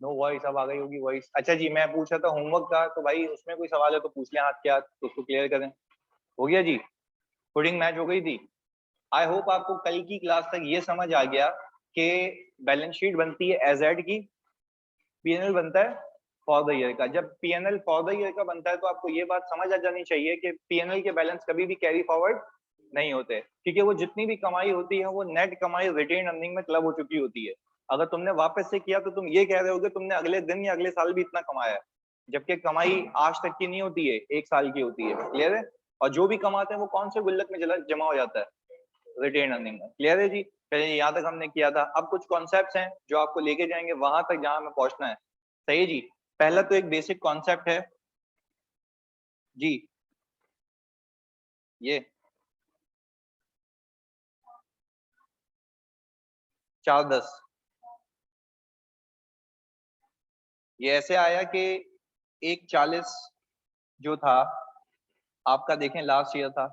No voice, अब आ गई होगी वॉइस। अच्छा जी, मैं पूछ रहा था होमवर्क का, तो भाई उसमें कोई सवाल है तो पूछ लें हाथ के हाथ, तो उसको क्लियर करें। हो गया जी, कोडिंग मैच हो गई थी। आई होप आपको कल की क्लास तक ये समझ आ गया कि बैलेंस शीट बनती है एजेड की, पीएनएल बनता है फॉर द ईयर का। जब पीएनएल फॉर द ईयर का बनता है तो आपको ये बात समझ आ जानी चाहिए कि पीएनएल के बैलेंस कभी भी कैरी फॉरवर्ड नहीं होते, क्योंकि वो जितनी भी कमाई होती है वो नेट कमाई रिटेन अर्निंग में क्लब हो चुकी होती है। अगर तुमने वापस से किया तो तुम ये कह रहे हो कि तुमने अगले दिन या अगले साल भी इतना कमाया है, जबकि कमाई आज तक की नहीं होती है, 1 साल की होती है। क्लियर है? और जो भी कमाते हैं वो कौन से गुल्लक में जमा हो जाता है? रिटेन अर्निंग में। क्लियर है जी? चलिए, यहाँ तक हमने किया था। अब कुछ कॉन्सेप्ट्स हैं जो आपको लेके जाएंगे वहां तक जहां हमें पहुंचना है। सही है जी? पहला तो एक बेसिक कॉन्सेप्ट है जी, ये 4-10। ये ऐसे आया कि 1,40 जो था आपका, देखें लास्ट ईयर था,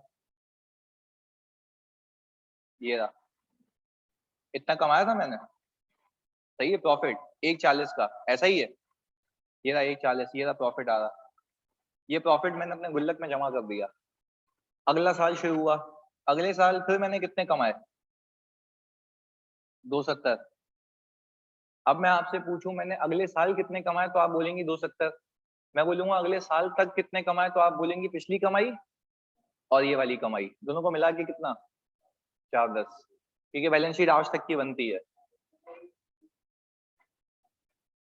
ये रहा, इतना कमाया था मैंने। सही है? प्रॉफिट 1,40 का ऐसा ही है, ये रहा 1,40, ये रहा प्रॉफिट आ रहा। ये प्रॉफिट मैंने अपने गुल्लक में जमा कर दिया। अगला साल शुरू हुआ, अगले साल फिर मैंने कितने कमाए? 270। अब मैं आपसे पूछूं मैंने अगले साल कितने कमाए, तो आप बोलेंगी 270। मैं बोलूंगा अगले साल तक कितने कमाए, तो आप बोलेंगी पिछली कमाई और ये वाली कमाई दोनों को मिला के कितना? 4-10। ठीक है? बैलेंस शीट आज तक की बनती है,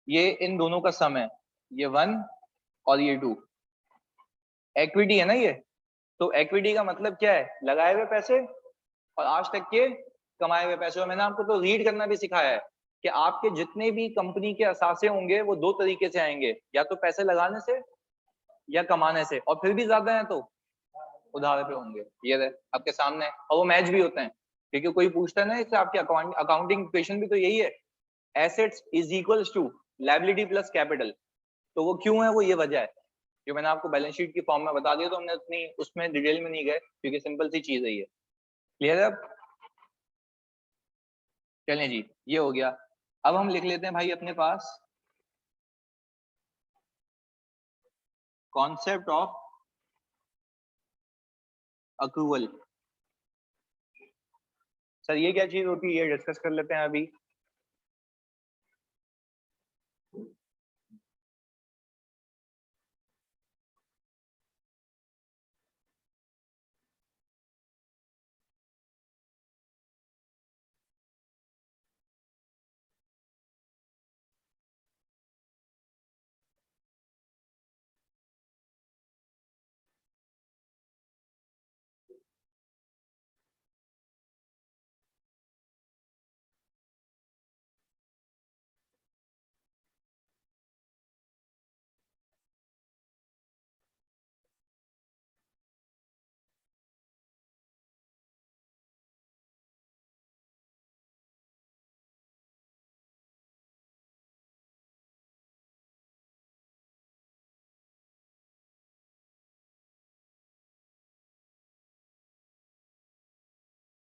ये इन दोनों का सम है, ये 1 और ये 2। इक्विटी है ना ये, तो इक्विटी का मतलब क्या है? लगाए हुए पैसे और आज तक के कमाए हुए पैसे। और मैंने आपको तो रीड करना भी सिखाया है कि आपके जितने भी कंपनी के असासे होंगे वो दो तरीके से आएंगे, या तो पैसे लगाने से या कमाने से, और फिर भी ज्यादा है तो उधार पे होंगे। ये रहे आपके सामने, और वो मैच भी होते हैं, क्योंकि कोई पूछता है ना इससे आपके अकाउंटिंग इक्वेशन भी तो यही है, assets is equals to liability plus capital. तो वो क्यों है, वो ये वजह है जो मैंने आपको बैलेंस शीट की फॉर्म में बता दिया, तो हमने उतनी उसमें डिटेल में नहीं गए क्योंकि सिंपल सी चीज है ये। क्लियर है? अब चलें जी, ये हो गया। अब हम लिख लेते हैं भाई अपने पास कॉन्सेप्ट ऑफ अक्रूवल। सर ये क्या चीज होती है, ये डिस्कस कर लेते हैं अभी।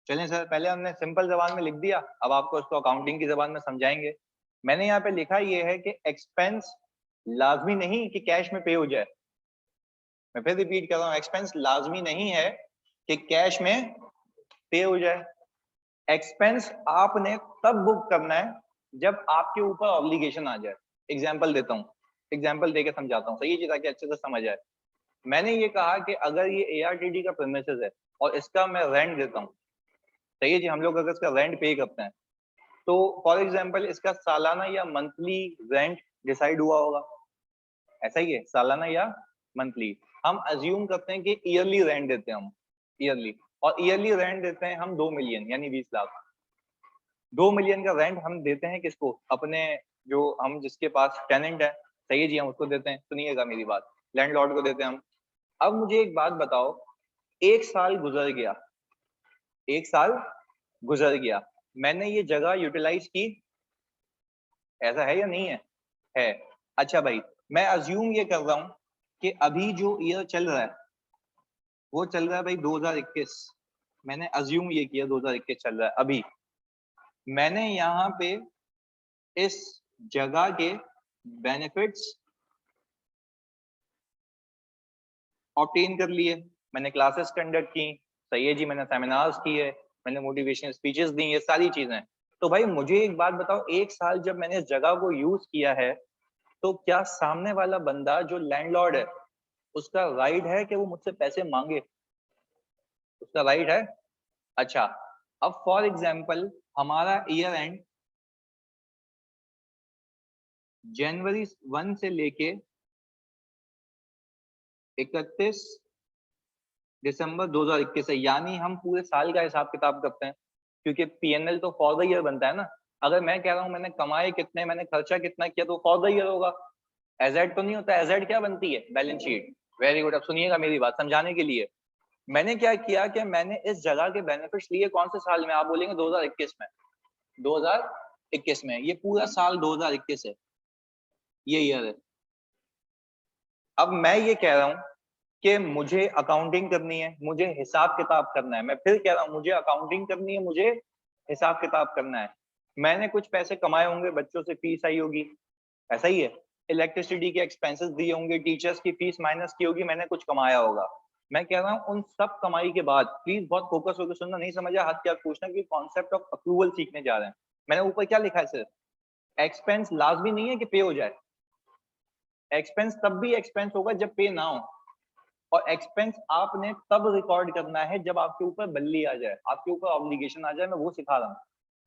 चलें सर, पहले हमने सिंपल जबान में लिख दिया, अब आपको उसको अकाउंटिंग की जबान में समझाएंगे। मैंने यहाँ पे लिखा ये है कि एक्सपेंस लाजमी नहीं कि कैश में पे हो जाए। मैं फिर रिपीट कर रहा हूँ, एक्सपेंस लाजमी नहीं है कि कैश में पे हो जाए। एक्सपेंस आपने तब बुक करना है जब आपके ऊपर ऑब्लिगेशन आ जाए। एग्जाम्पल देता हूँ, एग्जाम्पल देके समझाता हूँ, सही है ताकि अच्छे से समझ आए। मैंने ये कहा कि अगर ये एआरटीडी का प्रीमिसेस है और इसका मैं रेंट देता हूँ, सही है जी, हम लोग अगर इसका रेंट पे करते हैं, तो फॉर एग्जाम्पल इसका सालाना या मंथली रेंट डिसाइड हुआ होगा, ऐसा ही है, सालाना या मंथली। हम अज्यूम करते हैं कि ईयरली रेंट देते हैं हम, ईयरली, और ईयरली रेंट देते हैं हम 2 मिलियन यानी 20 लाख। 2 मिलियन का रेंट हम देते हैं किसको? अपने जो हम जिसके पास टेनेंट है, सही है जी, हम उसको देते हैं। सुनिएगा मेरी बात, लैंडलॉर्ड को देते हैं हम। अब मुझे एक बात बताओ, 1 साल गुजर गया, 1 साल गुजर गया, मैंने ये जगह यूटिलाइज की, ऐसा है या नहीं है? है। अच्छा भाई, मैं अज्यूम ये कर रहा हूं कि अभी जो ईयर चल रहा है वो चल रहा है भाई 2021। मैंने अज्यूम ये किया 2021 चल रहा है। अभी मैंने यहाँ पे इस जगह के बेनिफिट्स ऑब्टेन कर लिए, मैंने क्लासेस कंडक्ट की, सही है जी, मैंने सेमिनार्स किए, मैंने मोटिवेशनल स्पीचेस दी, ये सारी चीजें। तो भाई मुझे एक बात बताओ, एक साल जब मैंने इस जगह को यूज किया है, तो क्या सामने वाला बंदा जो लैंडलॉर्ड है उसका राइट है कि वो मुझसे पैसे मांगे? उसका राइट है। अच्छा, अब फॉर एग्जाम्पल हमारा ईयर एंड जनवरी 1 से लेके 31 दिसंबर 2021 है, यानी हम पूरे साल का हिसाब किताब करते हैं, क्योंकि पीएनएल तो फॉर द ईयर बनता है ना। अगर मैं कह रहा हूं मैंने कमाए कितने, मैंने खर्चा कितना किया, तो फॉर द ईयर होगा। एजेड तो नहीं होता। एजेड क्या बनती है? Balance sheet. Very good. अब सुनिएगा मेरी बात समझाने के लिए। मैंने क्या किया कि मैंने इस जगह के बेनिफिट्स लिए कौन से साल में? आप बोलेंगे 2021 में। 2021 में, ये पूरा साल 2021 है, ये ईयर है। अब मैं ये कह रहा हूं कि मुझे अकाउंटिंग करनी है, मुझे हिसाब किताब करना है। मैं फिर कह रहा हूं मुझे अकाउंटिंग करनी है, मुझे हिसाब किताब करना है। मैंने कुछ पैसे कमाए होंगे, बच्चों से फीस आई होगी, ऐसा ही है। इलेक्ट्रिसिटी के एक्सपेंसेस दिए होंगे, टीचर्स की फीस माइनस की होगी, मैंने कुछ कमाया होगा। मैं कह रहा हूं उन सब कमाई के बाद, प्लीज बहुत फोकस होकर सुनना, नहीं समझा हाथ क्या पूछना, कि कॉन्सेप्ट ऑफ अप्रूवल सीखने जा रहे हैं। मैंने ऊपर क्या लिखा है? सिर्फ एक्सपेंस लाजमी नहीं है कि पे हो जाए। एक्सपेंस तब भी एक्सपेंस होगा जब पे ना हो, और एक्सपेंस आपने तब रिकॉर्ड करना है जब आपके ऊपर बल्ली आ जाए, आपके ऊपर ऑब्लिगेशन आ जाए। मैं वो सिखा रहा हूँ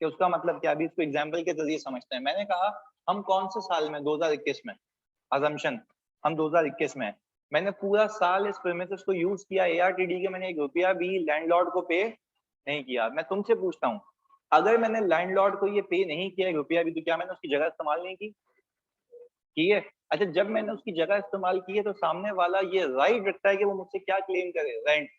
कि उसका मतलब क्या। अभी इसको एग्जाम्पल के जरिए समझते हैं। मैंने कहा हम कौन से साल में? 2021 में। अजम्पशन हम 2021 में है। मैंने पूरा साल इस प्रीमिसेस को यूज किया, एआरटीडी के, मैंने 1 रुपया भी लैंडलॉर्ड को पे नहीं किया। मैं तुमसे पूछता हूँ, अगर मैंने लैंडलॉर्ड को ये पे नहीं किया 1 रुपया भी, तो क्या मैंने उसकी जगह इस्तेमाल नहीं की है? अच्छा, जब मैंने उसकी जगह इस्तेमाल की है, तो सामने वाला ये राइट रखता है कि वो मुझसे क्या क्लेम करे? रेंट।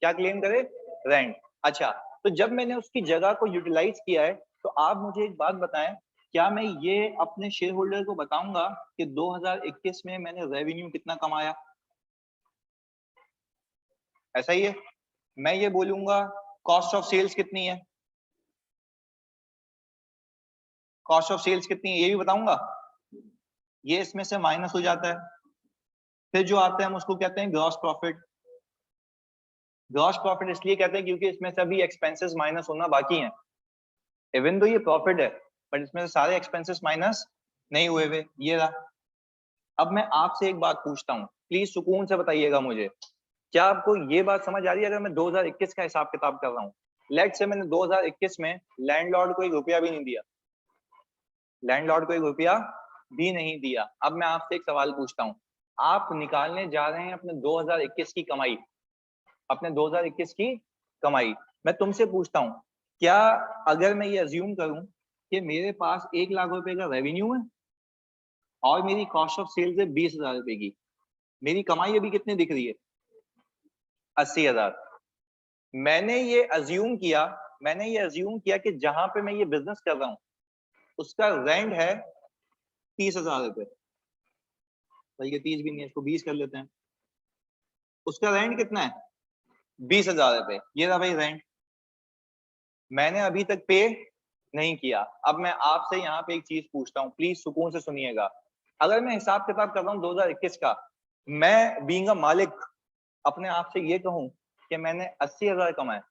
क्या क्लेम करे? रेंट। अच्छा, तो जब मैंने उसकी जगह को यूटिलाइज किया है, तो आप मुझे एक बात बताएं, क्या मैं ये अपने शेयर होल्डर को बताऊंगा कि 2021 में मैंने रेवेन्यू कितना कमाया? ऐसा ही है। मैं ये बोलूंगा कॉस्ट ऑफ सेल्स कितनी है, कॉस्ट ऑफ सेल्स कितनी है, ये भी बताऊंगा। ये इसमें से माइनस हो जाता है, फिर जो आता है हम उसको कहते हैं ग्रॉस प्रॉफिट। ग्रॉस प्रॉफिट इसलिए कहते हैं क्योंकि इसमें से अभी एक्सपेंसेस माइनस होना बाकी हैं। इवन तो ये प्रॉफिट है, बट इसमें से सारे एक्सपेंसेस माइनस नहीं हुए हुए, ये रहा। अब मैं आपसे एक बात पूछता हूँ, प्लीज सुकून से बताइएगा मुझे, क्या आपको ये बात समझ आ रही है? अगर मैं 2021 का हिसाब किताब कर रहा हूँ, लेट से मैंने 2021 में लैंडलॉर्ड को 1 रुपया भी नहीं दिया, लैंडलॉर्ड को 1 रुपया भी नहीं दिया। अब मैं आपसे एक सवाल पूछता हूँ, आप निकालने जा रहे हैं अपने 2021 की कमाई, अपने 2021 की कमाई। मैं तुमसे पूछता हूँ, क्या अगर मैं ये अज्यूम करूं कि मेरे पास 1 लाख रुपए का रेवेन्यू है और मेरी कॉस्ट ऑफ सेल्स है 20,000 रुपए की, मेरी कमाई अभी कितनी दिख रही है? 80,000। मैंने ये अज्यूम किया कि जहां पे मैं ये बिजनेस कर रहा हूँ उसका रेंट है 30,000 रुपए, बल्कि 30 भी नहीं है, इसको 20 कर लेते हैं। उसका रेंट कितना है? 20,000 रुपए। ये रहा भाई रेंट, मैंने अभी तक पे नहीं किया। अब मैं आपसे यहाँ पे एक चीज पूछता हूँ, प्लीज सुकून से सुनिएगा। अगर मैं हिसाब किताब कर रहा हूँ 2021 का, मैं बीइंग अ मालिक अपने आप से ये कहूं कि मैंने 80,000 कमाए,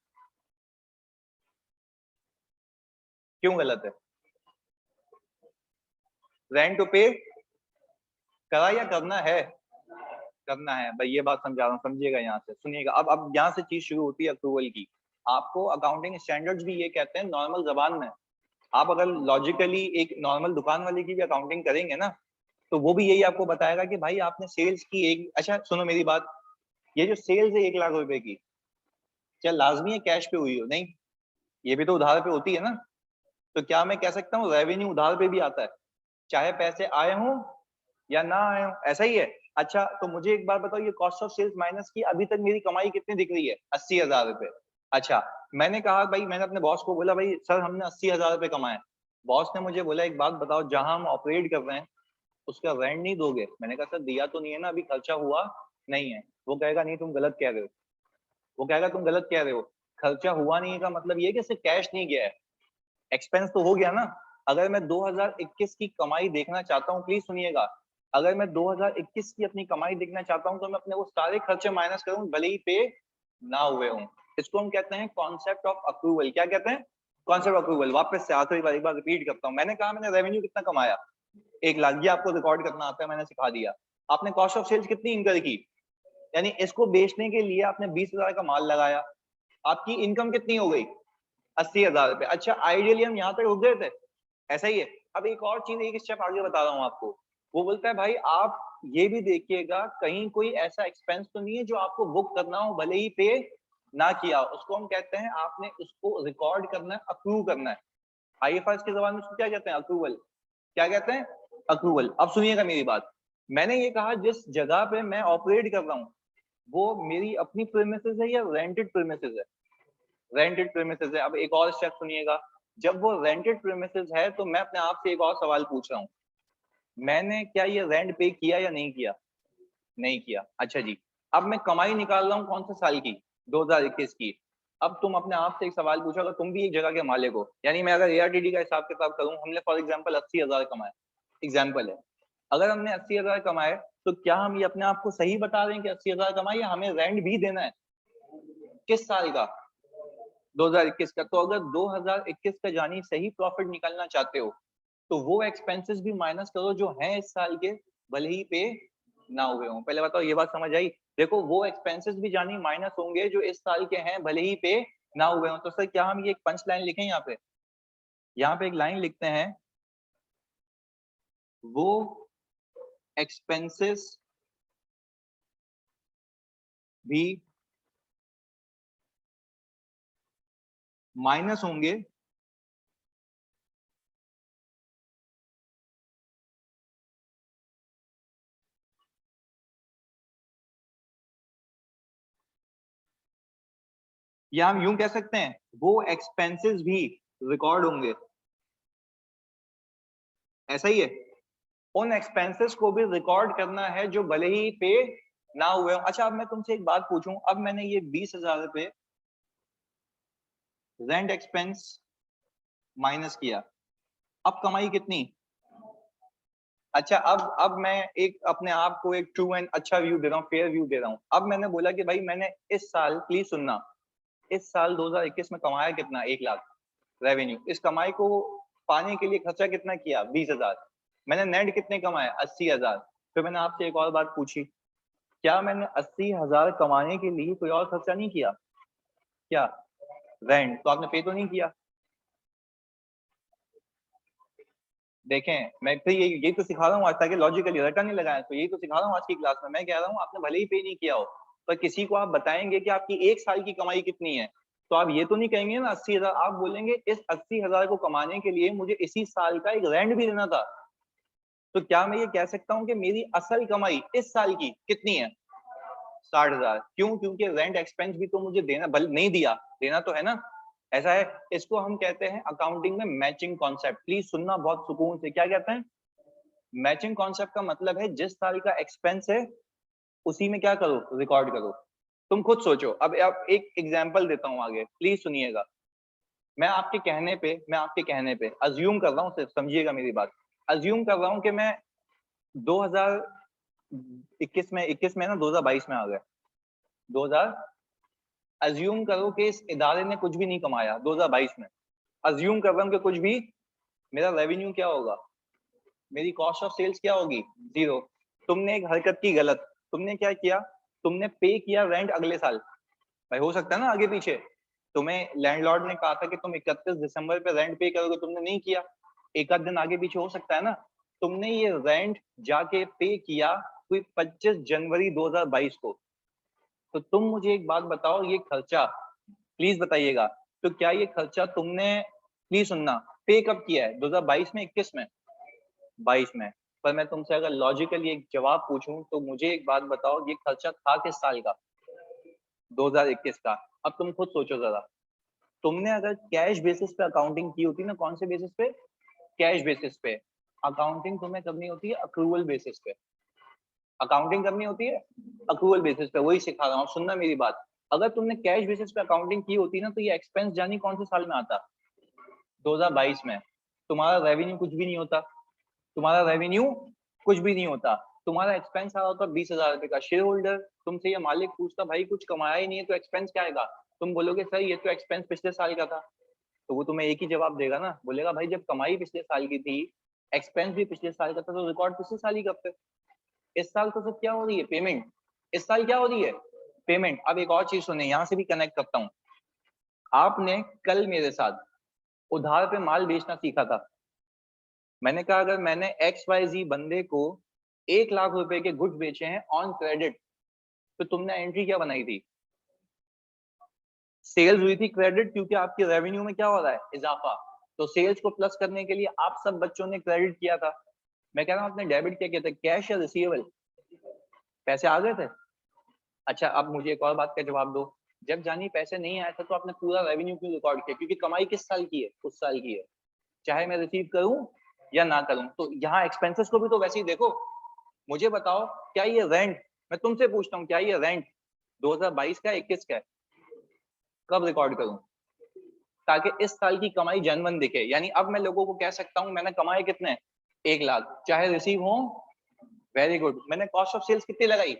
क्यों गलत है? रेंट टू पे करा या करना है? करना है भाई, ये बात समझा रहा हूँ, समझिएगा। यहाँ से सुनिएगा। अब यहाँ से चीज शुरू होती है अप्रूवल की। आपको अकाउंटिंग स्टैंडर्ड्स भी ये कहते हैं नॉर्मल जबान में। आप अगर लॉजिकली एक नॉर्मल दुकान वाले की भी अकाउंटिंग करेंगे ना, तो वो भी यही आपको बताएगा कि भाई आपने सेल्स की एक, अच्छा सुनो मेरी बात, ये जो सेल्स है 1 लाख रुपए की, क्या लाजमी है कैश पे हुई हो? नहीं, ये भी तो उधार पे होती है ना। तो क्या मैं कह सकता हूँ रेवेन्यू उधार पे भी आता है, चाहे पैसे आए हों या ना आए हों? ऐसा ही है। अच्छा, तो मुझे एक बात बताओ, ये कॉस्ट ऑफ सेल्स माइनस की अभी तक मेरी कमाई कितनी दिख रही है? 80,000 रुपए। अच्छा, मैंने कहा भाई, मैंने अपने बॉस को बोला भाई सर हमने 80,000 रुपए कमाए। बॉस ने मुझे बोला एक बात बताओ, जहां हम ऑपरेट कर रहे हैं उसका रेंट नहीं दोगे? मैंने कहा सर दिया तो नहीं है ना, अभी खर्चा हुआ नहीं है। वो कहेगा नहीं तुम गलत कह रहे हो, वो कहेगा तुम गलत कह रहे हो। खर्चा हुआ नहीं का मतलब ये कि सिर्फ कैश नहीं गया है, एक्सपेंस तो हो गया ना। अगर मैं 2021 की कमाई देखना चाहता हूँ, प्लीज सुनिएगा, अगर मैं 2021 की अपनी कमाई देखना चाहता हूँ तो मैं अपने वो सारे खर्चे माइनस करूँ भले ही पे ना हुए हों। इसको हम कहते हैं कॉन्सेप्ट ऑफ अक्रूवल। क्या कहते हैं? Concept of accrual. वापस से आखिरी बार एक बार रिपीट करता हूँ। मैंने कहा मैंने रेवेन्यू कितना कमाया, 1 लाख, ये आपको रिकॉर्ड करना आता है, मैंने सिखा दिया। आपने कॉस्ट ऑफ सेल्स कितनी इनकर की, यानी इसको बेचने के लिए आपने 20,000 का माल लगाया, आपकी इनकम कितनी हो गई? 80,000 रुपए। अच्छा, आइडियली हम यहाँ तक रुक गए थे, ऐसा ही है। अब एक और चीज, एक स्टेप आगे बता रहा हूँ आपको। वो बोलता है भाई आप ये भी देखिएगा कहीं कोई ऐसा एक्सपेंस तो नहीं है जो आपको बुक करना हो भले ही पे ना किया, उसको हम कहते हैं आपने उसको रिकॉर्ड करना है, अप्रूव करना है। आईएफआरएस की जबान में उसको क्या कहते हैं? अप्रूवल। क्या कहते हैं? अप्रूवल। अब सुनिएगा मेरी बात, मैंने ये कहा जिस जगह पे मैं ऑपरेट कर रहा हूँ वो मेरी अपनी प्रीमिसेस है या रेंटेड प्रीमिसेस है? रेंटेड प्रीमिसेस है। अब एक और स्टेप सुनिएगा, जब वो रेंटेड प्रीमिसेस है तो मैं अपने आप से एक और सवाल पूछ रहा हूँ, मैंने क्या ये रेंट पे किया या नहीं किया? नहीं किया। अच्छा जी, अब मैं कमाई निकाल रहा हूँ कौन से साल की? 2021 की। अब तुम अपने आप से एक सवाल पूछो, अगर तुम भी एक जगह के मालिक हो, यानी मैं अगर एआरटीडी का हिसाब किताब करूं, हमने फॉर एग्जांपल 80,000 कमाए, एग्जांपल है, अगर हमने 80,000 कमाए तो क्या हम ये अपने आप को सही बता रहे हैं कि 80,000 कमाए, या हमें रेंट भी देना है? किस साल का? 2021 का। तो अगर 2021 का जानी सही प्रॉफिट निकालना चाहते हो तो वो एक्सपेंसेस भी माइनस करो जो हैं इस साल के, भले ही पे ना हुए हों। पहले बताओ ये बात समझ आई? देखो वो एक्सपेंसेस भी जानी माइनस होंगे जो इस साल के हैं भले ही पे ना हुए हों। तो सर क्या हम ये एक पंच लाइन लिखें यहाँ पे? यहाँ पे एक लाइन लिखते हैं, वो एक्सपेंसेस भी माइनस होंगे या हम यूं कह सकते हैं वो एक्सपेंसेस भी रिकॉर्ड होंगे। ऐसा ही है, उन एक्सपेंसेस को भी रिकॉर्ड करना है जो भले ही पे ना हुए हो। अच्छा, अब मैं तुमसे एक बात पूछूं, अब मैंने ये 20,000 रुपए रेंट एक्सपेंस माइनस किया, अब कमाई कितनी? अच्छा, अब मैं एक अपने आप को एक ट्रू एंड अच्छा व्यू दे रहा हूँ, फेयर व्यू दे रहा हूँ। अब मैंने बोला कि भाई मैंने इस साल, प्लीज सुनना, इस साल 2021 में कमाया कितना? 1 लाख रेवेन्यू। इस कमाई को पाने के लिए खर्चा कितना किया? 20,000। मैंने नेट कितने कमाए? 80,000। फिर मैंने आपसे एक और बात पूछी, क्या मैंने 80,000 कमाने के लिए कोई और खर्चा नहीं किया? क्या? रेंट तो आपने पे तो नहीं किया। देखें, मैं फिर यही तो सिखा रहा हूँ आज, ताकि लॉजिकली रटा नहीं लगाए, तो यही तो सिखा रहा हूँ आज की क्लास में। मैं कह रहा हूँ आपने भले ही पे नहीं किया हो, पर किसी को आप बताएंगे कि आपकी 1 साल की कमाई कितनी है, तो आप ये तो नहीं कहेंगे ना 80,000, आप बोलेंगे इस 80,000 को कमाने के लिए मुझे इसी साल का एक रेंट भी देना था। तो क्या मैं ये कह सकता हूँ कि मेरी असल कमाई इस साल की कितनी है? 60,000। क्यों? क्योंकि रेंट एक्सपेंस भी तो मुझे देना, भले नहीं दिया, देना तो है ना। ऐसा है, इसको हम कहते हैं अकाउंटिंग में मैचिंग कॉन्सेप्ट। प्लीज सुनना बहुत सुकून से, क्या कहते हैं? मैचिंग कॉन्सेप्ट का मतलब है जिस साल का एक्सपेंस है उसी में क्या करो? रिकॉर्ड करो। तुम खुद सोचो। अब एक एग्जांपल देता हूं आगे, प्लीज सुनिएगा। मैं आपके कहने पे अज्यूम कर रहा हूं, सिर्फ समझिएगा मेरी बात, अज्यूम कर रहा हूं कि मैं 2021 में, 21 में ना 2022 में आ गया, 2000, अज्यूम करो कि इस इदारे ने कुछ भी नहीं कमाया 2022 में, अज्यूम कर रहा हूं कि कुछ भी, मेरा रेवेन्यू क्या होगा? मेरी कॉस्ट ऑफ सेल्स क्या होगी? 0। तुमने एक हरकत की गलत, तुमने क्या किया? तुमने पे किया रेंट अगले साल। भाई हो सकता है ना आगे पीछे, तुम्हें लैंडलॉर्ड ने कहा था कि तुम 31 दिसंबर पे रेंट पे करोगे, तुमने नहीं किया, एक आध दिन आगे पीछे हो सकता है ना। तुमने ये रेंट जाके पे किया कोई 25 जनवरी 2022 को। तो तुम मुझे एक बात बताओ, ये खर्चा, प्लीज बताइएगा, तो क्या ये खर्चा तुमने, प्लीज सुनना, पे कब किया है? 2022 में, 21 में, 22 में। पर मैं तुमसे अगर लॉजिकली एक जवाब पूछूं तो मुझे एक बात बताओ, ये खर्चा था किस साल का? 2021 का। अब तुम खुद सोचो जरा, तुमने अगर कैश बेसिस पे अकाउंटिंग की होती ना, कौन से बेसिस पे? कैश बेसिस पे। अकाउंटिंग तुम्हें करनी होती है अक्रूवल बेसिस पे। अकाउंटिंग करनी होती है अक्रूवल बेसिस पे, वही सिखा रहा हूँ, सुनना मेरी बात। अगर तुमने कैश बेसिस पे अकाउंटिंग की होती ना तो ये एक्सपेंस जानी कौन से साल में आता? 2022 में। तुम्हारा रेवेन्यू कुछ भी नहीं होता, तुम्हारा रेवेन्यू कुछ भी नहीं होता, तुम्हारा एक्सपेंस आ रहा होता 20,000 रुपए का। शेयर होल्डर तुमसे ये मालिक पूछता भाई कुछ कमाया ही नहीं है तो एक्सपेंस क्या आएगा, तुम बोलोगे सर ये तो एक्सपेंस पिछले साल का था, तो वो तुम्हें एक ही जवाब देगा ना, बोलेगा भाई जब कमाई पिछले साल की थी, एक्सपेंस भी पिछले साल का था, तो रिकॉर्ड पिछले साल ही करते। इस साल तो सब क्या हो रही है, पेमेंट। इस साल क्या हो रही है, पेमेंट। अब एक और चीज सुने, यहाँ से भी कनेक्ट करता हूँ। आपने कल मेरे साथ उधार पे माल बेचना सीखा था। मैंने कहा अगर मैंने XYZ बंदे को 1 लाख रुपए के गुड्स बेचे हैं ऑन क्रेडिट, तो तुमने एंट्री क्या बनाई थी, सेल्स हुई थी क्रेडिट, क्योंकि आपके रेवेन्यू में क्या हो रहा है, इजाफा। तो सेल्स को प्लस करने के लिए आप सब बच्चों ने क्रेडिट किया था। मैं कह रहा हूँ आपने डेबिट क्या किया था, कैश या रिसीवेबल, पैसे आ गए थे। अच्छा अब मुझे एक और बात का जवाब दो, जब जानी पैसे नहीं आए थे तो आपने पूरा रेवेन्यू क्यों रिकॉर्ड किया, क्योंकि कमाई किस साल की है, उस साल की है, चाहे मैं रिसीव करूं या ना करूं। तो यहाँ एक्सपेंसेस को भी तो वैसे ही देखो। मुझे बताओ क्या ये रेंट, मैं तुमसे पूछता हूँ क्या ये रेंट 2022 का 21 का है, कब रिकॉर्ड करूं, ताकि इस साल की कमाई जनवन दिखे। यानी अब मैं लोगों को कह सकता हूं मैंने कमाए कितने, 1 लाख, चाहे रिसीव हो, वेरी गुड। मैंने कॉस्ट ऑफ सेल्स कितनी लगाई,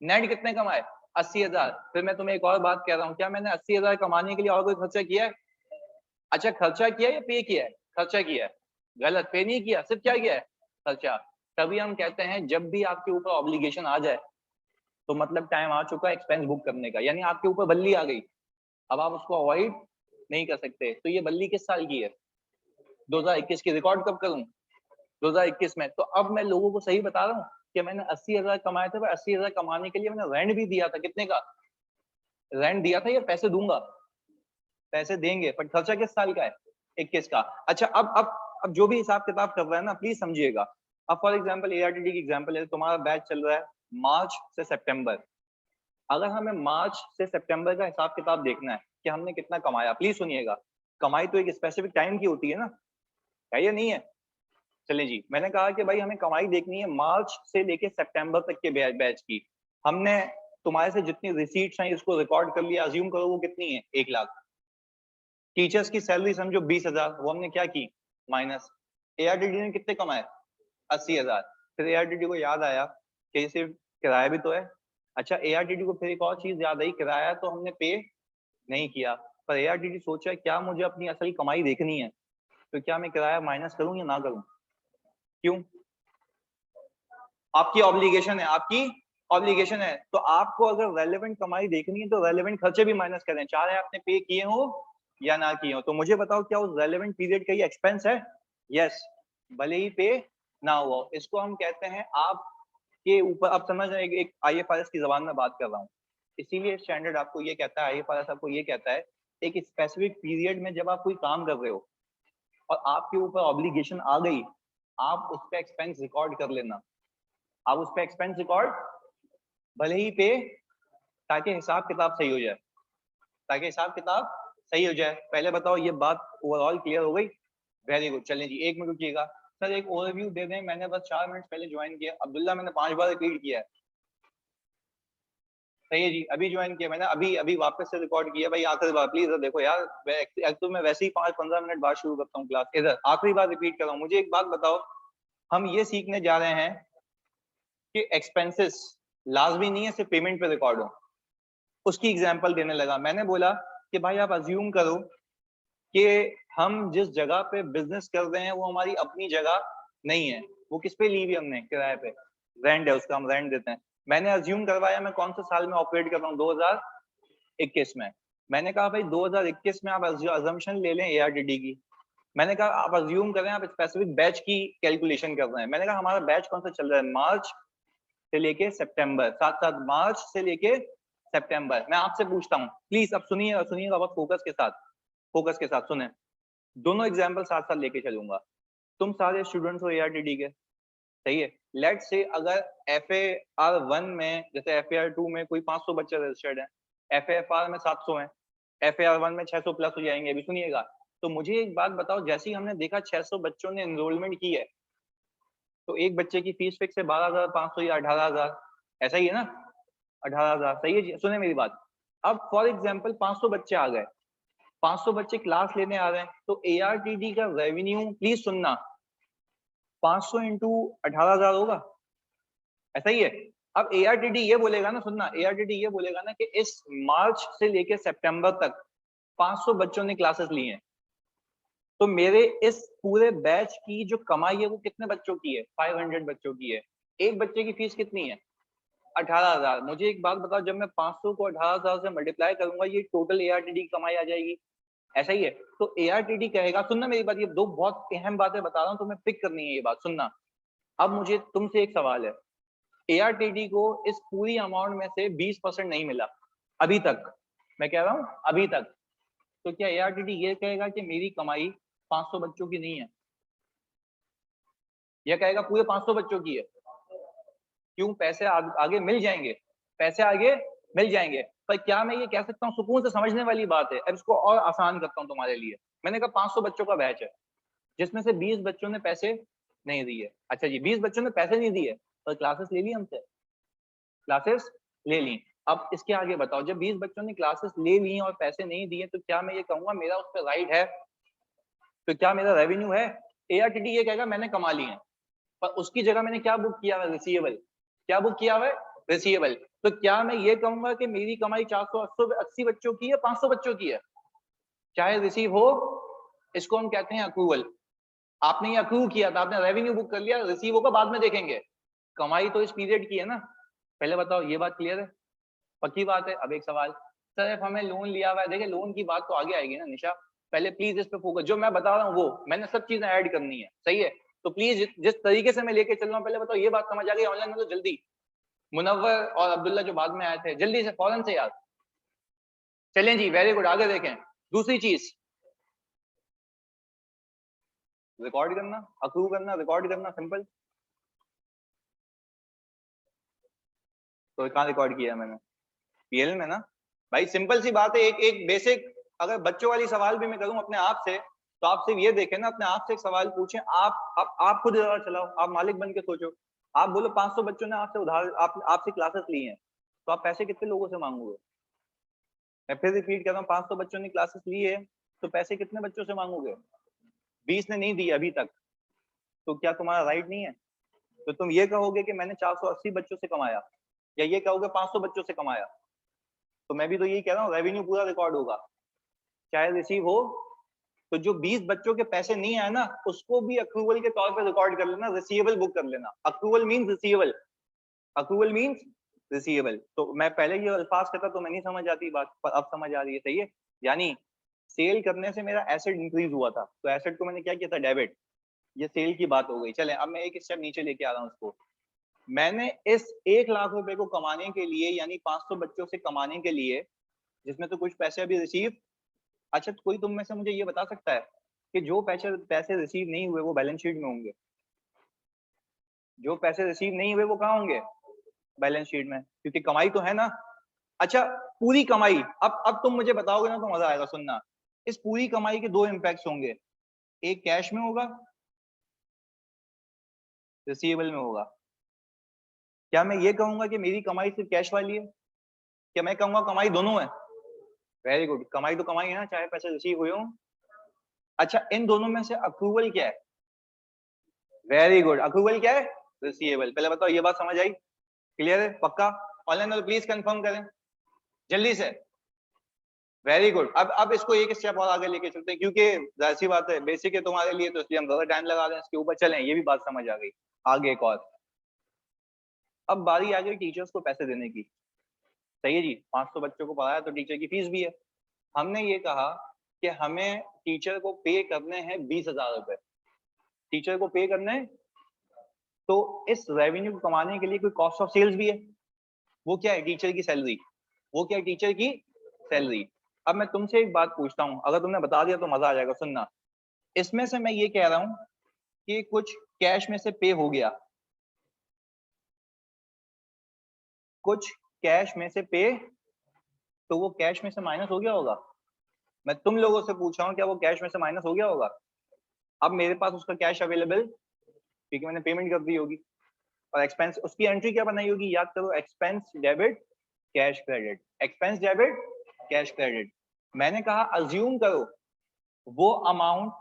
नेट कितने कमाए, 80,000। फिर मैं तुम्हें एक और बात कह रहा हूँ, क्या मैंने 80,000 कमाने के लिए और कोई खर्चा किया है, अच्छा खर्चा किया या पे किया है, खर्चा किया है, गलत, पे नहीं किया, सिर्फ क्या किया है, खर्चा। तभी हम कहते हैं जब भी आपके ऊपर ऑब्लिगेशन आ जाए तो मतलब टाइम आ चुका है एक्सपेंस बुक करने का, यानी आपके ऊपर बल्ली आ गई, अब आप उसको अवॉइड नहीं कर सकते। तो ये बल्ली किस साल की है, 2021 की। रिकॉर्ड कब करूं, 2021 में। तो अब मैं लोगों को सही बता रहा हूँ कि मैंने 80,000 कमाए थे, 80,000 कमाने के लिए मैंने रेंट भी दिया था, कितने का रेंट दिया था, या पैसे दूंगा, पैसे देंगे, पर खर्चा किस साल का है, 21 का। अच्छा अब जो भी हिसाब किताब कर रहा है ना प्लीज समझिएगा। अब फॉर एग्जांपल ARTD की एग्जांपल है, तुम्हारा बैच चल रहा है मार्च से सितंबर। अगर हमें मार्च से सितंबर का हिसाब किताब देखना है कि हमने कितना कमाया, प्लीज सुनिएगा, कमाई तो एक स्पेसिफिक टाइम की होती है ना, है या नहीं है। चलिए जी, मैंने कहा कि भाई हमें कमाई देखनी है मार्च से लेके सितंबर तक के बैच की। हमने तुम्हारे से जितनी रिसीट्स हैं इसको रिकॉर्ड कर लिया, अज्यूम करो वो कितनी है, 1 लाख। टीचर्स की सैलरी समझो 20,000, वो हमने क्या की, माइनस। ARTD ने कितने कमाए, 80,000। फिर ARTD को याद आया कि सिर्फ किराया भी तो है। अच्छा ARTD को फिर एक और चीज याद आई, किराया तो हमने पे नहीं किया, पर ARTD सोचा क्या मुझे अपनी असल कमाई देखनी है, तो क्या मैं किराया माइनस करूं या ना करूं, क्यों, आपकी ऑब्लिगेशन है, आपकी ऑब्लिगेशन है। तो आपको अगर रेलेवेंट कमाई देखनी है तो रेलेवेंट खर्चे भी माइनस करें, चाहे आपने पे किए हो या ना किए हो। तो मुझे बताओ क्या उस रेलेवेंट पीरियड का ये एक्सपेंस है, यस, भले ही पे ना हुआ। इसको हम कहते हैं आपके ऊपर, अब समझ रहे एक IFRS की जबान में बात कर रहा हूँ, इसीलिए स्टैंडर्ड आपको ये कहता है, IFRS आपको ये कहता है एक स्पेसिफिक पीरियड में जब आप कोई काम कर रहे हो और आपके ऊपर ऑब्लिगेशन आ गई, आप उस पर एक्सपेंस रिकॉर्ड कर लेना, आप उस पर एक्सपेंस रिकॉर्ड भले ही पे, ताकि हिसाब किताब सही हो जाए, ताकि हिसाब किताब सही हो जाए। पहले बताओ ये बात ओवरऑल क्लियर हो गई, वेरी गुड। चलें जी, 1 मिनट रुकिएगा सर, एक ओवरव्यू दे दें, मैंने बस 4 मिनट पहले ज्वाइन किया, अब्दुल्ला मैंने 5 बार रिपीट किया है, सही है जी, अभी ज्वाइन किया मैंने, अभी अभी वापस से रिकॉर्ड किया भाई, आखिरी बार प्लीज देखो यार, तो मैं वैसे ही 5-15 मिनट बाद शुरू करता हूँ क्लास, इधर आखिरी बार रिपीट कर रहा हूँ। मुझे एक बात बताओ, हम ये सीखने जा रहे हैं कि एक्सपेंसेस लाजमी नहीं है सिर्फ पेमेंट पे रिकॉर्ड हो, उसकी एग्जांपल देने लगा। मैंने बोला कि भाई आप अज्यूम करो कि हम जिस जगह पे बिजनेस कर रहे हैं वो हमारी अपनी जगह नहीं है, वो किस पे ली हुई हमने, किराए पे, रेंट है उसका, हम रेंट देते हैं। मैंने अज्यूम करवाया मैं कौन से साल में ऑपरेट कर रहा हूँ, 2021 में। मैंने कहा भाई 2021 में आप अजम्पशन ले लें ARTD की, मैंने कहा आप अज्यूम करें आप स्पेसिफिक बैच की कैलकुलेशन कर रहे हैं। मैंने कहा हमारा बैच कौन सा चल रहा है, मार्च से लेके सितंबर, साथ साथ मार्च से लेके सितंबर। मैं आपसे पूछता हूँ प्लीज, अब सुनिए और सुनिएगा बहुत फोकस के साथ सुने, दोनों एग्जाम्पल साथ साथ लेके चलूंगा। तुम सारे स्टूडेंट्स हो ARTD के, सही है। लेट्स से अगर FAR1 में, जैसे FAR2 में कोई 500 बच्चे रजिस्टर्ड हैं, FAFR में 700 हैं, FAR1 में 600 प्लस हो जाएंगे, अभी सुनिएगा। तो मुझे एक बात बताओ, जैसे ही हमने देखा 600 बच्चों ने एनरोलमेंट की है, तो एक बच्चे की फीस फिक्स है 12,500 या 18,000, ऐसा ही है ना, 18,000, सही है जी, सुने मेरी बात। अब फॉर एग्जाम्पल 500 बच्चे आ गए 500 बच्चे क्लास लेने आ रहे हैं, तो ARTD का रेवेन्यू प्लीज सुनना 500 इंटू 18,000 होगा, ऐसा ही है। अब ARTD ये बोलेगा ना, सुनना, ARTD ये बोलेगा ना कि इस मार्च से लेके सितंबर तक 500 बच्चों ने क्लासेस ली हैं, तो मेरे इस पूरे बैच की जो कमाई है वो कितने बच्चों की है? 500 बच्चों की है। एक बच्चे की फीस कितनी है? 18,000। मुझे एक बात बताओ, जब मैं 500 को 18,000 से मल्टीप्लाई करूंगा, ये टोटल ARTD की कमाई आ जाएगी, ऐसा ही है। तो ARTD कहेगा, सुनना मेरी बात, ये दो बहुत अहम बातें बता रहा हूँ, तुम्हें पिक करनी है ये बात, सुनना। अब मुझे तुमसे एक सवाल है, ARTD को इस पूरी अमाउंट में से 20% नहीं मिला अभी तक, मैं कह रहा हूँ अभी तक, तो क्या ARTD ये कहेगा कि मेरी कमाई 500 बच्चों की नहीं है? यह कहेगा पूरे 500 बच्चों की है। क्यों? पैसे आगे मिल जाएंगे, पैसे आगे मिल जाएंगे। पर क्या मैं ये कह सकता हूँ, सुकून से समझने वाली बात है, अब इसको और आसान करता हूँ तुम्हारे लिए। मैंने कहा 500 बच्चों का बैच है, जिसमें से 20 बच्चों ने पैसे नहीं दिए। अच्छा जी, 20 बच्चों ने पैसे नहीं दिए, पर क्लासेस ले ली हमसे, क्लासेस ले ली। अब इसके आगे बताओ, जब 20 बच्चों ने क्लासेस ले ली और पैसे नहीं दिए, तो क्या मैं ये कहूंगा मेरा उस पर राइट है? तो क्या मेरा रेवेन्यू है? ARTD ये कहेगा मैंने कमा ली है, पर उसकी जगह मैंने क्या बुक किया है? रिसीवेबल। क्या बुक किया हुआ है? रिसीवेबल। तो क्या मैं ये कहूंगा कि मेरी कमाई 480 बच्चों की है, 500 बच्चों की है? चाहे रिसीव हो, इसको हम कहते हैं अक्रूवल। आपने ये अक्रू किया था, आपने रेवेन्यू बुक कर लिया, रिसीव होगा बाद में देखेंगे, कमाई तो इस पीरियड की है ना। पहले बताओ, ये बात क्लियर है? पक्की बात है? अब एक सवाल, सर हमें लोन लिया हुआ है, देखिए लोन की बात तो आगे आएगी ना निशा, पहले प्लीज इस पे फोकस, जो मैं बता रहा हूँ वो मैंने सब चीजें ऐड करनी है, सही है? तो प्लीज जिस तरीके से मैं लेके चल रहा हूँ, पहले बताओ ये बात समझ आ गई ऑनलाइन में? तो जल्दी, मुनव्वर और अब्दुल्ला जो बाद में आए थे, जल्दी से फौरन से यार। चलें जी, वेरी गुड, आगे देखें। दूसरी चीज, रिकॉर्ड करना, अप्रूव करना, रिकॉर्ड करना, सिंपल। तो कहाँ रिकॉर्ड किया मैंने? PL में ना भाई, सिंपल सी बात है, एक एक बेसिक, अगर बच्चों वाली सवाल भी मैं करूं अपने आप से, तो आप सिर्फ ये देखें ना, अपने आप से एक सवाल पूछें, आप खुद जरा चलाओ, आप मालिक बन के सोचो। आप बोलो 500 बच्चों ने आपसे उधार आपसे क्लासेस ली हैं, तो आप पैसे कितने लोगों से मांगोगे? मैं फिर रिपीट कर रहा हूँ, 500 बच्चों ने क्लासेस ली है, तो पैसे कितने बच्चों से मांगोगे? 20 ने नहीं दिए अभी तक, तो क्या तुम्हारा राइट नहीं है? तो तुम ये कहोगे कि मैंने 480 बच्चों से कमाया, या ये कहोगे 500 बच्चों से कमाया? तो मैं भी तो यही कह रहा हूँ, रेवेन्यू पूरा रिकॉर्ड होगा, चाहे रिसीव हो। तो जो 20 बच्चों के पैसे नहीं आए ना, उसको भी अक्रूवल के तौर पे रिकॉर्ड कर लेना, रिसीवेबल बुक कर लेना। Accrual means receivable, accrual means receivable. तो मैं पहले ये अल्फाज कहता तो मैं नहीं समझ आती बात, पर अब समझ आ रही है, सही है? यानी सेल करने से मेरा एसेट इंक्रीज हुआ था, तो एसेट को मैंने क्या किया था? डेबिट। ये सेल की बात हो गई। चलें, अब मैं एक स्टेप नीचे लेके आ रहा हूँ उसको। मैंने इस 1 लाख रुपए को कमाने के लिए, यानी 500 बच्चों से कमाने के लिए, जिसमें तो कुछ पैसे अभी रिसीव, अच्छा कोई तुम में से मुझे ये बता सकता है कि जो पैसे पैसे रिसीव नहीं हुए वो बैलेंस शीट में होंगे? जो पैसे रिसीव नहीं हुए वो कहाँ होंगे? बैलेंस शीट में, क्योंकि कमाई तो है ना। अच्छा, पूरी कमाई, अब तुम मुझे बताओगे ना तो मजा आएगा, सुनना। इस पूरी कमाई के दो इम्पैक्ट्स होंगे, एक कैश में होगा, रिसीवेबल में होगा। क्या मैं ये कहूंगा कि मेरी कमाई सिर्फ कैश वाली है? क्या मैं कहूंगा कमाई दोनों है? वेरी गुड, कमाई तो कमाई है ना, चाहे पैसे रिसीव हुए हों। अच्छा, इन दोनों में से अप्रूवल क्या है? वेरी गुड, अप्रूवल क्या है? रिसीवेबल। पहले बताओ ये बात समझ आई? क्लियर है? पक्का? ऑनलाइन वाले प्लीज कंफर्म करें जल्दी से। Very good. अब इसको एक स्टेप और आगे लेके चलते हैं, क्योंकि जाहिर सी बात है बेसिक है तुम्हारे लिए, तो इसलिए हम ज्यादा टाइम लगा रहे हैं इसके ऊपर। चलें, ये भी बात समझ आ गई। आगे एक और, अब बारी आ गई टीचर्स को पैसे देने की। सही है जी, 500 बच्चों को पढ़ाया तो टीचर की फीस भी है। हमने ये कहा कि हमें टीचर को पे करने हैं 20,000 रुपए, टीचर को पे करने हैं। तो इस रेवेन्यू को कमाने के लिए कोई कॉस्ट ऑफ सेल्स भी है, वो क्या है? टीचर की सैलरी। वो क्या है? टीचर की सैलरी। अब मैं तुमसे एक बात पूछता हूं, अगर तुमने बता दिया तो मजा आ जाएगा, सुनना। इसमें से मैं ये कह रहा हूं कि कुछ कैश में से पे हो गया, कुछ कैश में से पे, तो वो कैश में से माइनस हो गया होगा। मैं तुम लोगों से पूछ रहा हूँ, क्या वो कैश में से माइनस हो गया होगा? अब मेरे पास उसका कैश अवेलेबल, क्योंकि मैंने पेमेंट कर दी होगी। और एक्सपेंस, उसकी एंट्री क्या बनाई होगी? याद करो, expense debit cash credit, expense debit cash credit. मैंने कहा अज्यूम करो वो अमाउंट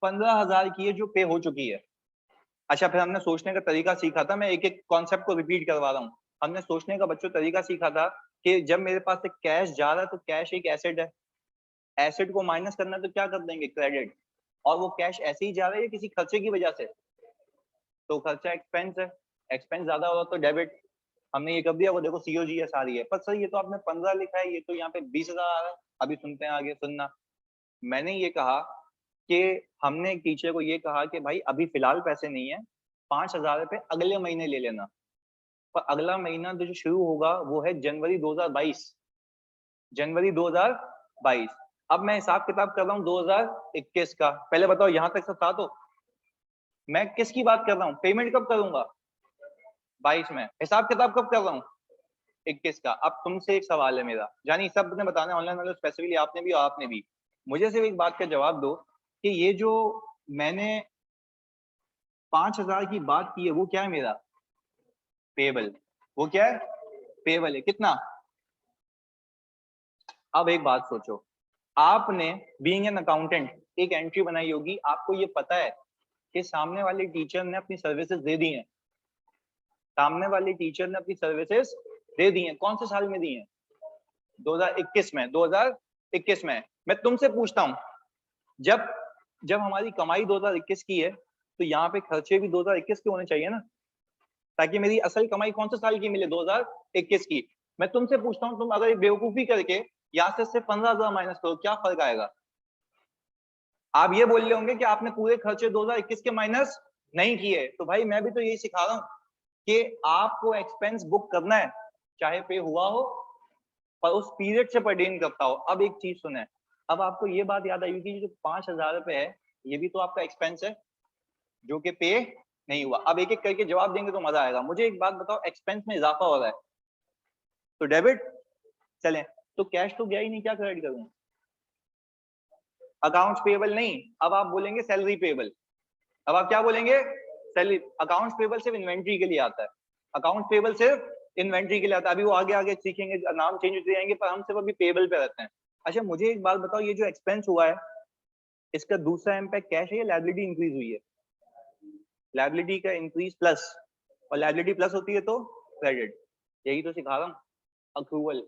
15,000 की है जो पे हो चुकी है। अच्छा, फिर हमने सोचने का तरीका सीखा था, मैं एक एक कॉन्सेप्ट को रिपीट करवा रहा हूँ। हमने सोचने का बच्चों तरीका सीखा था कि जब मेरे पास से कैश जा रहा है तो कैश एक एसेट है, एसेट को माइनस करना है तो क्या कर देंगे, क्रेडिट। और वो कैश ऐसे ही जा रहा है किसी खर्चे की वजह से, तो खर्चा एक्सपेंस है, एक्सपेंस ज्यादा होगा तो डेबिट। हमने ये कर दिया, वो देखो सीओजीएस आ रही है, पर सर ये तो आपने 15 लिखा है, ये तो यहाँ पे 20,000 आ रहा है। अभी सुनते हैं, आगे सुनना। मैंने ये कहा कि हमने एक टीचर को ये कहा कि भाई अभी फिलहाल पैसे नहीं है, 5,000 रुपए अगले महीने ले लेना। पर अगला महीना तो जो शुरू होगा वो है जनवरी 2022, जनवरी 2022। अब मैं हिसाब किताब कर रहा हूँ 2021 का। पहले बताओ यहाँ तक सब था, तो मैं किसकी बात कर रहा हूँ, पेमेंट कब करूंगा, 22 में। हिसाब किताब कब कर रहा हूँ, 21 का। अब तुमसे एक सवाल है मेरा, जानी सब ने बताना ऑनलाइन वाले, स्पेसिफिकली आपने भी और आपने भी, मुझे सिर्फ एक बात का जवाब दो कि ये जो मैंने 5,000 की बात की है वो क्या है मेरा, पेबल। वो क्या है, पेबल है। कितना, अब एक बात सोचो, आपने बीइंग एन अकाउंटेंट एक एंट्री बनाई होगी, आपको ये पता है कि सामने वाले टीचर ने अपनी सर्विसेज दे दी हैं, सामने वाले टीचर ने अपनी सर्विसेज दे दी हैं। कौन से साल में दी हैं, 2021 में, 2021 में। मैं तुमसे पूछता हूं, जब जब हमारी कमाई 2021 की है तो यहाँ पे खर्चे भी 2021 के होने चाहिए ना, ताकि मेरी असल कमाई कौन से साल की मिले, 2021 की। मैं तुमसे पूछता हूँ, तुम अगर एक बेवकूफी करके यहाँ से 15,000 माइनस करो, क्या फर्क आएगा। आप ये बोल रहे होंगे कि आपने पूरे खर्चे 2021 के माइनस नहीं किए, तो भाई मैं भी तो यही सिखा रहा हूँ कि आपको एक्सपेंस बुक करना है, चाहे पे हुआ हो पर उस पीरियड से पर्टेन करता हो। अब एक चीज सुने, अब आपको ये बात याद आई कि जो 5,000 रुपए है ये भी तो आपका एक्सपेंस है जो कि पे नहीं हुआ। अब एक एक करके जवाब देंगे तो मजा आएगा। मुझे एक बात बताओ, एक्सपेंस में इजाफा हो रहा है तो डेबिट चलें, तो कैश तो गया ही नहीं, क्या क्रेडिट करूं, अकाउंट्स पेबल नहीं। अब आप बोलेंगे सैलरी पेबल, अब आप क्या बोलेंगे, सैलरी। अकाउंट्स पेबल सिर्फ इन्वेंट्री के लिए आता है, अकाउंट्स पेबल सिर्फ इन्वेंट्री के लिए आता है। अभी वो आगे आगे सीखेंगे, नाम चेंज होते जाएंगे, पर हम सिर्फ अभी पेबल पे रहते हैं। अच्छा, मुझे एक बात बताओ, ये जो एक्सपेंस हुआ है इसका दूसरा इम्पैक्ट कैश है या लायबिलिटी इंक्रीज हुई है, लायबिलिटी का इंक्रीज प्लस, और लायबिलिटी प्लस होती है तो क्रेडिट। यही तो सिखा रहा हूँ, अक्रूवल।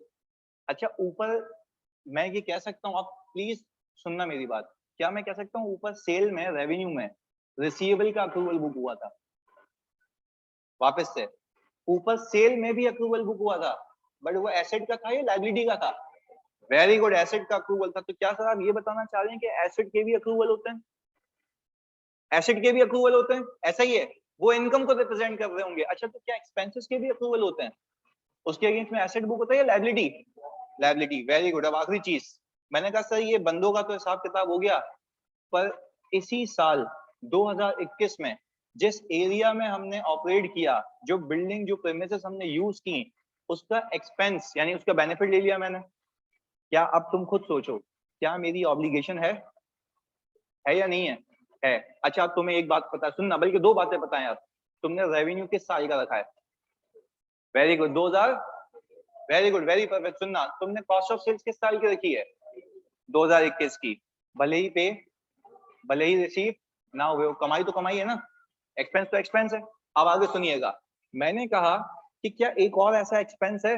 अच्छा, ऊपर मैं ये कह सकता हूँ, आप प्लीज सुनना मेरी बात, क्या मैं कह सकता हूँ ऊपर सेल में, रेवेन्यू में रिसीवेबल का अक्रूवल बुक हुआ था, वापस से ऊपर सेल में भी अक्रूवल बुक हुआ था, बट वो एसेट का था या लायबिलिटी का था, वेरी गुड, एसेट का अक्रूवल था। तो क्या सर आप ये बताना चाह रहे हैं कि एसेट के भी अक्रूवल होते हैं, एसेट के भी अक्रूवल होते हैं, ऐसा ही है, वो इनकम को रिप्रेजेंट कर रहे होंगे। अच्छा, तो क्या एक्सपेंसेस के भी अक्रूवल होते हैं, उसके अगेंस्ट में एसेट बुक होता है या लायबिलिटी, लायबिलिटी, वेरी गुड। अब आखिरी चीज, मैंने कहा सर ये बंदों का तो हिसाब किताब हो गया, पर इसी साल 2021 में जिस एरिया में हमने ऑपरेट किया, जो बिल्डिंग जो प्रेमिसेस हमने यूज की, उसका एक्सपेंस यानी उसका बेनिफिट ले लिया मैंने। क्या अब तुम खुद सोचो, क्या मेरी ऑब्लिगेशन है या नहीं है, है। अच्छा, अब तुम्हें एक बात पता है, सुनना, बल्कि दो बातें पता है यार। तुमने रेवेन्यू किस साल का रखा है, very good, 2000, very good, very perfect. सुनना, तुमने कॉस्ट ऑफ सेल्स किस साल की रखी है, 2021 की। भले ही पे, भले ही रिसीव ना हुए हो, कमाई तो कमाई है ना, एक्सपेंस तो एक्सपेंस है। अब आगे सुनिएगा, मैंने कहा कि क्या एक और ऐसा एक्सपेंस है,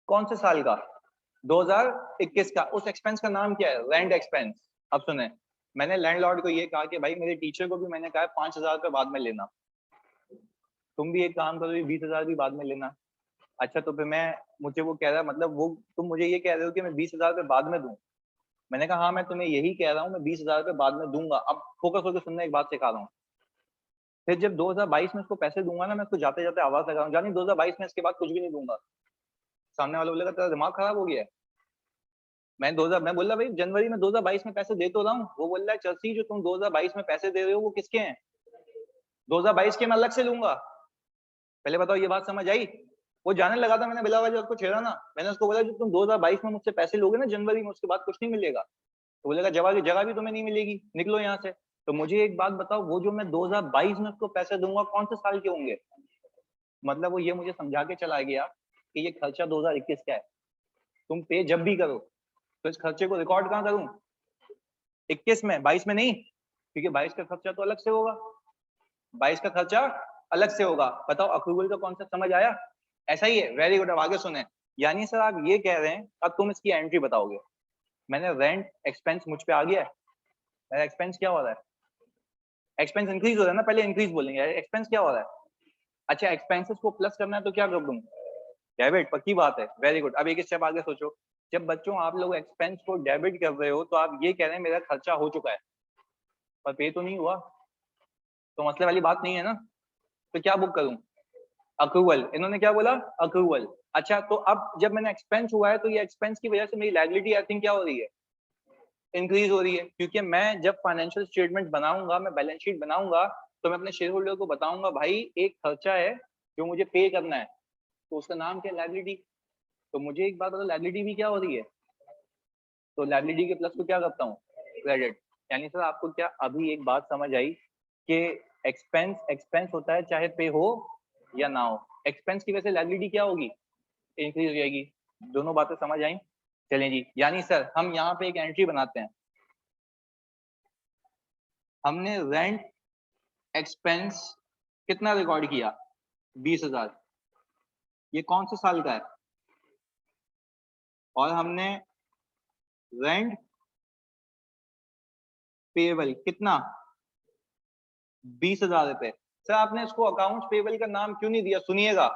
कौन से साल का, 2021 का। उस एक्सपेंस का नाम क्या है, रेंट एक्सपेंस। अब सुने, मैंने लैंडलॉर्ड को ये कहा कि भाई मेरे टीचर को भी मैंने कहा 5,000 रुपये बाद में लेना, तुम भी एक काम करो 20,000 भी बाद में लेना। अच्छा, तो फिर मैं, मुझे वो कह रहा, मतलब वो तुम मुझे ये कह रहे हो कि मैं 20,000 रुपये बाद में दूं। मैंने कहा हाँ, मैं तुम्हें यही कह रहा हूँ, मैं 20,000 रुपये बाद में दूंगा। अब फोकस होकर सुनने, एक बात सिखा रहा हूँ। फिर जब 2022 में उसको पैसे दूंगा ना, मैं उसको जाते जाते आवाज लगा रहा हूँ, जानी 2022 में इसके बाद कुछ भी नहीं दूंगा। सामने वाला बोलेगा तेरा दिमाग खराब हो गया है। मैं बोल रहा भाई जनवरी में 2022 में पैसे दे तो रहा हूँ, वो बोल रहा है चर्सी जो तुम 2022 में पैसे दे रहे हो वो किसके हैं, 2022 के मैं अलग से लूंगा। पहले बताओ ये बात समझ आई। वो जाने लगा था, मैंने बिला वजह उसको छेड़ा ना, मैंने उसको बोला जो तुम 2022 में मुझसे पैसे लोगे ना जनवरी में, उसके बाद कुछ नहीं मिलेगा। तो बोलेगा जगह की जगह भी तुम्हें नहीं मिलेगी, निकलो यहाँ से। तो मुझे एक बात बताओ, वो जो मैं 2022 में उसको पैसे दूंगा कौन से साल के होंगे, मतलब वो ये मुझे समझा के चला गया कि ये खर्चा 2021 का है, तुम पे जब भी करो तो इस खर्चे को रिकॉर्ड कहाँ करूं? 21 में, 22 में नहीं, क्योंकि 22 का खर्चा तो अलग से होगा, 22 का खर्चा अलग से होगा। बताओ अक्रूवल का कॉन्सेप्ट समझ आया? ऐसा ही है, वेरी गुड। अब आगे सुने, यानी सर आप ये कह रहे हैं अब तुम इसकी एंट्री बताओगे। मैंने रेंट एक्सपेंस मुझ पे आ गया है, मेरा एक्सपेंस क्या हो रहा है? एक्सपेंस इंक्रीज हो रहा है ना, पहले इंक्रीज बोलेंगे, एक्सपेंस क्या हो रहा है? अच्छा एक्सपेंसेस को प्लस करना है तो क्या कर दूं? डेबिट, पक्की बात है, वेरी गुड। अब एक स्टेप आगे सोचो, जब बच्चों आप लोग एक्सपेंस को डेबिट कर रहे हो तो आप ये कह रहे हैं मेरा खर्चा हो चुका है पर पे तो नहीं हुआ, तो मसले वाली बात नहीं है ना। तो क्या बुक करूं? अक्रूवल। इन्होंने क्या बोला? अक्रूवल। अच्छा तो अब जब मैंने एक्सपेंस हुआ है तो ये एक्सपेंस की वजह से मेरी लायबिलिटी आई थिंक क्या हो रही है? इंक्रीज हो रही है, क्योंकि मैं जब फाइनेंशियल स्टेटमेंट बनाऊंगा, मैं बैलेंस शीट बनाऊंगा तो मैं अपने शेयर होल्डर को बताऊंगा भाई एक खर्चा है जो मुझे पे करना है, तो उसका नाम क्या है? लायबिलिटी। तो मुझे एक बात बताओ, लायबिलिटी भी क्या हो रही है? तो लायबिलिटी के प्लस को क्या करता हूँ? क्रेडिट। यानी सर आपको क्या अभी एक बात समझ आई कि एक्सपेंस एक्सपेंस होता है चाहे पे हो या ना हो। एक्सपेंस की वजह से लायबिलिटी क्या होगी? इंक्रीज हो जाएगी। दोनों बातें समझ आई? चलें जी, यानी सर हम यहाँ पे एक एंट्री बनाते हैं, हमने रेंट एक्सपेंस कितना रिकॉर्ड किया? 20,000। ये कौन से साल का है? और हमने रेंट पेबल कितना? 20,000 रुपए। सर आपने इसको अकाउंट्स पेबल का नाम क्यों नहीं दिया? सुनिएगा,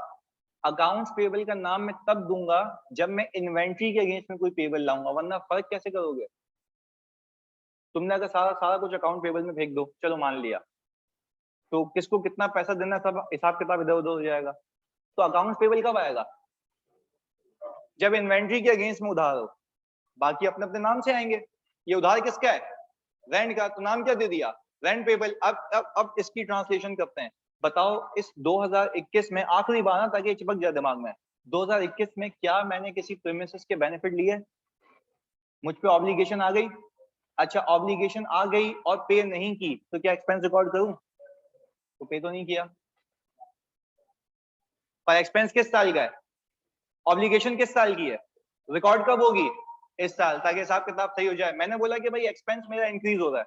अकाउंट्स पेबल का नाम मैं तब दूंगा जब मैं इन्वेंट्री के अगेंस्ट में कोई पेबल लाऊंगा, वरना फर्क कैसे करोगे? तुमने अगर सारा सारा कुछ अकाउंट पेबल में फेंक दो, चलो मान लिया, तो किसको कितना पैसा देना सब हिसाब किताब इधर उधर हो जाएगा। तो अकाउंट्स पेबल कब आएगा? जब इन्वेंट्री के अगेंस्ट में उधार हो। बाकी अपने अपने नाम से आएंगे। ये उधार किसका है? रेंट का, तो नाम क्या दे दिया? Rent payable. अब इसकी ट्रांसलेशन करते हैं। बताओ इस 2021 में, आखिरी बार ना ताकि चिपक जाए दिमाग में, 2021 में क्या मैंने किसी प्रीमिसेस के बेनिफिट लिए? मुझ पे ऑब्लिगेशन आ गई। अच्छा ऑब्लिगेशन आ गई और पे नहीं की तो क्या एक्सपेंस रिकॉर्ड करूं? तो पे तो नहीं किया। पर एक्सपेंस किस साल का है? ऑब्लिगेशन किस साल की है? रिकॉर्ड कब होगी? इस साल, ताकि हिसाब किताब सही हो जाए। मैंने बोला कि भाई एक्सपेंस मेरा इंक्रीज हो रहा है,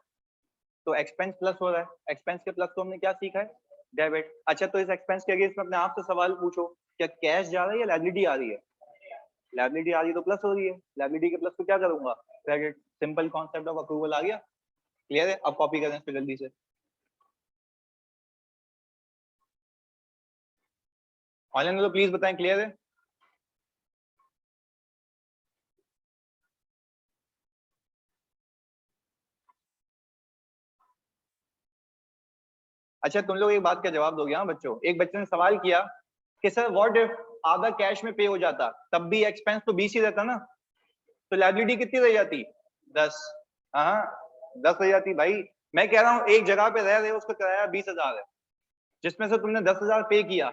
तो एक्सपेंस प्लस हो रहा है। एक्सपेंस के प्लस को हमने क्या सीखा है? डेबिट। अच्छा तो इस एक्सपेंस के अगेंस्ट में अपने आप से सवाल पूछो, क्या कैश जा रहा है या लायबिलिटी आ रही है? लायबिलिटी आ रही है तो प्लस हो रही है, लायबिलिटी के प्लस को क्या करूंगा? Credit. Simple concept of approval आ गया। क्लियर है? अब कॉपी करें इसको जल्दी से। ऑनलाइन में तो प्लीज बताएं, क्लियर है? अच्छा तुम लोग एक बात का जवाब दोगे? हाँ बच्चों, एक बच्चे ने सवाल किया कि सर व्हाट इफ आधा कैश में पे हो जाता, तब भी एक्सपेंस तो 20 ही रहता ना, तो लायबिलिटी कितनी रह जाती? 10। हाँ 10 रह जाती भाई। मैं कह रहा हूँ एक जगह पे रह रहे हो, उसका किराया 20,000 है, जिसमें से तुमने 10,000 पे किया,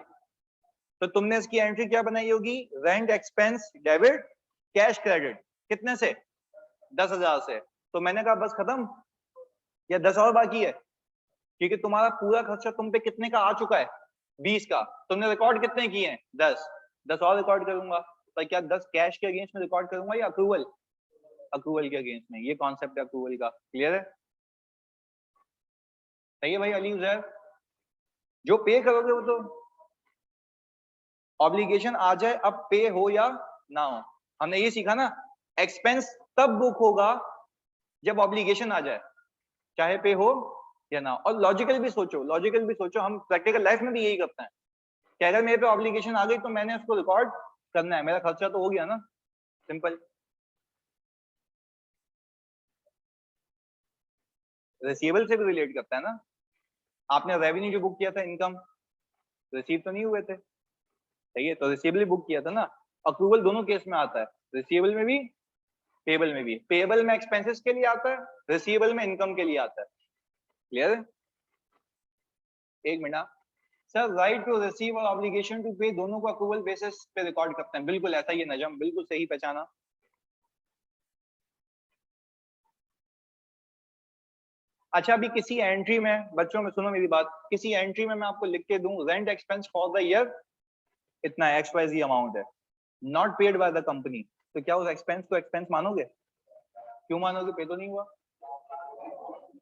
तो तुमने इसकी एंट्री क्या बनाई होगी? Rent expense debit cash credit. कितने से? 10,000 से। तो मैंने कहा बस खत्म, या 10 और बाकी है? क्योंकि तुम्हारा पूरा खर्चा तुम पे कितने का आ चुका है? 20 का। तुमने रिकॉर्ड कितने किए हैं? 10। 10 और रिकॉर्ड करूंगा। तो क्या 10 कैश के अगेंस्ट में रिकॉर्ड करूंगा या अप्रूवल? अप्रूवल के अगेंस्ट में। ये कॉन्सेप्ट है अप्रूवल का। क्लियर है? सही है भाई अली उजैर? जो पे करोगे वो तो ऑब्लिगेशन आ जाए, अब पे हो या ना हो। हमने ये सीखा ना, एक्सपेंस तब बुक होगा जब ऑब्लिगेशन आ जाए, चाहे पे हो या ना। और लॉजिकल भी सोचो, लॉजिकल भी सोचो, हम प्रैक्टिकल लाइफ में भी यही करते हैं कि अगर मेरे पे ऑब्लिगेशन आ गई तो मैंने उसको रिकॉर्ड करना है, मेरा खर्चा तो हो गया ना। सिंपल। रिसीवेबल से भी रिलेट करता है ना। आपने रेवेन्यू जो बुक किया था, इनकम, रिसीव तो नहीं हुए थे, सही है, तो रिसीवेबल बुक किया था ना। अप्रूवल दोनों केस में आता है, रिसीवेबल में भी पेबल में भी। पेबल में एक्सपेंसेस के लिए आता है, रिसीवेबल में इनकम के लिए आता है। क्लियर है? एक minute sir, right to receive और ऑब्लिगेशन टू पे दोनों को अप्रूवल बेसिस पे रिकॉर्ड करते हैं। बिल्कुल ऐसा ही है नजम, बिल्कुल सही पहचाना। अच्छा अभी किसी एंट्री में, बच्चों में सुनो मेरी बात, किसी एंट्री में मैं आपको लिख के दूं rent expense for the year इतना XYZ अमाउंट है, not paid by the company, तो क्या उस एक्सपेंस को एक्सपेंस मानोगे? क्यों मानोगे पे तो नहीं हुआ?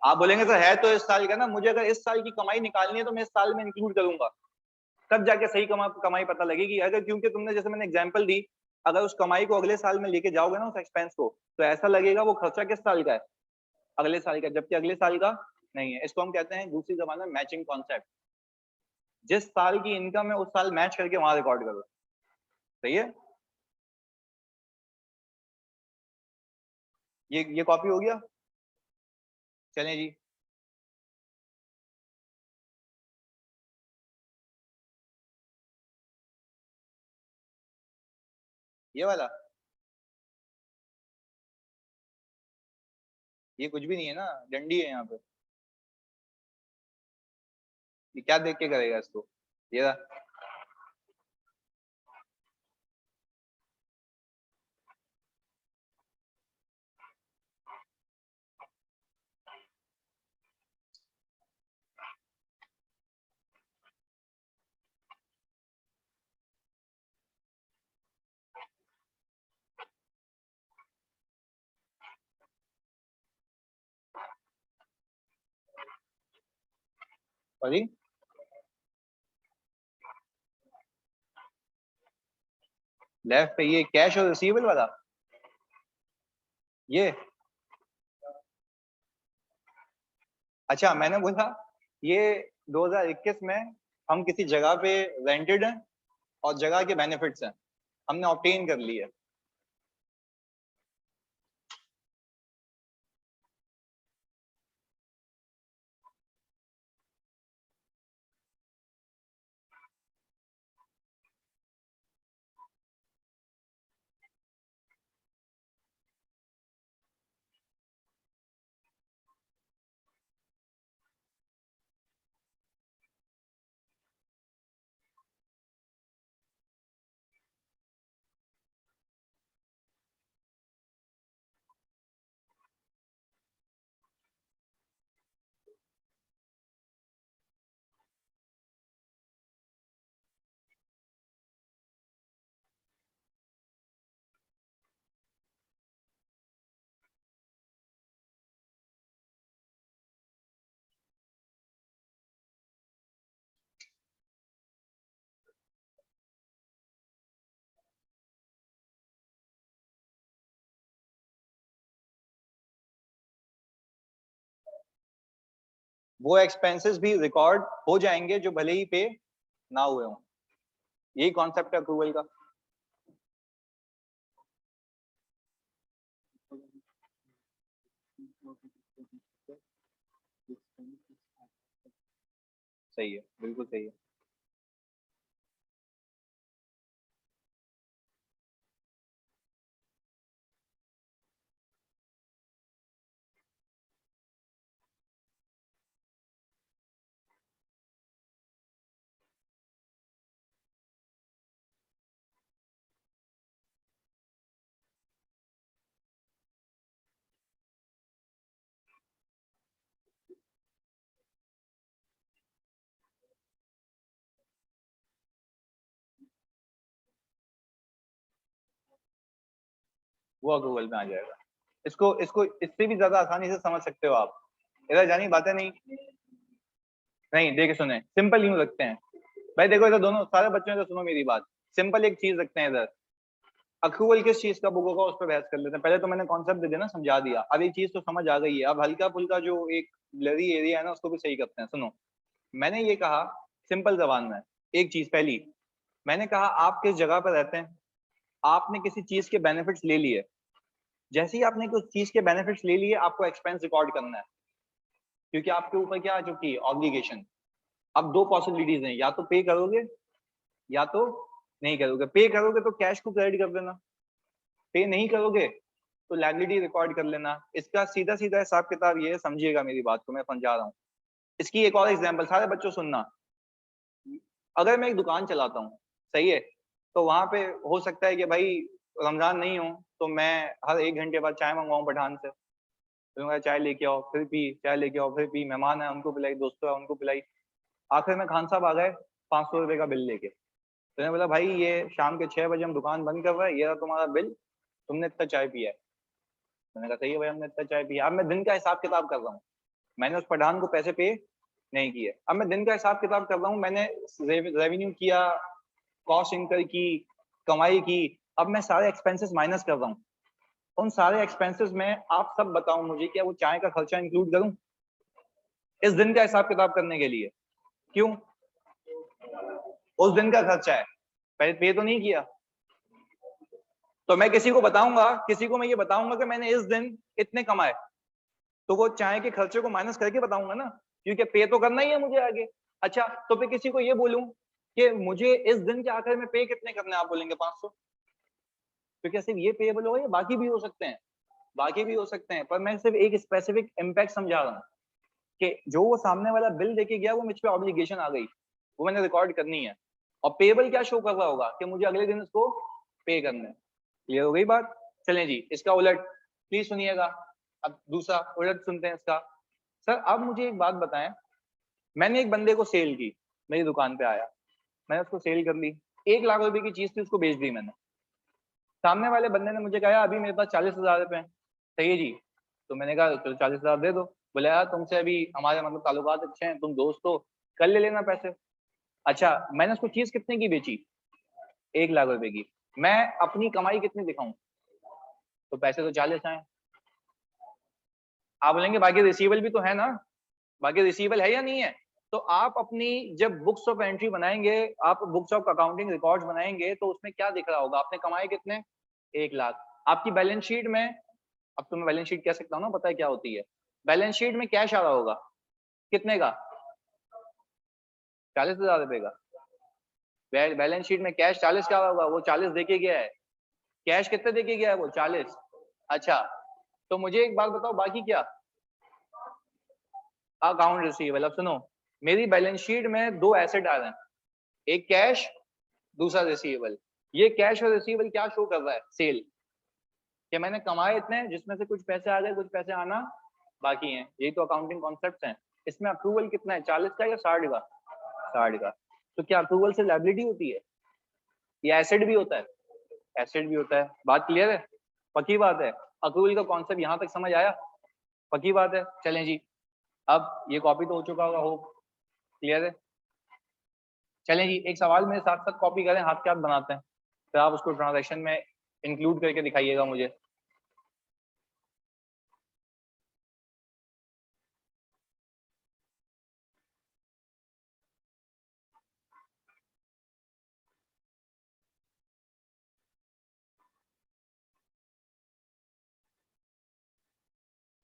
आप बोलेंगे सर है तो इस साल का ना, मुझे अगर इस साल की कमाई निकालनी है तो मैं इस साल में इंक्लूड करूंगा, तब जाके सही कमाई पता लगेगी। अगर क्योंकि तुमने जैसे मैंने एग्जांपल दी, अगर उस कमाई को अगले साल में लेके जाओगे ना उस एक्सपेंस को, तो ऐसा लगेगा वो खर्चा किस साल का है, अगले साल का, जबकि अगले साल का नहीं है। इसको हम कहते हैं दूसरी जबान में मैचिंग कॉन्सेप्ट। जिस साल की इनकम है उस साल मैच करके वहां रिकॉर्ड करो। सही है? ये कॉपी हो गया। चलें जी। ये वाला, ये कुछ भी नहीं है ना, डंडी है यहाँ पे। ये क्या देख के करेगा इसको? ये रहा। सॉरी, लेफ्ट पे ये कैश और रिसीवेबल वाला, ये अच्छा मैंने बोला ये 2021 में हम किसी जगह पे रेंटेड हैं और जगह के बेनिफिट्स हैं हमने ऑब्टेन कर लिए। वो एक्सपेंसेस भी रिकॉर्ड हो जाएंगे जो भले ही पे ना हुए हों। यही कॉन्सेप्ट है अप्रूवल का। सही है, बिल्कुल सही है। वो अप्रूवल में आ जाएगा। इसको इसको इससे भी ज्यादा आसानी से समझ सकते हो आप। इधर जानी बातें नहीं, नहीं देखे सुने, सिंपल यूं रखते हैं। भाई देखो इधर दोनों सारे बच्चों से सुनो मेरी बात। सिंपल एक चीज रखते हैं इधर, अक्रूवल किस चीज का बुक होगा उस पर बहस कर लेते हैं। पहले तो मैंने कॉन्सेप्ट दे दिया ना, समझा दिया, अब ये चीज तो समझ आ गई है। अब हल्का फुल्का जो एक ब्लरी एरिया है ना उसको भी सही करते हैं। सुनो, मैंने ये कहा सिंपल जबान में, एक चीज पहली, मैंने कहा आप किस जगह पर रहते हैं, आपने किसी चीज के बेनिफिट्स ले लिए, जैसे ही आपने कुछ चीज के बेनिफिट्स ले लिए आपको एक्सपेंस रिकॉर्ड करना है, क्योंकि आपके ऊपर क्या आ चुकी है, ऑब्लिगेशन। अब दो पॉसिबिलिटीज हैं, या तो पे करोगे या तो नहीं करोगे। पे करोगे तो कैश को क्रेडिट कर देना, पे नहीं करोगे तो लायबिलिटी रिकॉर्ड कर लेना। इसका सीधा सीधा हिसाब किताब ये है, समझिएगा मेरी बात को, मैं समझा रहा हूँ। इसकी एक और एग्जांपल, सारे बच्चों सुनना। अगर मैं एक दुकान चलाता हूँ, सही है, तो वहां पे हो सकता है कि भाई रमजान नहीं हो तो मैं हर 1 घंटे बाद चाय मंगवाऊं पठान से, तो चाय लेके आओ फिर पी, चाय लेके आओ फिर पी, मेहमान है उनको पिलाई, दोस्तों है उनको पिलाई। आखिर में खान साहब आ गए 500 रुपए का बिल लेके, तो बोला भाई ये शाम के 6 बजे हम दुकान बंद कर रहे हैं, ये रहा तुम्हारा बिल, तुमने इतना चाय पिया है। मैंने कहा सही है भाई, हमने इतना चाय पिया। अब मैं दिन का हिसाब किताब कर रहा हूँ, मैंने उस पठान को पैसे पे नहीं किए, अब मैं दिन का हिसाब किताब कर रहा हूँ, मैंने रेवेन्यू किया, कॉस्ट इनकर की, कमाई की, अब मैं सारे एक्सपेंसेस माइनस कर रहा हूँ। उन सारे एक्सपेंसेस में आप सब बताओ मुझे, क्या वो चाय का खर्चा इंक्लूड करूं इस दिन का हिसाब किताब करने के लिए? क्यों? उस दिन का खर्चा है, पहले पे तो नहीं किया। तो मैं किसी को बताऊंगा, किसी को मैं ये बताऊंगा कि मैंने इस दिन इतने कमाए, तो वो चाय के खर्चे को माइनस करके बताऊंगा ना, क्योंकि पे तो करना ही है मुझे आगे। अच्छा, तो फिर किसी को ये बोलूं कि मुझे इस दिन के आखिर में पे कितने करने, आप बोलेंगे 500। तो क्या सिर्फ ये पेएबल होगा या बाकी भी हो सकते हैं? बाकी भी हो सकते हैं, पर मैं सिर्फ एक स्पेसिफिक इम्पैक्ट समझा रहा हूँ कि जो वो सामने वाला बिल देके गया, वो मुझ पे ऑब्लिगेशन आ गई, वो मैंने रिकॉर्ड करनी है। और पेएबल क्या शो कर रहा होगा कि मुझे अगले दिन इसको पे करना है। क्लियर हो गई बात? चलें जी, इसका उलट प्लीज सुनिएगा। अब दूसरा उलट सुनते हैं इसका। सर अब मुझे एक बात बताएं, मैंने एक बंदे को सेल की, मेरी दुकान पे आया, मैंने उसको सेल कर ली, 1 लाख रुपए की चीज थी, उसको बेच दी मैंने। सामने वाले बंदे ने मुझे कहा अभी मेरे पास 40,000 रुपए हैं। सही है जी, तो मैंने कहा चलो 40,000 दे दो। बोले यार तुमसे अभी हमारे मतलब ताल्लुकात अच्छे हैं, तुम दोस्त हो, कल ले लेना पैसे। अच्छा, मैंने उसको चीज कितने की बेची? 1 लाख रुपए की। मैं अपनी कमाई कितनी दिखाऊं? तो पैसे तो 40 आए। आप बोलेंगे बाकी रिसीवेबल भी तो है ना, बाकी रिसीवेबल है या नहीं है? तो आप अपनी जब बुक्स ऑफ एंट्री बनाएंगे, आप बुक्स ऑफ अकाउंटिंग रिकॉर्ड्स बनाएंगे, तो उसमें क्या दिख रहा होगा? आपने कमाए कितने? 1 लाख। आपकी बैलेंस शीट में, अब तो मैं बैलेंस शीट कह सकता हूँ ना, पता है क्या होती है? बैलेंस शीट में कैश आ रहा होगा कितने का? 40,000 रुपए का। बैलेंस शीट में कैश 40 का होगा, वो 40 देके गया है। कैश कितने देके गया है? वो 40। अच्छा, तो मुझे एक बात बताओ, बाकी क्या? Account receivable. अब सुनो, मेरी बैलेंस शीट में 2 एसेट आ रहे हैं, एक कैश, दूसरा रिसीवेबल। ये कैश और रिसीवेबल क्या शो कर रहा है? सेल, कि मैंने कमाए इतने, जिसमें से कुछ पैसे आ गए, कुछ पैसे आना बाकी हैं। यही तो अकाउंटिंग कॉन्सेप्ट्स हैं। इसमें अप्रूवल कितना है, 40 का या 60 का? 60 का। तो क्या अप्रूवल से लायबिलिटी होती है या एसेट भी होता है? एसेट भी होता है। बात क्लियर है? पक्की बात है? अप्रूवल का कॉन्सेप्ट यहाँ तक समझ आया? पक्की बात है? चलें जी, अब ये कॉपी तो हो चुका होगा, होप क्लियर है। चलें जी, एक सवाल मेरे साथ साथ कॉपी करें, हाथ के हाथ बनाते हैं, फिर आप उसको ट्रांजैक्शन में इंक्लूड करके दिखाइएगा मुझे।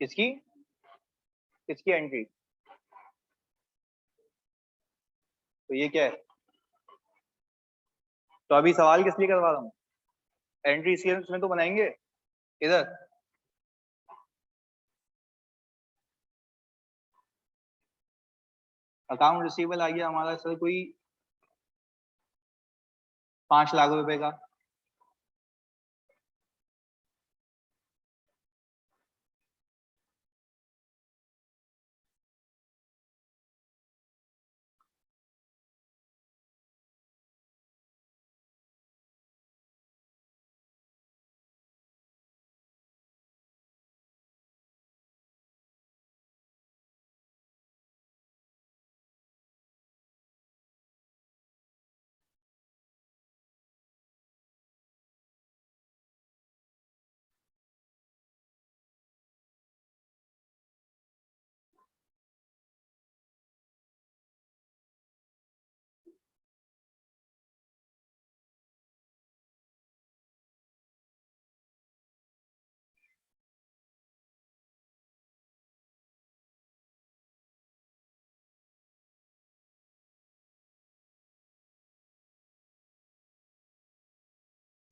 किसकी? किसकी एंट्री? तो ये क्या है? तो अभी सवाल किस लिए करवा रहा हूँ? एंट्री सीएल्स में तो बनाएंगे इधर। अकाउंट रिसीवेबल आ गया हमारा सर कोई 5 लाख रुपए का।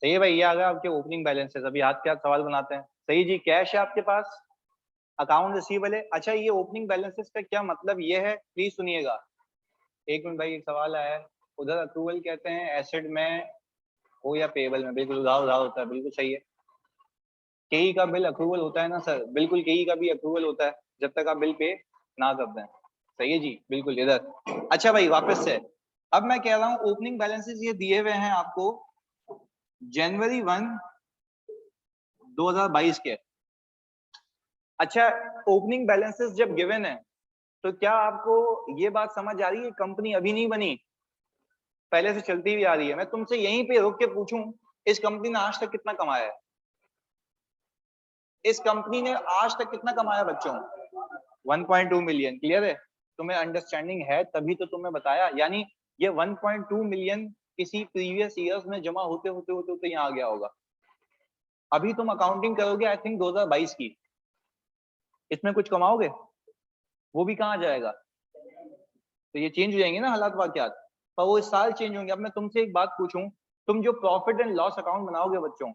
सही है भाई, ये आ गया आपके ओपनिंग बैलेंसेस। अभी हाथ के हाथ सवाल बनाते हैं। सही जी, कैश है आपके पास, अकाउंट रिसीवेबल है। अच्छा, ये ओपनिंग बैलेंसेस का क्या मतलब ये है, प्लीज सुनिएगा। एक मिनट भाई, एक सवाल आया है। उधर अप्रूवल कहते हैं एसेट में हो या पेबल में, बिल्कुल उधार उधार होता है, बिल्कुल सही है। केई का बिल अप्रूवल होता है ना सर, बिल्कुल केई का भी अप्रूवल होता है जब तक आप बिल पे ना कर दें। सही है जी, बिल्कुल इधर। अच्छा भाई, वापस से अब मैं कह रहा हूँ ओपनिंग बैलेंसेस ये दिए हुए हैं आपको जनवरी 1 2022 के। अच्छा, ओपनिंग बैलेंसेस जब गिवन है तो क्या आपको ये बात समझ आ रही है कंपनी अभी नहीं बनी, पहले से चलती हुई आ रही है? मैं तुमसे यहीं पे रुक के पूछूं, इस कंपनी ने आज तक कितना कमाया है? इस कंपनी ने आज तक कितना कमाया बच्चों? 1.2 मिलियन। क्लियर है? तुम्हें अंडरस्टैंडिंग है तभी तो तुम्हें बताया। यानी ये 1.2 मिलियन किसी प्रीवियस ईयर्स में जमा होते होते होते होते यहाँ आ गया होगा। अभी तुम अकाउंटिंग करोगे आई थिंक 2022 की, इसमें कुछ कमाओगे? वो भी कहाँ जाएगा? तो ये चेंज हो जाएंगे ना हालात वाकयात, पर वो इस साल चेंज होंगे। अब मैं तुमसे एक बात पूछूं, तुम जो प्रॉफिट एंड लॉस अकाउंट बनाओगे बच्चों,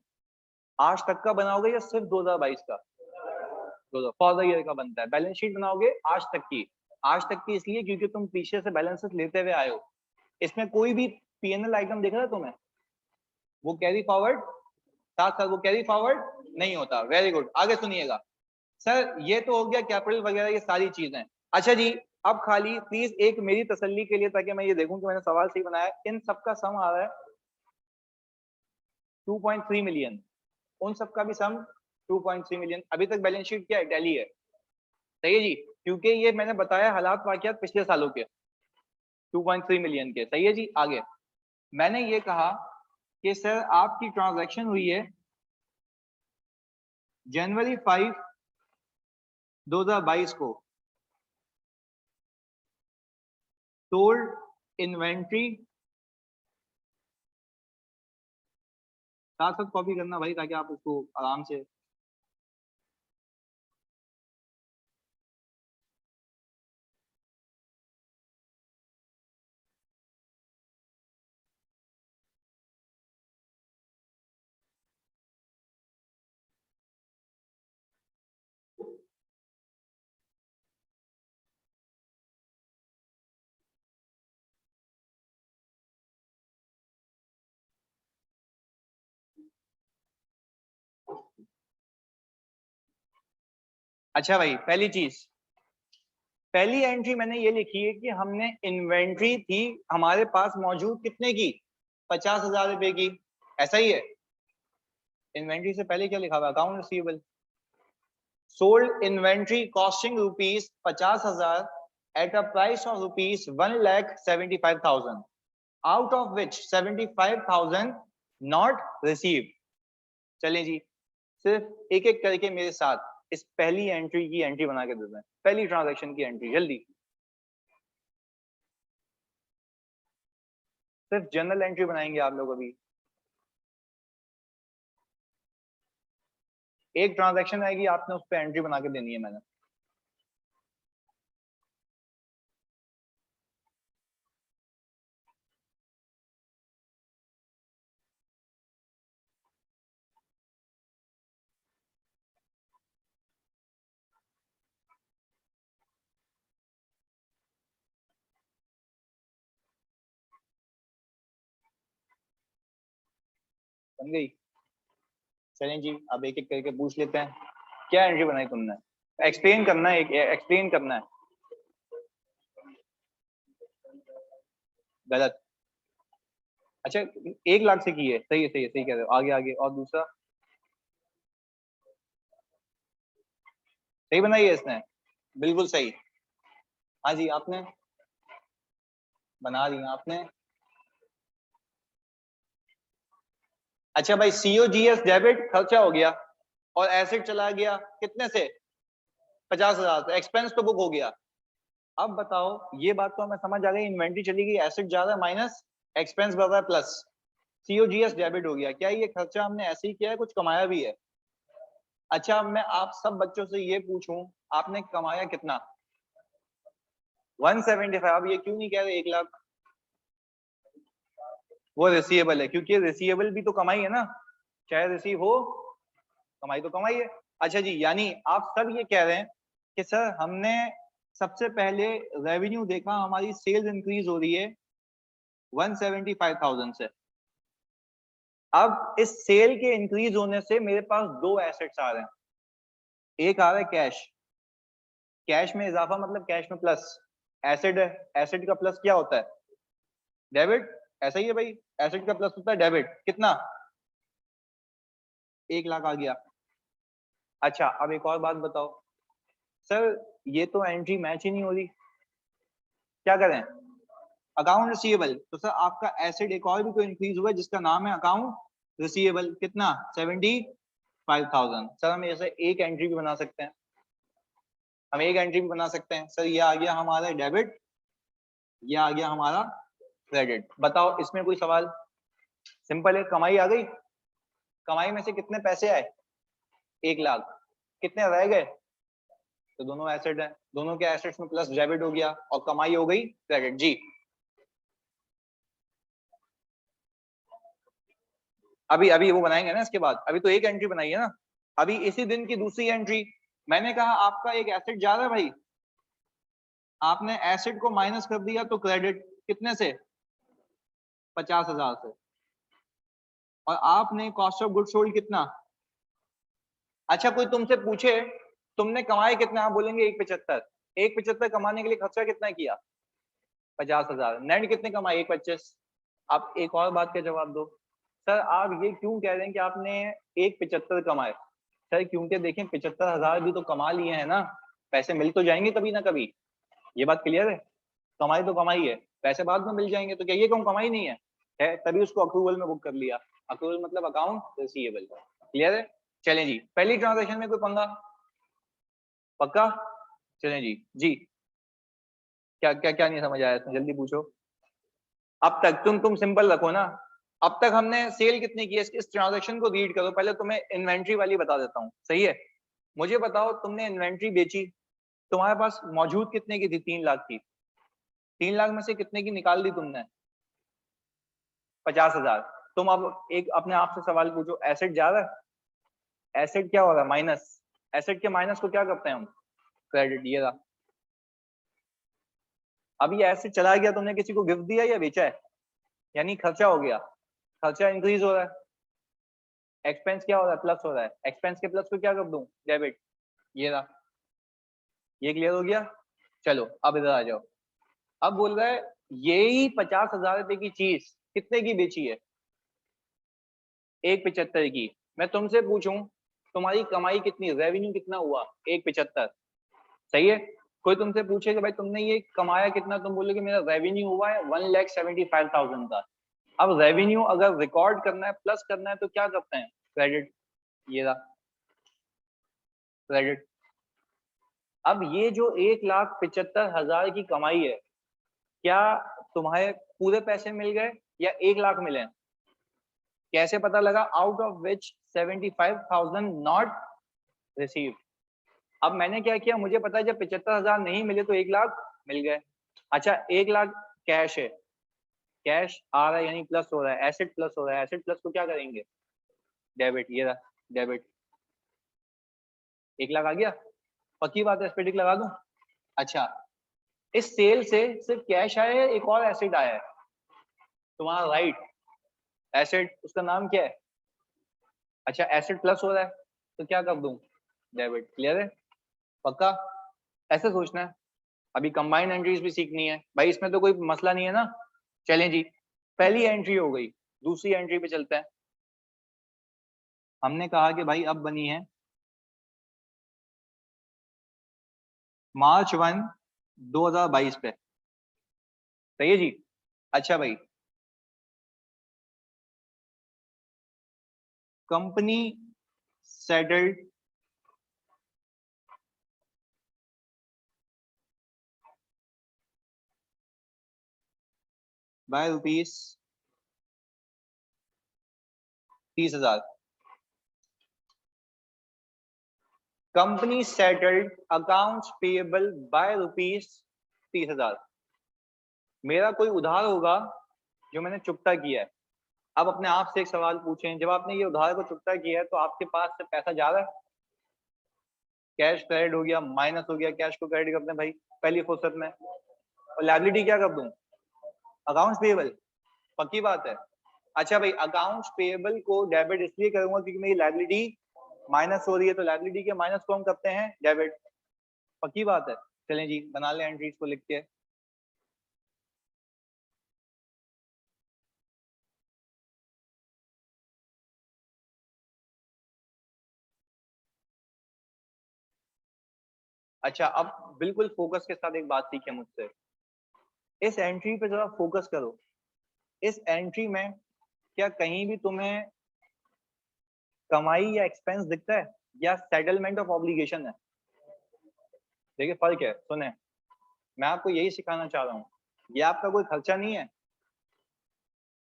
आज तक का बनाओगे या सिर्फ 2022 का? फॉर द ईयर का बनता है। बैलेंस शीट बनाओगे आज तक की। आज तक की इसलिए क्योंकि तुम पीछे से बैलेंसेस लेते हुए आए हो। इसमें कोई भी पीएनएल आइटम दिख रहा है तुम्हें? वो कैरी फॉरवर्ड, साथ साथ वो कैरी फॉरवर्ड नहीं होता। वेरी गुड, आगे सुनिएगा। सर ये तो हो गया कैपिटल वगैरह ये सारी चीजें। अच्छा जी, अब खाली प्लीज एक मेरी तसल्ली के लिए, ताकि मैं ये देखूं कि मैंने सवाल सही बनाया, इन सबका सम आ रहा है 2.3 मिलियन। उन सबका भी सम 2.3 मिलियन। अभी तक बैलेंस शीट क्या है? टैली है। सही है जी, क्योंकि ये मैंने बताया हालात वाकयात पिछले सालों के 2.3 मिलियन के। सही है जी, आगे मैंने ये कहा कि सर आपकी ट्रांजैक्शन हुई है जनवरी 5 2022 को, सोल्ड इन्वेंट्री, साथ साथ कॉपी करना भाई ताकि आप उसको आराम से। अच्छा भाई, पहली चीज, पहली एंट्री मैंने ये लिखी है कि हमने इन्वेंट्री थी हमारे पास मौजूद कितने की? 50,000 रुपए की। ऐसा ही है? इन्वेंट्री से पहले क्या लिखा हुआ? Account receivable. Sold inventory costing rupees 50,000 at a price of rupees 1,75,000, out of which 75,000 not received. चलें जी, सिर्फ एक एक करके मेरे साथ इस पहली एंट्री की एंट्री बना के देते हैं। पहली ट्रांजैक्शन की एंट्री जल्दी। सिर्फ जनरल एंट्री बनाएंगे आप लोग अभी। एक ट्रांजैक्शन आएगी, आपने उस पर एंट्री बना के देनी है मैंने। बन गई? चलें जी, अब एक एक करके पूछ लेते हैं। क्या एंट्री बनाई तुमने? एक्सप्लेन करना है, एक एक्सप्लेन करना है। गलत। अच्छा, 1 लाख से की है? सही है सही है, सही कह रहे हो। आगे आगे, और दूसरा? सही बनाई है इसने, बिल्कुल सही। हाँ जी, आपने बना दी आपने। अच्छा भाई, सीओजीएस डेबिट खर्चा हो गया और एसेट चला गया कितने से? 50,000 से। एक्सपेंस तो बुक हो गया। अब बताओ, ये बात तो हमें समझ आ गई, इन्वेंट्री चली गई, एसेट जा रहा है माइनस, एक्सपेंस बढ़ रहा है प्लस, सीओजीएस डेबिट हो गया। क्या ये खर्चा हमने ऐसे ही किया है, कुछ कमाया भी है? अच्छा, अब मैं आप सब बच्चों से ये पूछूं, आपने कमाया कितना? 175। अब ये क्यों नहीं कह रहे 1 लाख? वो रिसीवेबल है, क्योंकि रिसीवेबल भी तो कमाई है ना, चाहे रिसीव हो, कमाई तो कमाई है। अच्छा जी, यानी आप सब ये कह रहे हैं कि सर हमने सबसे पहले रेवेन्यू देखा, हमारी सेल्स इंक्रीज हो रही है 175,000 से। अब इस सेल के इंक्रीज होने से मेरे पास दो एसेट्स आ रहे हैं। एक आ रहा है कैश, कैश में इजाफा मतलब कैश में प्लस। एसेट है, एसेट का प्लस क्या होता है? डेबिट। ऐसा ही है भाई, एसेट का प्लस होता है डेबिट। कितना? 1 लाख आ गया। अच्छा, अब एक और बात बताओ, सर ये तो एंट्री मैच ही नहीं हो रही, क्या करें? अकाउंट रिसीवेबल, तो सर आपका एसेट एक और भी तो इंक्रीज हुआ है जिसका नाम है अकाउंट रिसीवेबल, कितना? 75,000। सर हम ऐसे एक एंट्री भी बना सकते हैं, हम एक एंट्री भी बना सकते हैं। सर ये आ गया हमारा डेबिट, ये आ गया हमारा क्रेडिट। बताओ इसमें कोई सवाल? सिंपल है, कमाई आ गई, कमाई में से कितने पैसे आए? 1 लाख। कितने रह गए? तो दोनों एसेट है, दोनों के एसेट्स में प्लस डेबिट हो गया और कमाई हो गई क्रेडिट। जी अभी अभी वो बनाएंगे ना इसके बाद, अभी तो एक एंट्री बनाई है ना, अभी इसी दिन की दूसरी एंट्री। मैंने कहा आपका एक एसेट जा रहा है भाई, आपने एसेट को माइनस कर दिया तो क्रेडिट कितने से? 50,000 से। और आपने कॉस्ट ऑफ गुड सोल्ड कितना? अच्छा कोई तुमसे पूछे तुमने कमाए कितना, आप बोलेंगे 175। 175 कमाने के लिए खर्चा कितना किया? 50,000। नेट कितने कमाए? 125। आप एक और बात का जवाब दो, सर आप ये क्यों कह रहे हैं कि आपने 175 कमाए? सर क्योंकि देखें 75,000 भी तो कमा लिए हैं ना, पैसे मिल तो जाएंगे कभी ना कभी, ये बात क्लियर है? कमाई तो कमाई है, पैसे बाद में मिल जाएंगे, तो क्या ये कौन कमाई नहीं है? तभी उसको अक्रूवल में बुक कर लिया। अक्रूवल मतलब अकाउंट रिसीवेबल। क्लियर है? चलें जी, पहली ट्रांजेक्शन में कोई पंगा? पक्का? चलें जी। जी क्या क्या क्या नहीं समझ आया इसमें, जल्दी पूछो। अब तक तुम सिंपल रखो ना, अब तक हमने सेल कितनी की है, इस ट्रांजेक्शन को रीड करो पहले, तुम्हें इन्वेंट्री वाली बता देता हूँ, सही है? मुझे बताओ तुमने इन्वेंट्री बेची, तुम्हारे पास मौजूद कितने की थी? 3 लाख की। 3 लाख में से कितने की निकाल दी तुमने? 50,000। तुम अब एक अपने आप से सवाल पूछो, एसेट जा रहा है, एसेट क्या हो रहा है? माइनस। एसेट के माइनस को क्या करते हैं हम? क्रेडिट। ये रहा, अब ये एसेट चला गया, तुमने किसी को गिफ्ट दिया या बेचा है, यानी खर्चा हो गया, खर्चा इंक्रीज हो रहा है। एक्सपेंस क्या हो रहा है? प्लस हो रहा है। एक्सपेंस के प्लस को क्या कर दूं? डेबिट। ये रहा, ये क्लियर हो गया? चलो अब इधर आ जाओ। अब बोल रहा है यही 50,000 रुपए की चीज कितने की बेची है? 175 की। मैं तुमसे पूछूं तुम्हारी कमाई कितनी, रेवेन्यू कितना हुआ? 175। सही है? कोई तुमसे पूछे कि भाई तुमने ये कमाया कितना, तुम बोलोगे मेरा रेवेन्यू हुआ है 1,75,000 का। अब रेवेन्यू अगर रिकॉर्ड करना है, प्लस करना है, तो क्या करते हैं? क्रेडिट। ये रहा क्रेडिट। अब ये जो 1,75,000 की कमाई है, क्या तुम्हारे पूरे पैसे मिल गए या 1 लाख मिले? कैसे पता लगा? Out of which 75,000 not receive. अब मैंने क्या किया, मुझे पता है जब 75,000 नहीं मिले तो 1 लाख मिल गए। अच्छा 1 लाख कैश है, कैश आ रहा है यानी प्लस हो रहा है, एसेट प्लस हो रहा है, एसेट प्लस को क्या करेंगे? डेबिट। ये रहा डेबिट। 1 लाख आ गया, पक्की बात है, स्पेटिक लगा दूं? अच्छा इस सेल से सिर्फ कैश आया है, एक और एसेट आया है तुम्हारा, राइट? एसेट, उसका नाम क्या है? अच्छा एसेट प्लस हो रहा है, तो क्या कर दूं? डेबिट। क्लियर है? पक्का? ऐसे सोचना है। अभी कंबाइंड एंट्रीज भी सीखनी है भाई, इसमें तो कोई मसला नहीं है ना। चलें जी, पहली एंट्री हो गई, दूसरी एंट्री पे चलते हैं। हमने कहा कि भाई अब बनी है March 1, 2022 पे, सही है जी? अच्छा भाई, company settled bye ₹30,000। Company settled accounts payable by ₹30,000। मेरा कोई उधार होगा जो मैंने चुकता किया है। अब अपने आप से एक सवाल पूछें, जब आपने ये उधार को चुकता किया है तो आपके पास से पैसा जा रहा है? कैश क्रेडिट हो गया, माइनस हो गया, कैश को क्रेडिट करते हैं भाई पहली फुर्सत में। और लायबिलिटी क्या कर दूं? Accounts payable. पक्की बात है? अच्छा भाई अकाउंट्स पेएबल को डेबिट इसलिए करूंगा क्योंकि मेरी लायबिलिटी माइनस हो रही है, तो लायबिलिटी के माइनस को हम करते हैं डेबिट। पक्की बात है? चलें जी बना लें एंट्रीज को लिख के। अच्छा, अब बिल्कुल फोकस के साथ एक बात सीखे मुझसे, इस एंट्री पे जरा फोकस करो। इस एंट्री में क्या कहीं भी तुम्हें कमाई या एक्सपेंस दिखता है या सेटलमेंट ऑफ ऑब्लिगेशन है? देखिए फर्क है, सुने, मैं आपको यही सिखाना चाह रहा हूँ। ये आपका कोई खर्चा नहीं है,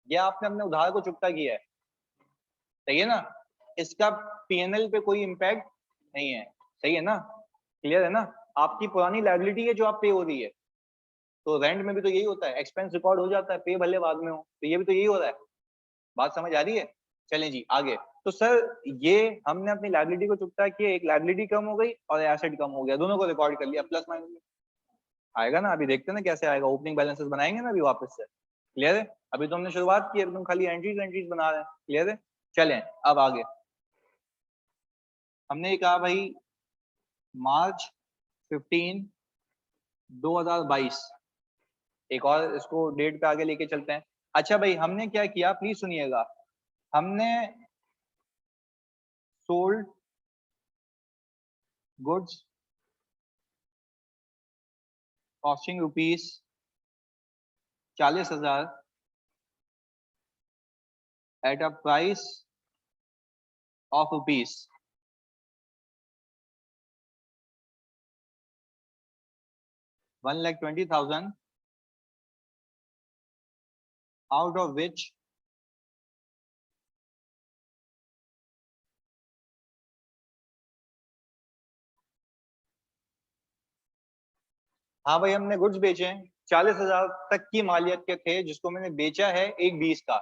ये आपने अपने उधार को चुकता किया है, सही है ना? इसका पीएनएल पे कोई इम्पैक्ट नहीं है, सही है ना? क्लियर है ना? आपकी पुरानी लायबिलिटी है जो आप पे हो रही है। तो रेंट में भी तो यही होता है, एक्सपेंस रिकॉर्ड हो जाता है, पे भले बाद में हो, तो ये भी तो यही हो रहा है। बात समझ आ रही है? चलें जी आगे। तो सर ये हमने अपनी लायबिलिटी को चुकता किया, एक लायबिलिटी कम हो गई और एसेट कम हो गया, दोनों को रिकॉर्ड कर लिया, प्लस माइनस आएगा ना। अभी देखते हैं ना कैसे आएगा, ओपनिंग बैलेंसेस बनाएंगे ना अभी वापस से। क्लियर है? अभी तो हमने शुरुआत की है, अभी तुम खाली एंट्रीज बना रहे हैं। क्लियर है? चलें अब आगे। हमने कहा भाई मार्च 15 2022, एक और इसको डेट पे आगे लेके चलते हैं। अच्छा भाई हमने क्या किया, प्लीज सुनिएगा। हमने sold goods costing rupees 40,000 at a price of rupees 1,20,000, out of which हाँ भाई हमने गुड्स बेचे हैं, 40,000 तक की मालियत के थे, जिसको मैंने बेचा है 1,20 का,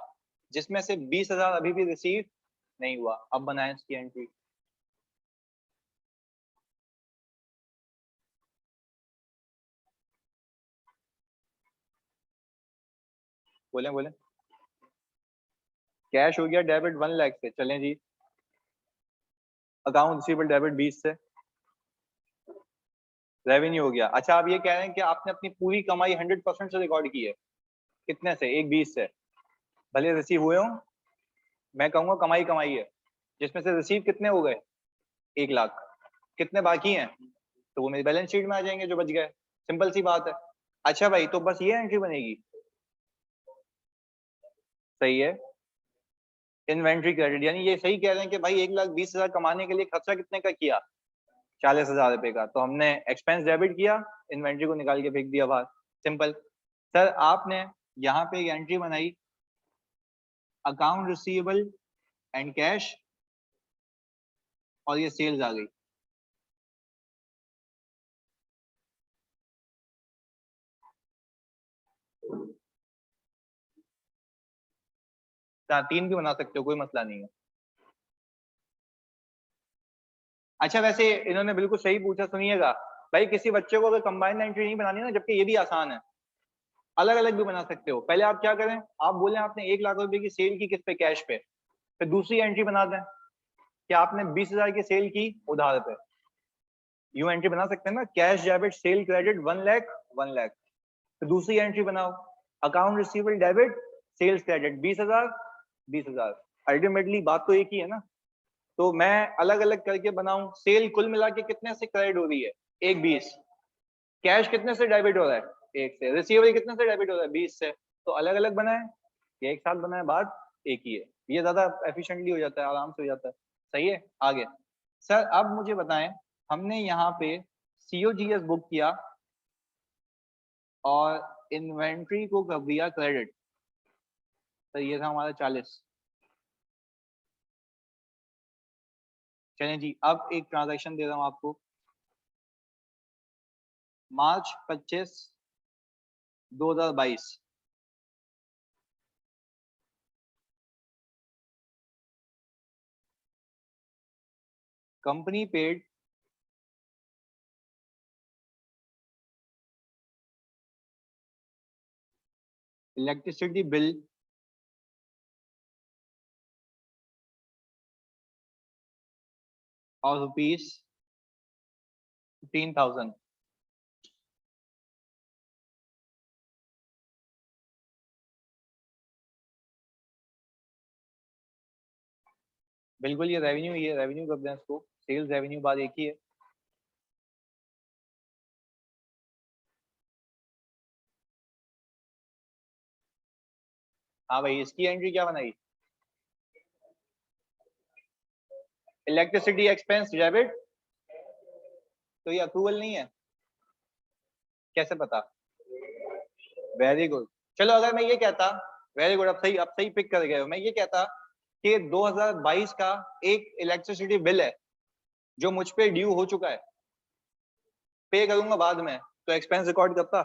जिसमें से 20,000 अभी भी रिसीव नहीं हुआ। अब बनाए इसकी एंट्री। बोले बोले। कैश हो गया डेबिट 1 लाख से, चलें जी। अकाउंट रिसीवेबल डेबिट 20 से, रेवेन्यू हो गया। अच्छा आप ये कह रहे हैं कि आपने अपनी पूरी कमाई 100% से रिकॉर्ड की है, कितने से? 1,20 से। भले रिसीव हुए हो, मैं कहूंगा कमाई कमाई है, जिसमें से रिसीव कितने हो गए? 1 लाख। कितने बाकी हैं? तो वो मेरी बैलेंस शीट में आ जाएंगे जो बच गए, सिंपल सी बात है। अच्छा भाई तो बस ये एंट्री बनेगी, सही है। इन्वेंट्री क्रेडिट, यानी ये सही कह रहे हैं कि भाई 1,20,000 कमाने के लिए खर्चा कितने का किया? 40,000 रुपए का। तो हमने एक्सपेंस डेबिट किया, इन्वेंट्री को निकाल के फेंक दिया बाहर, सिंपल। सर आपने यहाँ पे एक एंट्री बनाई, अकाउंट रिसीवेबल एंड कैश, और ये सेल्स आ गई। तीन भी बना सकते हो, कोई मसला नहीं है। अच्छा वैसे इन्होंने बिल्कुल सही पूछा, सुनिएगा भाई, किसी बच्चे को अगर कंबाइंड एंट्री नहीं बनानी ना, जबकि ये भी आसान है, अलग अलग भी बना सकते हो। पहले आप क्या करें, आप बोले आपने 1 लाख रुपए की सेल की, किस पे? कैश पे। फिर दूसरी एंट्री बना दें कि आपने 20,000 की सेल की उधार पे। यूं एंट्री बना सकते हैं ना, cash debit sale credit 1 lakh 1 lakh. तो दूसरी एंट्री बनाओ, account receivable debit sales credit 20,000 20,000। Ultimately बात तो एक ही है ना। तो मैं अलग अलग करके बनाऊं, सेल कुल मिला के कितने से क्रेडिट हो रही है? 1,20। कैश कितने से डेबिट हो रहा है? 1 से। रिसीवेबल कितने से डेबिट हो रहा है? 20 से। तो अलग अलग बनाए, ये एक साथ बनाए, बात एक ही है। ये ज्यादा एफिशिएंटली हो जाता है, आराम से हो जाता है। सही है? आगे सर अब मुझे बताएं, हमने यहाँ पे सीओजीएस बुक किया और इन्वेंट्री को कर दिया क्रेडिट, तो ये था हमारा 40। चलें जी अब एक ट्रांजैक्शन दे रहा हूँ आपको, मार्च 25 2022। कंपनी पेड इलेक्ट्रिसिटी बिल और रुपीज 15,000। बिल्कुल ये रेवेन्यू, ये रेवेन्यू कर दें इसको, सेल्स रेवेन्यू बात एक ही है। हाँ भाई, इसकी एंट्री क्या बनाई? इलेक्ट्रिसिटी एक्सपेंस डेबिट, तो ये अप्रूवल नहीं है, कैसे पता? Very good. चलो अगर मैं ये कहता, वेरी गुड, अब सही पिक कर गए हो, मैं ये कहता कि 2022 का एक इलेक्ट्रिसिटी बिल है जो मुझ पे ड्यू हो चुका है, पे करूंगा बाद में, तो एक्सपेंस रिकॉर्ड करता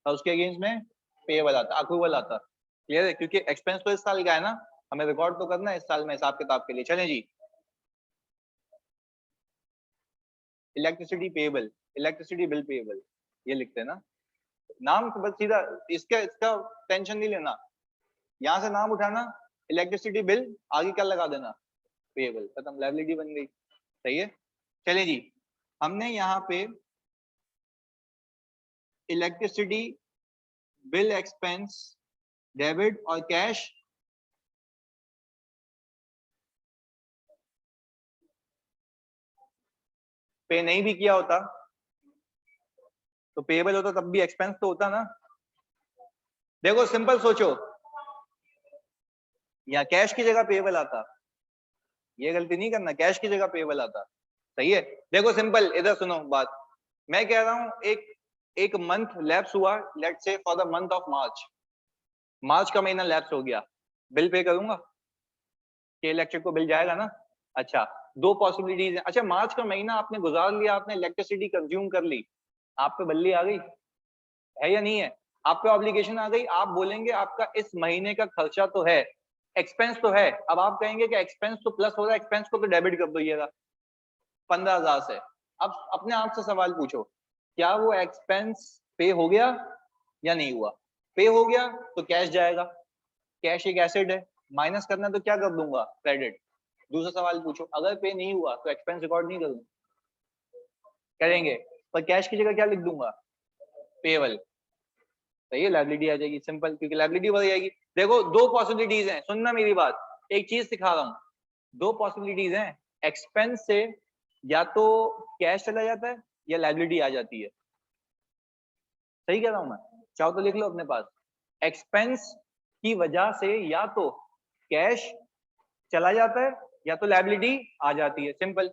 और उसके अगेंस्ट में पेएबल आता, अप्रूवल आता। क्लियर है? क्योंकि एक्सपेंस तो इस साल का है ना, हमें रिकॉर्ड तो करना है इस साल में हिसाब किताब के लिए। चलें जी, electricity payable, electricity bill payable, ये लिखते हैं ना, नाम तो बस सीधा, इसका इसका टेंशन नहीं लेना, यहाँ से नाम उठाना, इलेक्ट्रिसिटी बिल, आगे क्या लगा देना, पेएबल, खत्म, लायबिलिटी बन गई। सही है? चलिए जी, हमने यहाँ पे इलेक्ट्रिसिटी बिल एक्सपेंस डेबिट और कैश पे नहीं भी किया होता तो पेएबल होता, तब भी एक्सपेंस तो होता ना। देखो सिंपल सोचो, या कैश की जगह पेएबल आता, ये गलती नहीं करना, कैश की जगह पेएबल आता। सही है? देखो सिंपल, इधर सुनो बात, मैं कह रहा हूं एक मंथ लैप्स हुआ, let's say for the month of March, मार्च का महीना लैप्स हो गया, बिल पे करूंगा कि इलेक्ट्रिक को बिल जाएगा ना। अच्छा, दो पॉसिबिलिटीज हैं। अच्छा, मार्च का महीना आपने गुजार लिया, आपने इलेक्ट्रिसिटी कंज्यूम कर ली, आप पे बल्ली आ गई है या नहीं है? आप पे ऑब्लिगेशन आ गई, आप बोलेंगे आपका इस महीने का खर्चा तो है, एक्सपेंस तो है, अब आप कहेंगे कि एक्सपेंस तो प्लस हो रहा है, एक्सपेंस को तो डेबिट कर दो 15,000 से। अब अपने आप से सवाल पूछो, क्या वो एक्सपेंस पे हो गया या नहीं हुआ? पे हो गया तो कैश जाएगा, कैश एक एसेट है, माइनस करना है तो क्या कर दूंगा, क्रेडिट। दूसरा सवाल पूछो, अगर पे नहीं हुआ तो एक्सपेंस रिकॉर्ड नहीं करूंगा, करेंगे, पर कैश की जगह क्या लिख दूंगा, पेबल। सही है, लायबिलिटी आ जाएगी, सिंपल, क्योंकि लायबिलिटी बढ़ जाएगी। देखो दो पॉसिबिलिटीज हैं, सुनना मेरी बात, एक चीज सिखा रहा हूं, दो पॉसिबिलिटीज हैं, एक्सपेंस से या तो कैश चला जाता है या लायबिलिटी आ जाती है। सही कह रहा हूं मैं? चाहो तो लिख लो अपने पास, एक्सपेंस की वजह से या तो कैश चला जाता है या तो लायबिलिटी आ जाती है, सिंपल।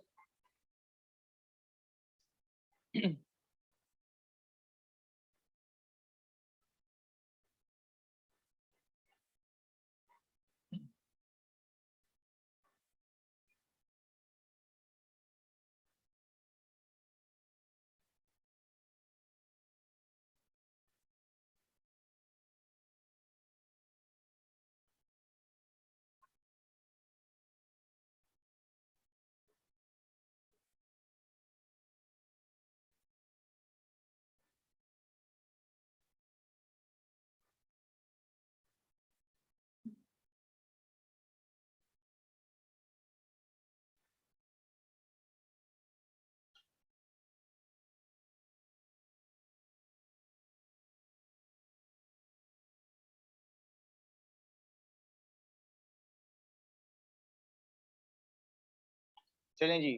चलें जी,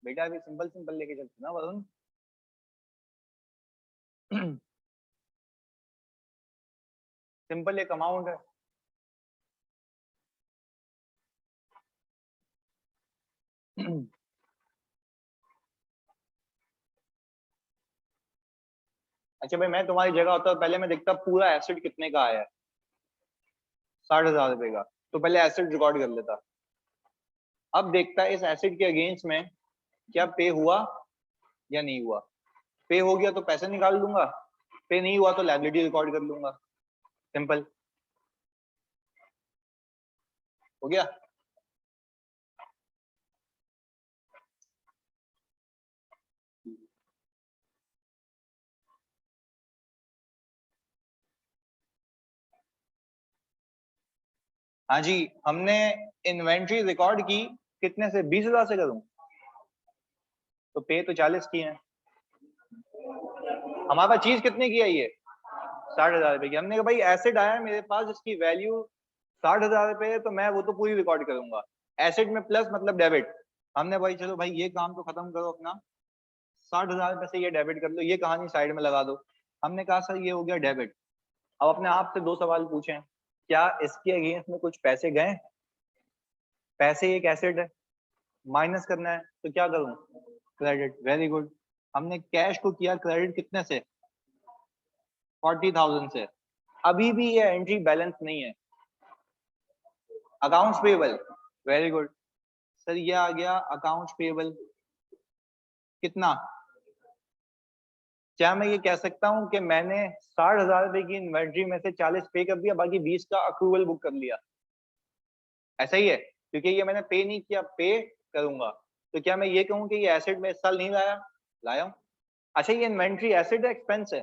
बेटा अभी सिंपल सिंपल लेके चलते ना वरुण। सिंपल एक अमाउंट है, अच्छा भाई, मैं तुम्हारी जगह होता तो पहले मैं देखता पूरा एसेट कितने का आया है, 60,000 रुपए का, तो पहले एसेट रिकॉर्ड कर लेता। अब देखता है इस एसेट के अगेंस्ट में क्या पे हुआ या नहीं हुआ, पे हो गया तो पैसे निकाल लूंगा, पे नहीं हुआ तो लायबिलिटी रिकॉर्ड कर लूंगा, सिंपल। हो गया? हाँ जी, हमने इन्वेंट्री रिकॉर्ड की कितने से, 20,000 से करूं, तो पे तो 40 की है, हमारे पास चीज कितने की है ये, 60,000 रुपए की। हमने कहा भाई एसेट आया मेरे पास, इसकी वैल्यू 60,000 रुपए है, तो मैं वो तो पूरी रिकॉर्ड करूंगा, एसेट में प्लस मतलब डेबिट। हमने भाई चलो भाई ये काम तो खत्म करो अपना, 60,000 रुपए से ये डेबिट कर लो, ये कहानी साइड में लगा दो। हमने कहा सर ये हो गया डेबिट। अब अपने आप से 2 सवाल पूछें, क्या इसके अगेंस्ट में कुछ पैसे गए? पैसे एक एसेट है, माइनस करना है तो क्या करूं? क्रेडिट। Very good. हमने कैश को किया क्रेडिट कितने से? 40,000 से। अभी भी ये एंट्री बैलेंस नहीं है। Accounts payable. Very good sir, ये आ गया अकाउंट्स पेबल। कितना? क्या मैं ये कह सकता हूं कि मैंने 60,000 रुपए की इन्वेंट्री में से 40 पे कर दिया, बाकी 20 का अक्रूवल बुक कर लिया? ऐसा ही है, क्योंकि ये मैंने पे नहीं किया, पे करूंगा। तो क्या मैं ये कहूं कि ये एसेट में इस साल नहीं लाया? लाया हूं। अच्छा, ये इन्वेंट्री एसेट है एक्सपेंस है?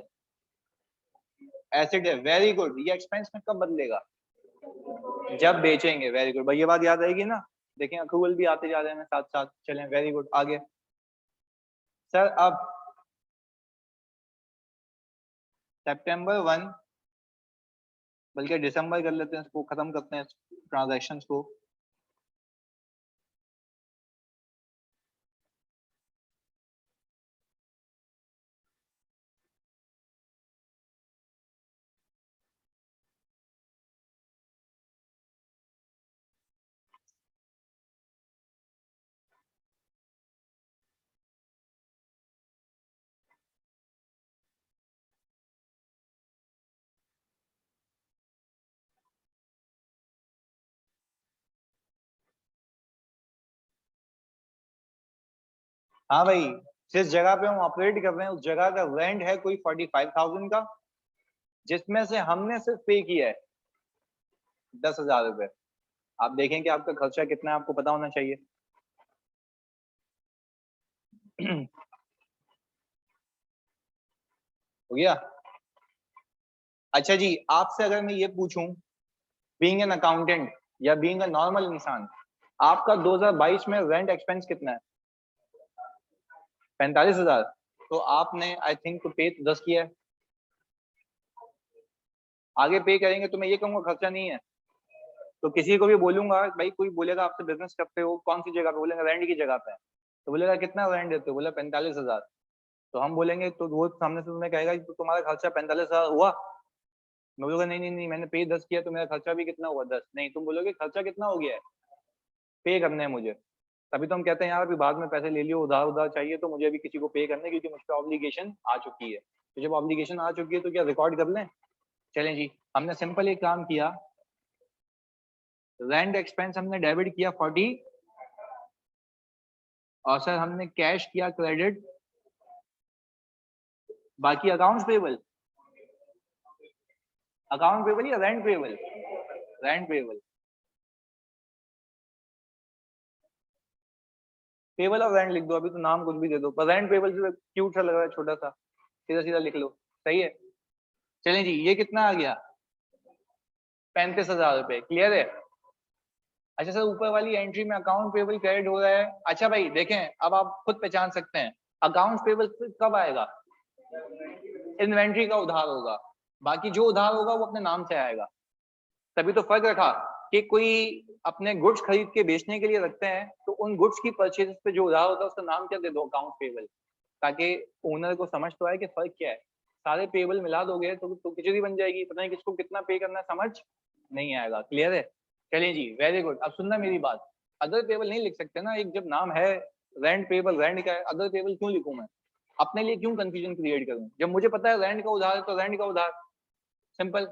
एसेट है। Very good. ये एक्सपेंस में कब बदलेगा? जब बेचेंगे। वेरी गुड भाई, ये बात याद रहेगी ना। देखें अक्रूवल भी आते जा रहे हैं साथ साथ। चलें, वेरी गुड। आगे सर, अब सितंबर 1, बल्कि दिसंबर कर लेते हैं, इसको खत्म करते हैं ट्रांजैक्शंस को। हाँ भाई, जिस जगह पे हम ऑपरेट कर रहे हैं उस जगह का रेंट है कोई 45,000 का, जिसमें से हमने सिर्फ पे किया है 10,000 रुपए। आप देखें कि आपका खर्चा कितना है, आपको पता होना चाहिए। हो गया? अच्छा जी, आपसे अगर मैं ये पूछूं, बीइंग एन अकाउंटेंट या बीइंग अ नॉर्मल इंसान, आपका 2022 में रेंट एक्सपेंस कितना है? 45,000। तो आपने आई थिंक तो पे 10 किया है। आगे पे करेंगे तो मैं ये कहूंगा खर्चा नहीं है। तो किसी को भी बोलूंगा, भाई कोई बोलेगा आपसे बिजनेस करते हो कौन सी जगह पे, बोलेगा रेंट की जगह पे है। तो बोलेगा कितना रेंट देते हो? बोला 45,000। तो हम बोलेंगे, तो वो सामने से तुम्हें कहेगा तो तुम्हारा खर्चा 45,000 हुआ? मैं बोलूंगा नहीं नहीं नहीं, मैंने पे 10 किया तो मेरा खर्चा भी कितना हुआ? 10। नहीं, तुम बोलोगे खर्चा कितना हो गया है, पे करने हैं मुझे। तभी तो हम कहते हैं यार अभी बाद में पैसे ले लियो, उधार उधार चाहिए तो मुझे अभी किसी को पे करने, क्योंकि मुझ पर ऑब्लिगेशन आ चुकी है। तो जब ऑब्लिगेशन आ चुकी है तो क्या रिकॉर्ड कर लें? चलें जी, हमने सिंपल एक काम किया, रेंट एक्सपेंस हमने डेबिट किया 40, और सर हमने कैश किया क्रेडिट, बाकी अकाउंट्स पेबल। अकाउंट पेबल या rent payable? Rent payable. Payable और रेंट लिख दो, अभी तो नाम कुछ भी दे दो, पर रेंट पेबल से क्यूट सा लग रहा है, छोटा सा, सीधा सीधा लिख लो। सही है। चलें जी, ये कितना आ गया? 35,000 रुपए। क्लियर है? अच्छा सर, ऊपर वाली एंट्री में अकाउंट पेबल क्रेडिट हो रहा है। अच्छा भाई देखें, अब आप खुद पहचान सकते हैं अकाउंट पेबल कब आएगा? इन्वेंट्री का उधार होगा, बाकी जो उधार होगा वो अपने नाम से आएगा। तभी तो फर्क रखा कि कोई अपने गुड्स खरीद के बेचने के लिए रखते हैं तो उन गुड्स की परचेज पे जो उधार होता है उसका नाम क्या दे दो? Account payable. ताकि ओनर को समझ तो आए कि फर्क क्या है। सारे पेबल मिला दोगे तो खिचड़ी बन जाएगी, पता नहीं किसको कितना पे करना है, समझ नहीं आएगा। क्लियर है? चलिए जी, वेरी गुड। अब सुनना मेरी बात, अदर पेबल नहीं लिख सकते ना, एक जब नाम है रेंट पेबल, रेंट का है, अदर पेबल क्यों लिखूं मैं? अपने लिए क्यों कंफ्यूजन क्रिएट करूं? जब मुझे पता है रेंट का उधार है तो रेंट का उधार। Simple.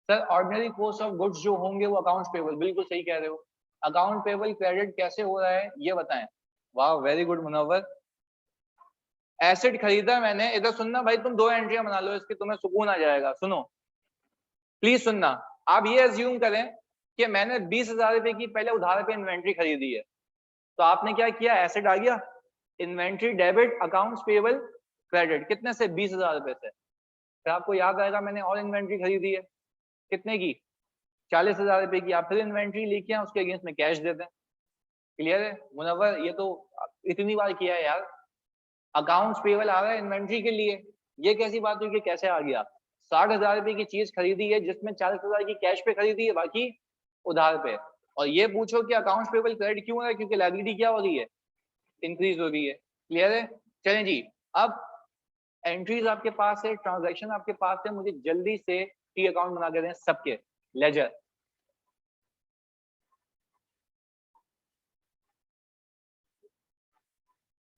Sir ordinary course of goods जो होंगे वो अकाउंट्स पेबल, बिल्कुल सही कह रहे हो। अकाउंट पेबल क्रेडिट कैसे हो रहा है ये बताएं। वाह, वेरी गुड मुनव्वर। एसेट खरीदा मैंने, इधर सुनना भाई, तुम 2 एंट्रियां बना लो इसकी, तुम्हें सुकून आ जाएगा। सुनो, प्लीज सुनना। आप ये अज्यूम करें कि मैंने 20,000 रुपए की पहले उधार पे इन्वेंट्री खरीदी है। तो आपने क्या किया? एसेट आ गया, inventory debit, accounts payable credit, कितने से? 20,000 रुपए से। फिर आपको याद आएगा मैंने और इन्वेंट्री खरीदी है, कितने की? 40,000 रुपए की। आप फिर इन्वेंट्री लेके आए, उसके अगेंस्ट में कैश दे दें। क्लियर है मुनव्वर? ये तो इतनी बार किया है यार। अकाउंट्स पेबल आ रहा है इन्वेंट्री के लिए, ये कैसी बात हुई कि कैसे आ गया? 60,000 रुपए की चीज खरीदी है जिसमें 40,000 की कैश पे खरीदी है, बाकी उधार पे। और ये पूछो कि अकाउंट्स पेबल क्रेडिट क्यों है? क्योंकि लायबिलिटी क्या हो रही है? इंक्रीज हो रही है। क्लियर है? चलें जी, अब एंट्रीज आपके पास है, ट्रांजैक्शन आपके पास है, मुझे जल्दी से टी अकाउंट बना के दें सबके लेजर।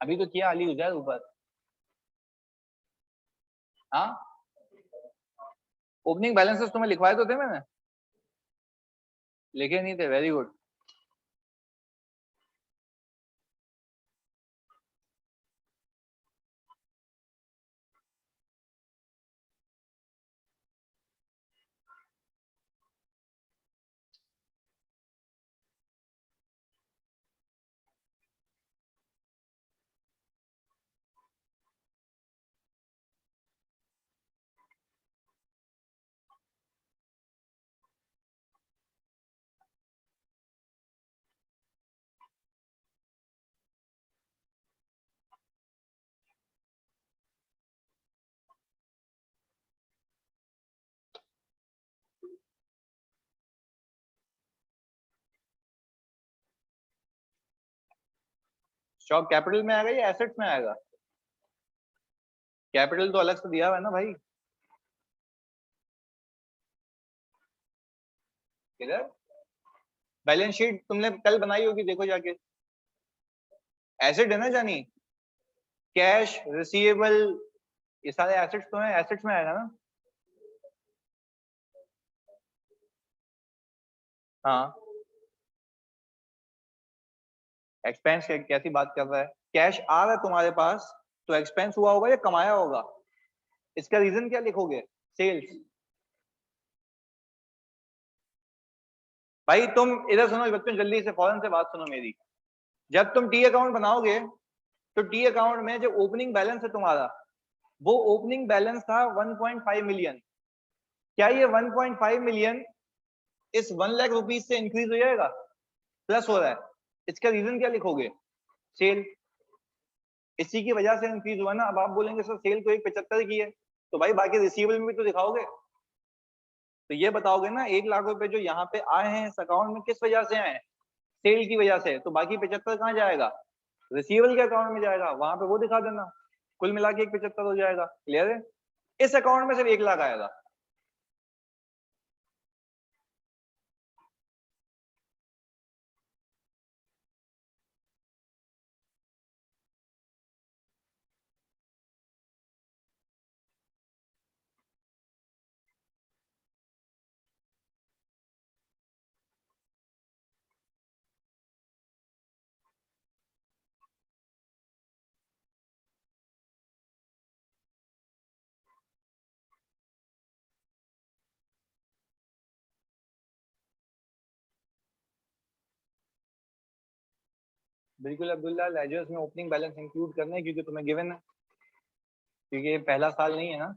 अभी तो किया अली उजैर ऊपर। हाँ, ओपनिंग बैलेंसेस तुम्हें लिखवाए तो थे मैंने, लिखे नहीं थे, वेरी गुड। स्टॉक कैपिटल में आएगा या एसेट्स में आएगा? कैपिटल तो अलग से दिया हुआ है ना भाई, किधर? बैलेंस शीट तुमने कल बनाई होगी, देखो जाके। एसेट है ना जानी, कैश, रिसीवेबल, ये सारे एसेट्स तो हैं, एसेट्स में आएगा ना। हाँ, एक्सपेंस कैसी बात कर रहा है? कैश आ रहा है तुम्हारे पास तो एक्सपेंस हुआ होगा या कमाया होगा? इसका रीजन क्या लिखोगे? सेल्स। भाई तुम इधर सुनो बच्चों, जल्दी से फौरन से बात सुनो मेरी। जब तुम टी अकाउंट बनाओगे तो टी अकाउंट में जो ओपनिंग बैलेंस है तुम्हारा, वो ओपनिंग बैलेंस था 1.5 मिलियन। क्या ये 1.5 मिलियन इस 1 लाख रुपीज से इंक्रीज हो जाएगा? प्लस हो रहा है। इसका रीजन क्या लिखोगे? सेल। इसी की वजह से इंक्रीज हुआ ना। अब आप बोलेंगे सर सेल तो 1.75 की है, तो भाई बाकी रिसीवेबल में भी तो दिखाओगे। तो ये बताओगे ना 1 लाख रुपए जो यहाँ पे आए हैं इस अकाउंट में किस वजह से आए हैं? सेल की वजह से। तो बाकी 75 कहाँ जाएगा? रिसीवेबल के अकाउंट में जाएगा, वहां पे वो दिखा देना। कुल मिला के 1.75 हो जाएगा। क्लियर है? इस अकाउंट में सिर्फ 1 लाख आएगा। बिल्कुल अब्दुल्ला, लेजर्स में ओपनिंग बैलेंस इंक्लूड करना है क्योंकि तुम्हें गिवन है, क्योंकि ये पहला साल नहीं है ना।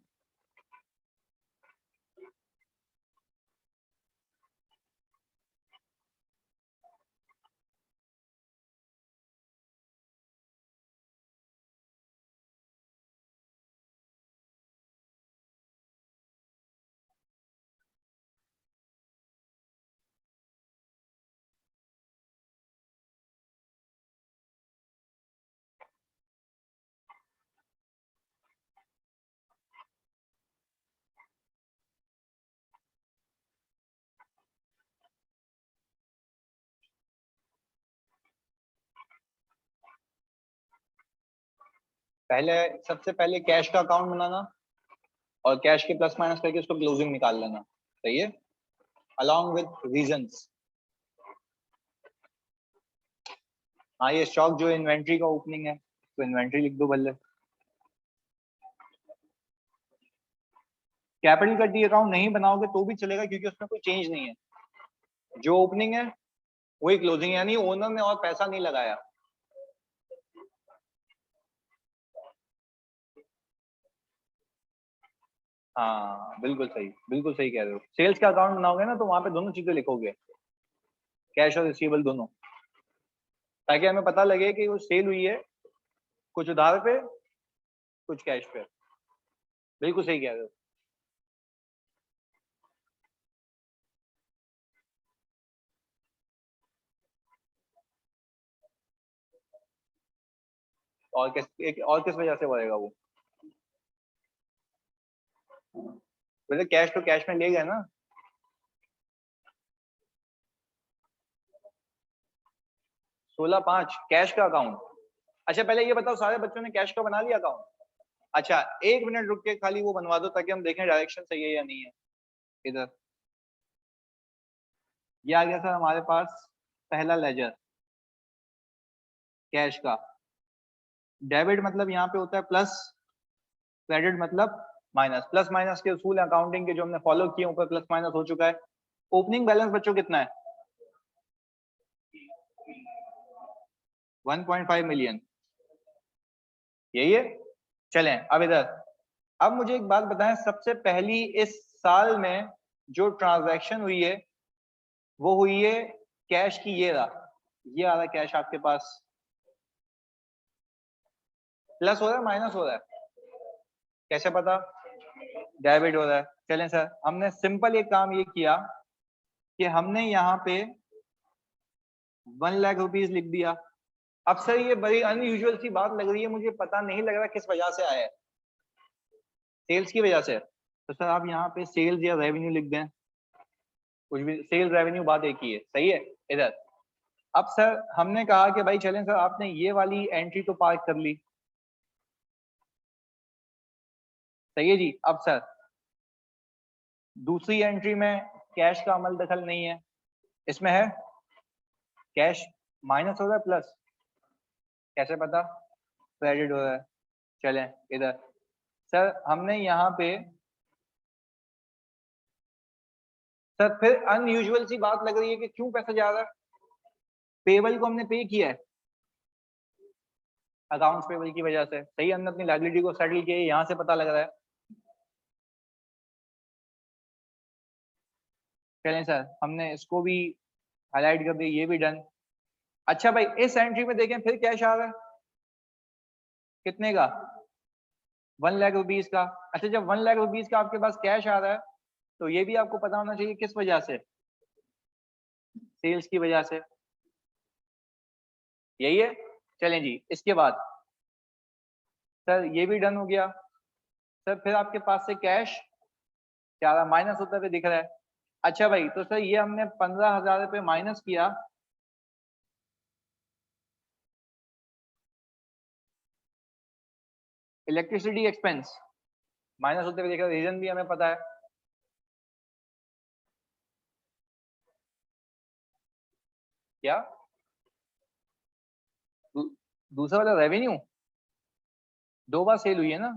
पहले, सबसे पहले कैश का अकाउंट बनाना और कैश के प्लस माइनस करके उसको क्लोजिंग निकाल लेना। सही है? Along with reasons. हाँ, ये स्टॉक जो इन्वेंट्री का ओपनिंग है तो इन्वेंट्री लिख दो बल्ले। कैपिटल का टी अकाउंट नहीं बनाओगे तो भी चलेगा क्योंकि उसमें कोई चेंज नहीं है। जो ओपनिंग है वही क्लोजिंग, यानी ओनर ने और पैसा नहीं लगाया। हाँ बिल्कुल सही कह रहे हो। सेल्स का अकाउंट बनाओगे ना तो वहां पे दोनों चीजें लिखोगे, कैश और रिसीवेबल दोनों, ताकि हमें पता लगे कि वो सेल हुई है, कुछ उधार पे कुछ कैश पे। बिल्कुल सही कह रहे हो। और किस वजह से बढ़ेगा वो? वैसे कैश तो कैश में ले गए ना। 16/5 कैश का अकाउंट। अच्छा पहले ये बताओ, सारे बच्चों ने कैश का बना लिया अकाउंट? अच्छा 1 मिनट रुक के खाली वो बनवा दो ताकि हम देखें डायरेक्शन सही है या नहीं है। इधर ये आ गया सर हमारे पास पहला लेजर कैश का। डेबिट मतलब यहाँ पे होता है प्लस, क्रेडिट मतलब माइनस। प्लस माइनस के उसूल अकाउंटिंग के जो हमने फॉलो किए ऊपर प्लस माइनस हो चुका है। ओपनिंग बैलेंस बच्चों कितना है? 1.5 मिलियन, यही है। चलें अब इधर, अब मुझे एक बात बताएं, सबसे पहली इस साल में जो ट्रांजैक्शन हुई है वो हुई है कैश की। ये रहा, ये आ रहा कैश आपके पास। प्लस हो रहा है माइनस हो रहा है? कैसे पता? डेबिट हो रहा है। चलें सर, हमने सिंपल एक काम ये किया कि हमने यहाँ पे 1 लाख रुपीज लिख दिया। अब सर ये बड़ी अनयूजुअल सी बात लग रही है, मुझे पता नहीं लग रहा किस वजह से आया है। सेल्स की वजह से? तो सर आप यहाँ पे सेल्स या रेवेन्यू लिख दें, कुछ भी। सेल्स रेवेन्यू बात एक ही है, सही है। इधर अब सर हमने कहा कि भाई चलें सर, आपने ये वाली एंट्री तो पार्क कर ली, सही है जी। अब सर दूसरी एंट्री में कैश का अमल दखल नहीं है, इसमें है कैश माइनस हो रहा है प्लस, कैसे पता? क्रेडिट हो रहा है। चलें इधर सर, हमने यहाँ पे सर फिर अनयूजुअल सी बात लग रही है कि क्यों पैसा जा रहा है। पेबल को हमने पे किया है अकाउंट्स पेबल की वजह से, सही। हमने अपनी लाइबिलिटी को सेटल किया, यहाँ से पता लग रहा है। चलें सर, हमने इसको भी हाईलाइट कर दिया, ये भी डन। अच्छा भाई इस एंट्री में देखें फिर कैश आ रहा है, कितने का? 1 लाख रुपीज का। अच्छा जब 1 लाख रुपीज का आपके पास कैश आ रहा है तो ये भी आपको पता होना चाहिए किस वजह से? सेल्स की वजह से, यही है। चलें जी, इसके बाद सर ये भी डन हो गया। सर फिर आपके पास से कैश क्या रहा? माइनस होता हुआ दिख रहा है। अच्छा भाई तो सर ये हमने 15,000 रुपये माइनस किया, इलेक्ट्रिसिटी एक्सपेंस माइनस होते हुए दिख रहा है, रीजन भी हमें पता है। क्या? दूसरा वाला रेवेन्यू दो बार सेल हुई है ना,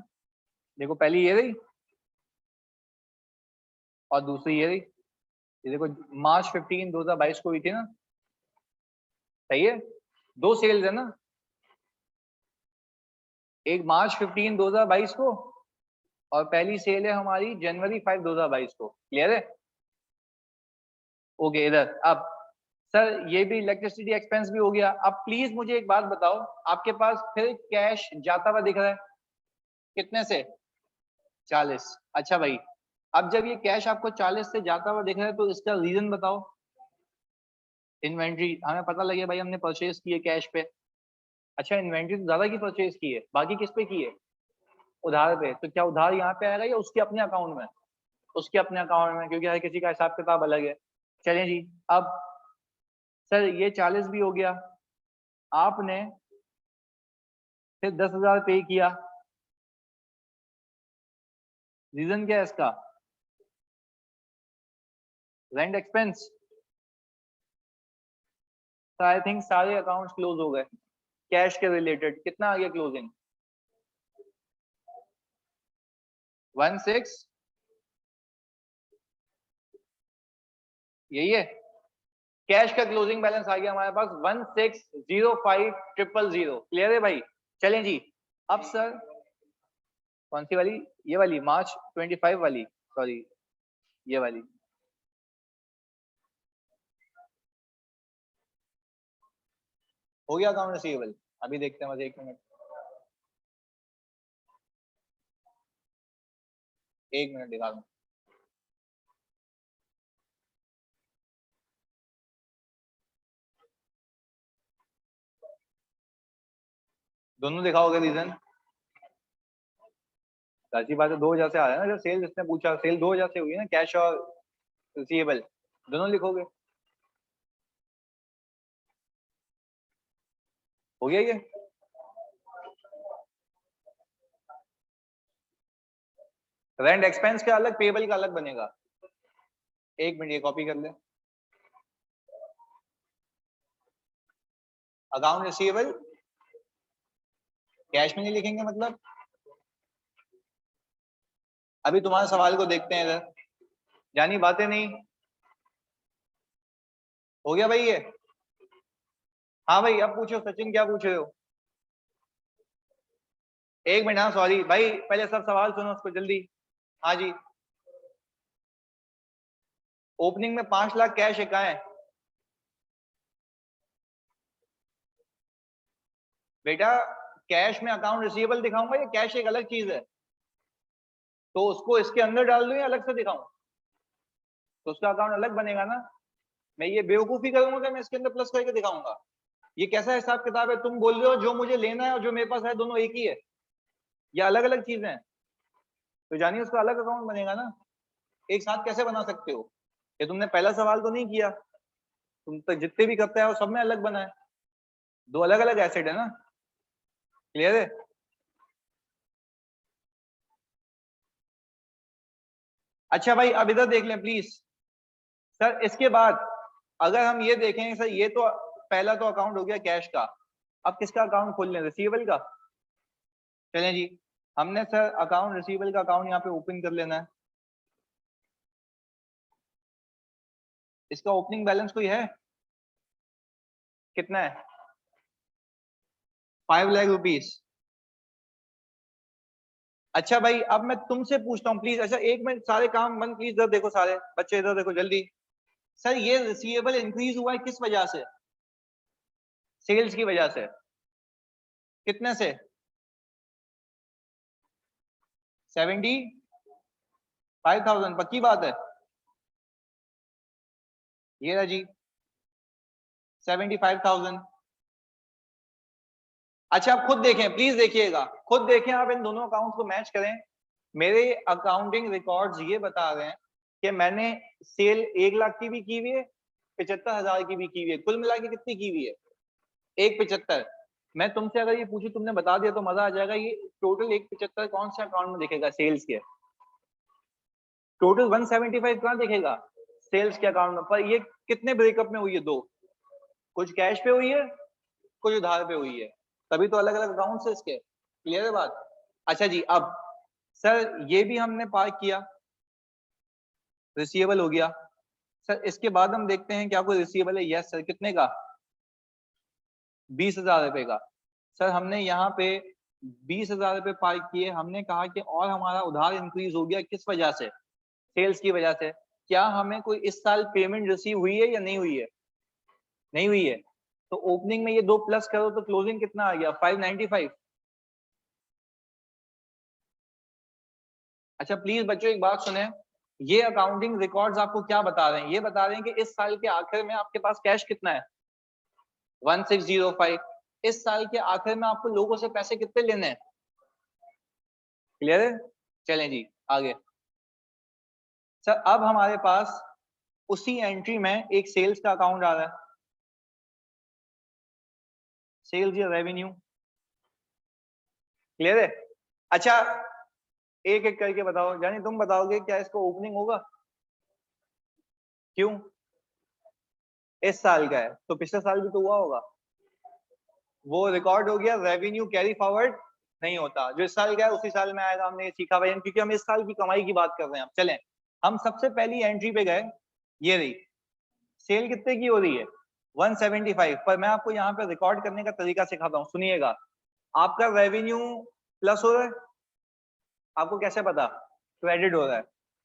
देखो पहली ये रही और दूसरी ये रही। ये देखो मार्च 15 2022 को हुई थी ना, सही है। दो सेल्स है ना, एक मार्च 15 2022 को और पहली सेल है हमारी January 5 2022 को। क्लियर है? ओके इधर अब सर ये भी इलेक्ट्रिसिटी एक्सपेंस भी हो गया। अब प्लीज मुझे एक बात बताओ, आपके पास फिर कैश जाता हुआ दिख रहा है, कितने से? 40। अच्छा भाई अब जब ये कैश आपको 40 से जाता हुआ दिख रहा है तो इसका रीजन बताओ। इन्वेंट्री हमें पता लगे भाई हमने परचेज की है कैश पे। अच्छा इन्वेंट्री तो ज्यादा की परचेज की है, बाकी किस पे की है? उधार पे। तो क्या उधार यहाँ पे आएगा या उसके अपने अकाउंट में? उसके अपने अकाउंट में, क्योंकि हर किसी का हिसाब किताब अलग है। चलिए जी, अब सर ये 40 भी हो गया, आपने फिर 10,000 पे किया, रीजन क्या है इसका? Rent expense. तो आई थिंक सारे अकाउंट्स क्लोज हो गए कैश के रिलेटेड। कितना आ गया क्लोजिंग? 16, यही है। कैश का क्लोजिंग बैलेंस आ गया हमारे पास 16,05,000। क्लियर है भाई? चलें जी, अब सर कौन सी वाली? ये वाली March 25 वाली, सॉरी ये वाली। हो गया अकाउंट रिसीवेबल? अभी देखते हैं, मुझे 1 मिनट, 1 मिनट दिखा दूं। दोनों दिखाओगे रीजन? ऐसी बात है, 2000 से आ रहा है ना, जब सेल जिसने पूछा, सेल 2000 से हुई है ना, कैश और रिसीवेबल दोनों लिखोगे। हो गया ये? रेंट एक्सपेंस का अलग, पेबल का अलग बनेगा। एक मिनट, ये कॉपी कर ले। अकाउंट रिसीवेबल कैश में नहीं लिखेंगे मतलब? अभी तुम्हारे सवाल को देखते हैं इधर, जानी बातें नहीं। हो गया भाई ये? हाँ भाई, अब पूछो सचिन, क्या पूछ रहे हो? एक मिनट, हाँ सॉरी भाई, पहले सब सवाल सुनो उसको जल्दी। हाँ जी। ओपनिंग में 5 लाख कैश है, कहाँ है बेटा? कैश में अकाउंट रिसीवेबल दिखाऊंगा या कैश एक अलग चीज है? तो उसको इसके अंदर डाल दूं या अलग से दिखाऊं? तो उसका अकाउंट अलग बनेगा ना। मैं ये बेवकूफी करूंगा कि मैं इसके अंदर प्लस करके दिखाऊंगा? ये कैसा हिसाब किताब है? तुम बोल रहे हो जो मुझे लेना है और जो मेरे पास है दोनों एक ही है, या अलग अलग चीजें हैं? तो जानिए उसका अलग अकाउंट बनेगा ना। एक साथ कैसे बना सकते हो? ये तुमने पहला सवाल तो नहीं किया, तुम तक जितने भी करते हैं वो सब में अलग बना है। दो अलग अलग एसेट है ना। क्लियर है? अच्छा भाई, अब इधर देख लें प्लीज। सर इसके बाद अगर हम ये देखें, सर ये तो पहला तो अकाउंट हो गया कैश का। अब किसका अकाउंट खोल लें? रिसीवेबल का। चलें जी, हमने सर अकाउंट रिसीवेबल का अकाउंट यहाँ पे ओपन कर लेना है। इसका ओपनिंग बैलेंस कोई है? कितना है? 5 लाख रुपीज। अच्छा भाई, अब मैं तुमसे पूछता हूँ प्लीज, अच्छा एक मिनट, सारे काम बंद प्लीज, इधर देखो सारे बच्चे, इधर देखो जल्दी। सर ये रिसीवेबल इंक्रीज हुआ है किस वजह से? सेल्स की वजह से। कितने से? 75,000 पक्की बात है? ये रहा जी, 75,000। अच्छा आप खुद देखें, प्लीज देखिएगा, खुद देखें, आप इन दोनों अकाउंट को मैच करें। मेरे अकाउंटिंग रिकॉर्ड्स ये बता रहे हैं कि मैंने सेल 1 लाख की भी की हुई है, 75,000 की भी की हुई है, कुल मिला के कितनी की हुई है? 175। मैं तुमसे अगर ये पूछूं, तुमने बता दिया तो मजा आ जाएगा, ये टोटल 175 कौन से अकाउंट में दिखेगा सेल्स के? टोटल 175 कहाँ दिखेगा सेल्स के अकाउंट में? पर ये कितने ब्रेकअप में हुई है? दो, कुछ कैश पे हुई है, कुछ उधार पे हुई है, तभी तो अलग अलग अकाउंट है इसके। क्लियर है बात? अच्छा जी, अब सर ये भी हमने पार किया, रिसीवेबल हो गया। सर इसके बाद हम देखते हैं क्या कोई रिसीवेबल है? यस सर, कितने का? 20,000 रुपए का। सर हमने यहाँ पे 20,000 रुपए पार किए, हमने कहा कि और हमारा उधार इंक्रीज हो गया, किस वजह से? सेल्स की वजह से। क्या हमें कोई इस साल पेमेंट रिसीव हुई है या नहीं हुई है? नहीं हुई है। तो ओपनिंग में ये दो प्लस करो तो क्लोजिंग कितना आ गया? 595। अच्छा प्लीज बच्चों एक बात सुने, ये अकाउंटिंग रिकॉर्ड्स आपको क्या बता रहे हैं? ये बता रहे हैं कि इस साल के आखिर में आपके पास कैश कितना है? 1605। इस साल के आखिर में आपको लोगों से पैसे कितने लेने हैं? क्लियर है? चलें जी आगे। सर अब हमारे पास उसी एंट्री में एक सेल्स का अकाउंट आ रहा है, सेल्स या रेवेन्यू। क्लियर है? अच्छा एक एक करके बताओ, यानी तुम बताओगे क्या इसको ओपनिंग होगा? क्यों? इस साल का है तो पिछले साल भी तो हुआ होगा, वो रिकॉर्ड हो गया, रेवेन्यू कैरी फॉरवर्ड नहीं होता, जो इस साल का है उसी साल में आएगा। हमने ये सीखा भाई, क्योंकि हम इस साल की कमाई की बात कर रहे हैं। अब चलें, हम सबसे पहली एंट्री पे गए, ये रही, सेल कितने की हो रही है? 175। पर मैं आपको यहाँ पे रिकॉर्ड करने का तरीका सिखाता हूँ, सुनिएगा। आपका रेवेन्यू प्लस हो रहा है, आपको कैसे पता? क्रेडिट हो रहा है।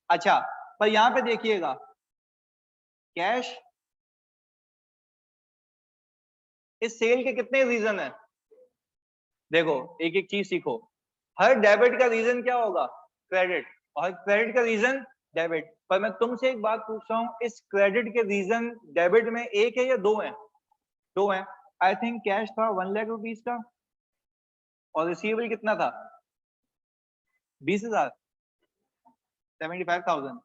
अच्छा, पर यहाँ पे देखिएगा, कैश, इस सेल के कितने रीजन है? देखो एक एक चीज सीखो, हर डेबिट का रीजन क्या होगा? क्रेडिट। और क्रेडिट का रीजन डेबिट। पर मैं तुमसे एक बात पूछ रहा हूँ, इस क्रेडिट के रीजन डेबिट में एक है या दो है? दो है। आई थिंक कैश था 1 लाख रुपीज का, और रिसीवेबल कितना था? 20,000, 75,000।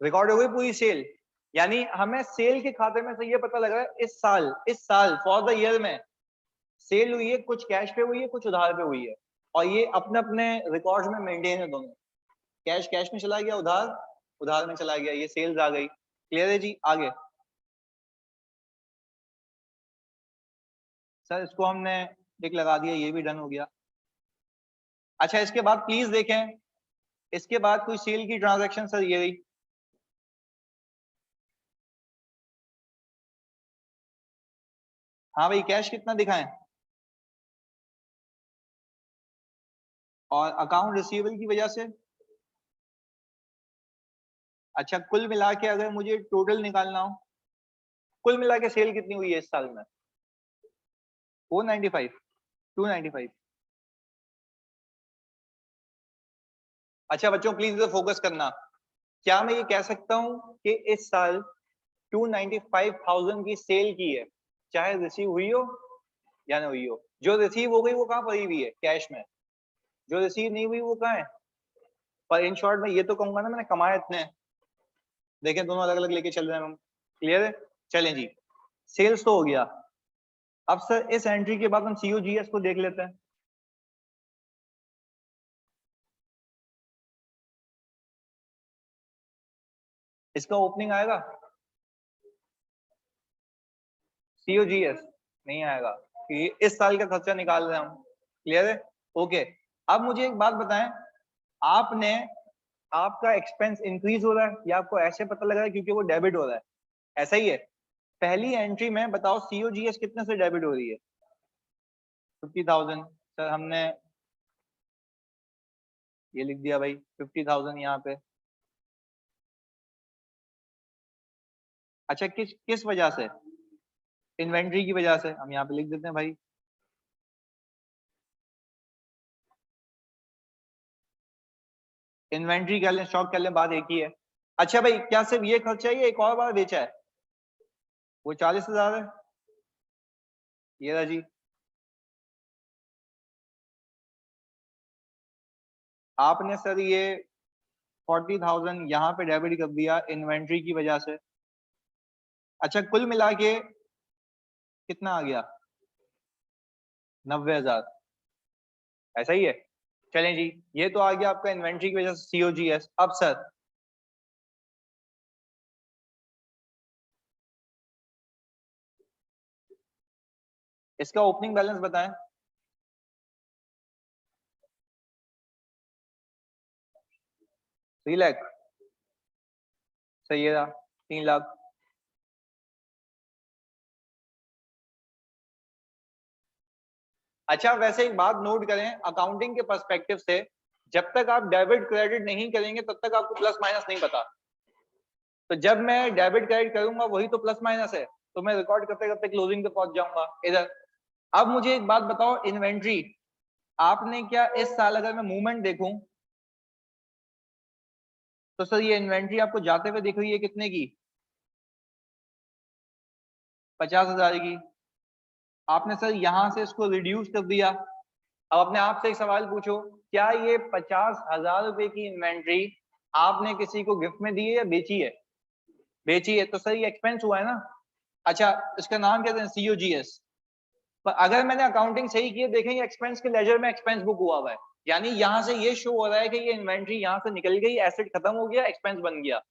रिकॉर्ड हो गई पूरी सेल, यानी हमें सेल के खाते में से ये पता लग रहा है इस साल फॉर द ईयर में सेल हुई है, कुछ कैश पे हुई है, कुछ उधार पे हुई है, और ये अपने अपने रिकॉर्ड्स में मेंटेन है दोनों। कैश कैश में चला गया, उधार उधार में चला गया, ये सेल्स आ गई। क्लियर है जी? आगे सर इसको हमने टिक लगा दिया, ये भी डन हो गया। अच्छा इसके बाद प्लीज देखें, इसके बाद कोई सेल की ट्रांजैक्शन सर ये रही, हाँ भाई कैश कितना दिखाएं, और अकाउंट रिसीवेबल की वजह से। अच्छा कुल मिला के अगर मुझे टोटल निकालना हो, कुल मिला के सेल कितनी हुई है इस साल में? 495, 295। अच्छा बच्चों प्लीज इधर फोकस करना, क्या मैं ये कह सकता हूं कि इस साल 295,000 की सेल की है, चाहे रिसीव हुई हो या ना हुई हो? जो रिसीव हो गई वो कहाँ पड़ी हुई है? कैश में। जो रिसीव नहीं हुई वो कहाँ है? पर इन शॉर्ट में ये तो कहूंगा ना मैंने कमाए इतने हैं। देखें दोनों अलग अलग लेके चल रहे हैं हम। क्लियर है? चलें जी, सेल्स तो हो गया। अब सर इस एंट्री के बाद हम सीओजीएस को देख लेते हैं। इसका ओपनिंग आएगा? सीओजीएस नहीं आएगा, क्योंकि इस साल का खर्चा निकाल रहे हैं हम। क्लियर है? ओके। अब मुझे एक बात बताएं, आपने आपका एक्सपेंस इंक्रीज हो रहा है या आपको ऐसे पता लग रहा है क्योंकि वो डेबिट हो रहा है? ऐसा ही है। पहली एंट्री में बताओ सीओजीएस कितने से डेबिट हो रही है? 50,000। सर हमने ये लिख दिया भाई 50,000 यहाँ पे। अच्छा किस किस वजह से? इन्वेंट्री की वजह से, हम यहाँ पे लिख देते हैं भाई। इन्वेंट्री कर लें, स्टॉक कर लें, बात एक ही है। अच्छा भाई क्या सिर्फ ये खर्चा है या एक और बार बेचा है? वो 40,000 है, ये रहा जी। आपने सर ये 40,000 यहाँ पे डेबिट कर दिया इन्वेंट्री की वजह से। अच्छा कुल मिला के कितना आ गया? 90,000। ऐसा ही है? चलें जी, ये तो आ गया आपका इन्वेंट्री की वजह से सीओजीएस। अब सर इसका ओपनिंग बैलेंस बताएं। 3 लाख, सही है, 3 लाख। अच्छा वैसे एक बात नोट करें अकाउंटिंग के पर्सपेक्टिव से, जब तक आप डेबिट क्रेडिट नहीं करेंगे तब तक आपको प्लस माइनस नहीं पता। तो जब मैं डेबिट क्रेडिट करूंगा वही तो प्लस माइनस है, तो मैं रिकॉर्ड करते करते क्लोजिंग पे पहुंच जाऊंगा इधर। अब मुझे एक बात बताओ, इन्वेंट्री आपने क्या इस साल अगर मैं मूवमेंट देखूं तो सर ये इन्वेंट्री आपको जाते हुए दिख रही है कितने की? 50,000 की। आपने सर यहां से इसको रिड्यूस कर दिया। अब अपने आप से एक सवाल पूछो, क्या ये 50,000 रुपए की इन्वेंट्री आपने किसी को गिफ्ट में दी है या बेची है? बेची है, तो सर ये एक्सपेंस हुआ है ना। अच्छा इसका नाम कहते हैं सीओजीएस। पर अगर मैंने अकाउंटिंग सही की है, देखेंगे एक्सपेंस के लेजर में एक्सपेंस बुक हुआ हुआ है, यानी यहां से ये शो हो रहा है कि ये इन्वेंट्री यहां से निकल गई, एसेट खत्म हो गया, एक्सपेंस बन गया,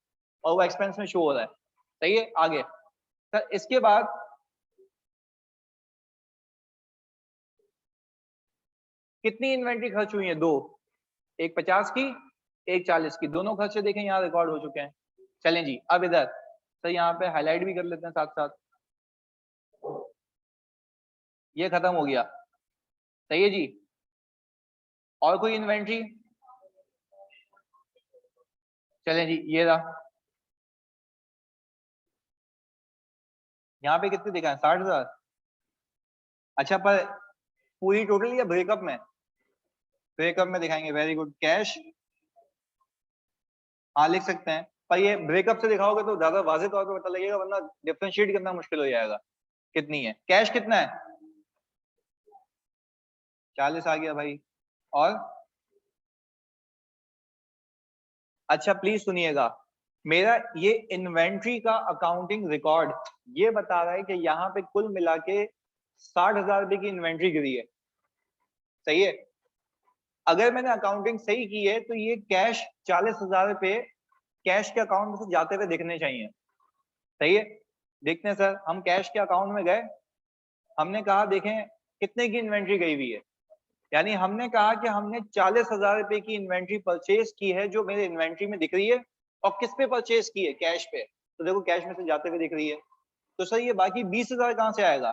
और वो एक्सपेंस में शो हो रहा है। सही है? आगे सर इसके बाद कितनी इन्वेंट्री खर्च हुई है? दो, एक 50 की, एक 40 की, दोनों खर्चे देखें यहाँ रिकॉर्ड हो चुके हैं। चलें जी, अब इधर सर यहाँ पे हाईलाइट भी कर लेते हैं साथ साथ। ये खत्म हो गया। सही है जी। और कोई इन्वेंट्री? चलें जी, ये रहा। यहाँ पे कितने दिखाएं? 60,000। अच्छा पर पूरी टोटल या ब्रेकअप में? ब्रेकअप में दिखाएंगे, वेरी गुड। कैश हाँ लिख सकते हैं, पर ये ब्रेकअप से दिखाओगे तो ज्यादा वाज़ेह तौर पे पता लगेगा, वरना डिफरेंशिएट करना मुश्किल हो जाएगा। कितनी है कैश? कितना है? 40 आ गया भाई। और अच्छा प्लीज सुनिएगा, मेरा ये इन्वेंट्री का अकाउंटिंग रिकॉर्ड ये बता रहा है कि यहाँ पे कुल मिला के 60,000 रुपए की इन्वेंट्री गिरी है। सही है? अगर मैंने अकाउंटिंग सही की है तो ये कैश 40,000 रुपए कैश के अकाउंट में से जाते हुए दिखने चाहिए। सही है? देखते हैं सर, हम कैश के अकाउंट में गए, हमने कहा देखें कितने की इन्वेंट्री गई हुई है, यानी हमने कहा कि हमने 40,000 रुपए की इन्वेंट्री परचेज की है जो मेरे इन्वेंट्री में दिख रही है। और किस पे परचेज की है? कैश पे। तो देखो कैश में से जाते हुए दिख रही है। तो सर ये बाकी 20,000 कहाँ से आएगा?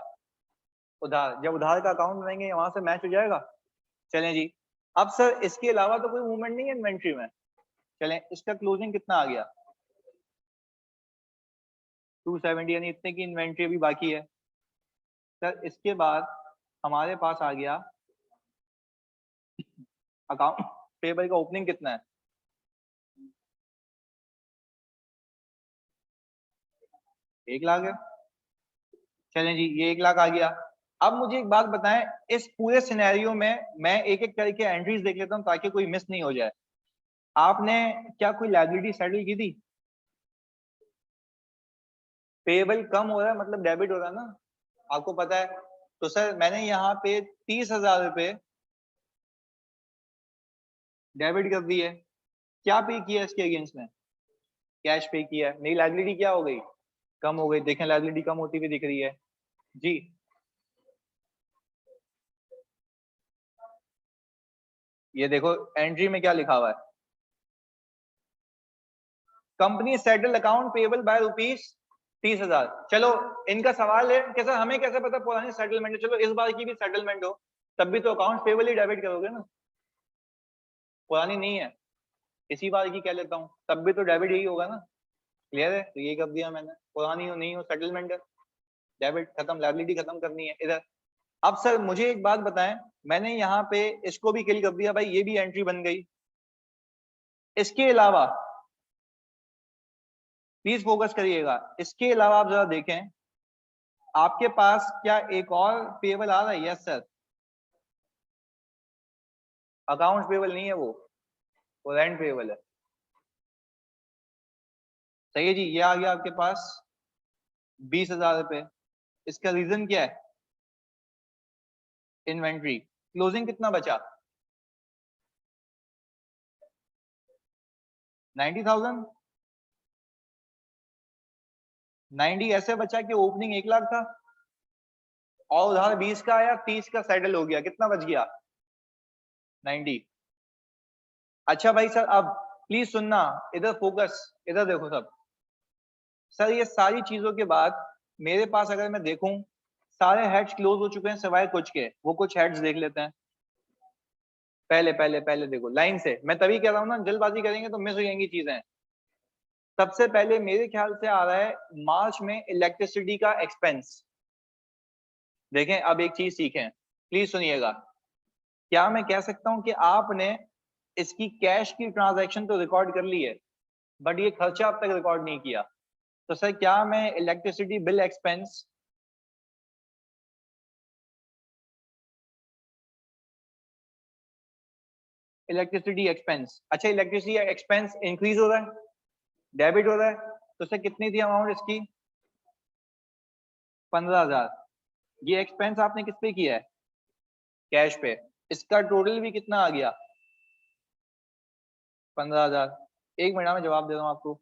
उधार। जब उधार का अकाउंट बनाएंगे वहां से मैच हो जाएगा। चलें जी। अब सर इसके अलावा तो कोई मूवमेंट नहीं है इन्वेंट्री में। चलें, इसका क्लोजिंग कितना आ गया? 270, यानी इतने की इन्वेंट्री अभी बाकी है। सर इसके बाद हमारे पास आ गया अकाउंट पेबल का ओपनिंग कितना है? 1 लाख है। चलें जी, ये 1 लाख आ गया। अब मुझे एक बात बताएं, इस पूरे सिनेरियो में मैं एक एक करके एंट्रीज देख लेता हूं ताकि कोई मिस नहीं हो जाए। आपने क्या कोई लायबिलिटी सेटल की थी? पेबल कम हो रहा है मतलब डेबिट हो रहा है ना, आपको पता है। तो सर मैंने यहाँ पे 30,000 रुपए डेबिट कर दी है। क्या पे किया इसके अगेंस्ट में? कैश पे किया है। मेरी लायबिलिटी क्या हो गई? कम हो गई। देखें लायबिलिटी कम होती हुई दिख रही है जी। ये देखो एंट्री में क्या लिखा हुआ है, company settle account payable by ₹30,000। चलो इनका सवाल है कि सर हमें कैसे पता पुरानी सेटलमेंट है? चलो इस बार की भी सेटलमेंट हो तब भी तो अकाउंट पेबल ही डेबिट करोगे ना, पुरानी नहीं है। इसी बार की कह लेता हूँ, तब भी तो डेबिट यही होगा ना। क्लियर है? तो ये कर दिया मैंने, पुरानी हो नहीं हो सेटलमेंट है, डेबिट खत्म, लायबिलिटी खत्म करनी है इधर। अब सर मुझे एक बात बताएं, मैंने यहाँ पे इसको भी किल कर दिया भाई, ये भी एंट्री बन गई। इसके अलावा प्लीज फोकस करिएगा, इसके अलावा आप जरा देखें आपके पास क्या एक और पेबल आ रहा है? यस सर, अकाउंट पेबल नहीं है वो रेंट पेबल है। सही है जी, ये आ गया आपके पास 20,000 रुपए। इसका रीजन क्या है? इन्वेंट्री। क्लोजिंग कितना बचा? 90,000। 90 ऐसे बचा कि ओपनिंग 1 लाख था और उधार 20 का आया, 30 का सेटल हो गया, कितना बच गया? 90। अच्छा भाई सर अब प्लीज सुनना, इधर फोकस, इधर देखो सब। सर ये सारी चीजों के बाद मेरे पास अगर मैं देखूं सारे हेड्स क्लोज हो चुके हैं सिवाय कुछ के, वो कुछ हेड्स देख लेते हैं। पहले पहले पहले देखो लाइन से, मैं तभी कह रहा हूँ ना, जल्दबाजी करेंगे तो मिस हो जाएंगी चीजें। सबसे पहले मेरे ख्याल से आ रहा है मार्च में इलेक्ट्रिसिटी का एक्सपेंस। देखें अब एक चीज सीखें, प्लीज सुनिएगा। क्या मैं कह सकता हूं कि आपने इसकी कैश की ट्रांजैक्शन तो रिकॉर्ड कर ली है बट ये खर्चा अब तक रिकॉर्ड नहीं किया? तो सर क्या मैं electricity bill expense, electricity expense, अच्छा इलेक्ट्रिसिटी एक्सपेंस इंक्रीज हो रहा है, डेबिट हो रहा है, तो सर कितनी थी अमाउंट इसकी? 15,000। ये एक्सपेंस आपने किस पे किया है? कैश पे। इसका टोटल भी कितना आ गया? 15,000। एक मिनट में जवाब दे रहा हूँ आपको,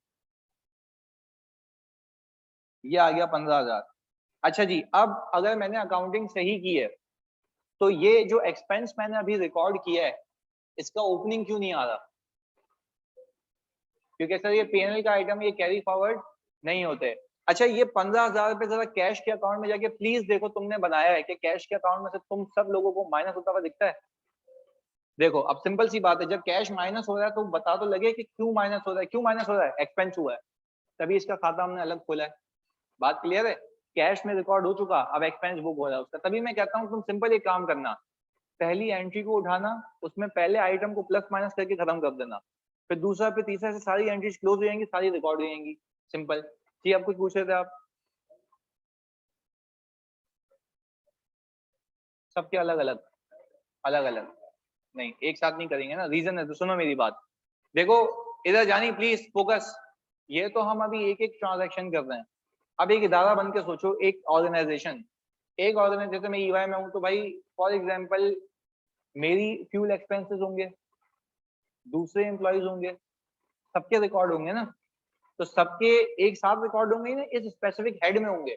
ये आ गया 15,000। अच्छा जी, अब अगर मैंने अकाउंटिंग सही की है तो ये जो एक्सपेंस मैंने अभी रिकॉर्ड किया है इसका ओपनिंग क्यों नहीं आ रहा? क्योंकि सर ये पीएनएल का आइटम, ये कैरी फॉरवर्ड नहीं होते। अच्छा ये 15,000 रुपए जरा कैश के अकाउंट में जाके प्लीज देखो, तुमने बनाया है कि कैश के अकाउंट में से तुम सब लोगों को माइनस होता हुआ दिखता है? देखो अब सिंपल सी बात है, जब कैश माइनस हो रहा है तो बता तो लगे कि क्यों माइनस हो रहा है, क्यों माइनस हो रहा है? एक्सपेंस हुआ है, तभी इसका खाता हमने अलग खोला है। बात क्लियर है? कैश में रिकॉर्ड हो चुका, अब एक्सपेंस बुक हो रहा है उसका। तभी मैं कहता हूँ तुम सिंपल एक काम करना, पहली एंट्री को उठाना, उसमें पहले आइटम को प्लस माइनस करके खत्म कर देना, फिर दूसरा फिर तीसरा से सारी एंट्रीज क्लोज हो जाएंगी, सारी रिकॉर्ड हो जाएंगी। सिंपल। जी आप कुछ पूछ रहे थे आप? सबके अलग अलग। अलग अलग नहीं, एक साथ नहीं करेंगे ना, रीजन है तो सुनो मेरी बात। देखो इधर जानी प्लीज फोकस। ये तो हम अभी एक एक ट्रांजैक्शन कर रहे हैं। अब एक इदारा बन के सोचो, एक ऑर्गेनाइजेशन, एक ऑर्गेनाइजेशन में ईवाई में हूँ तो भाई फॉर एग्जांपल मेरी फ्यूल एक्सपेंसेस होंगे, दूसरे एम्प्लॉइज होंगे, सबके रिकॉर्ड होंगे ना, तो सबके एक साथ रिकॉर्ड होंगे ना, इस स्पेसिफिक हेड में होंगे,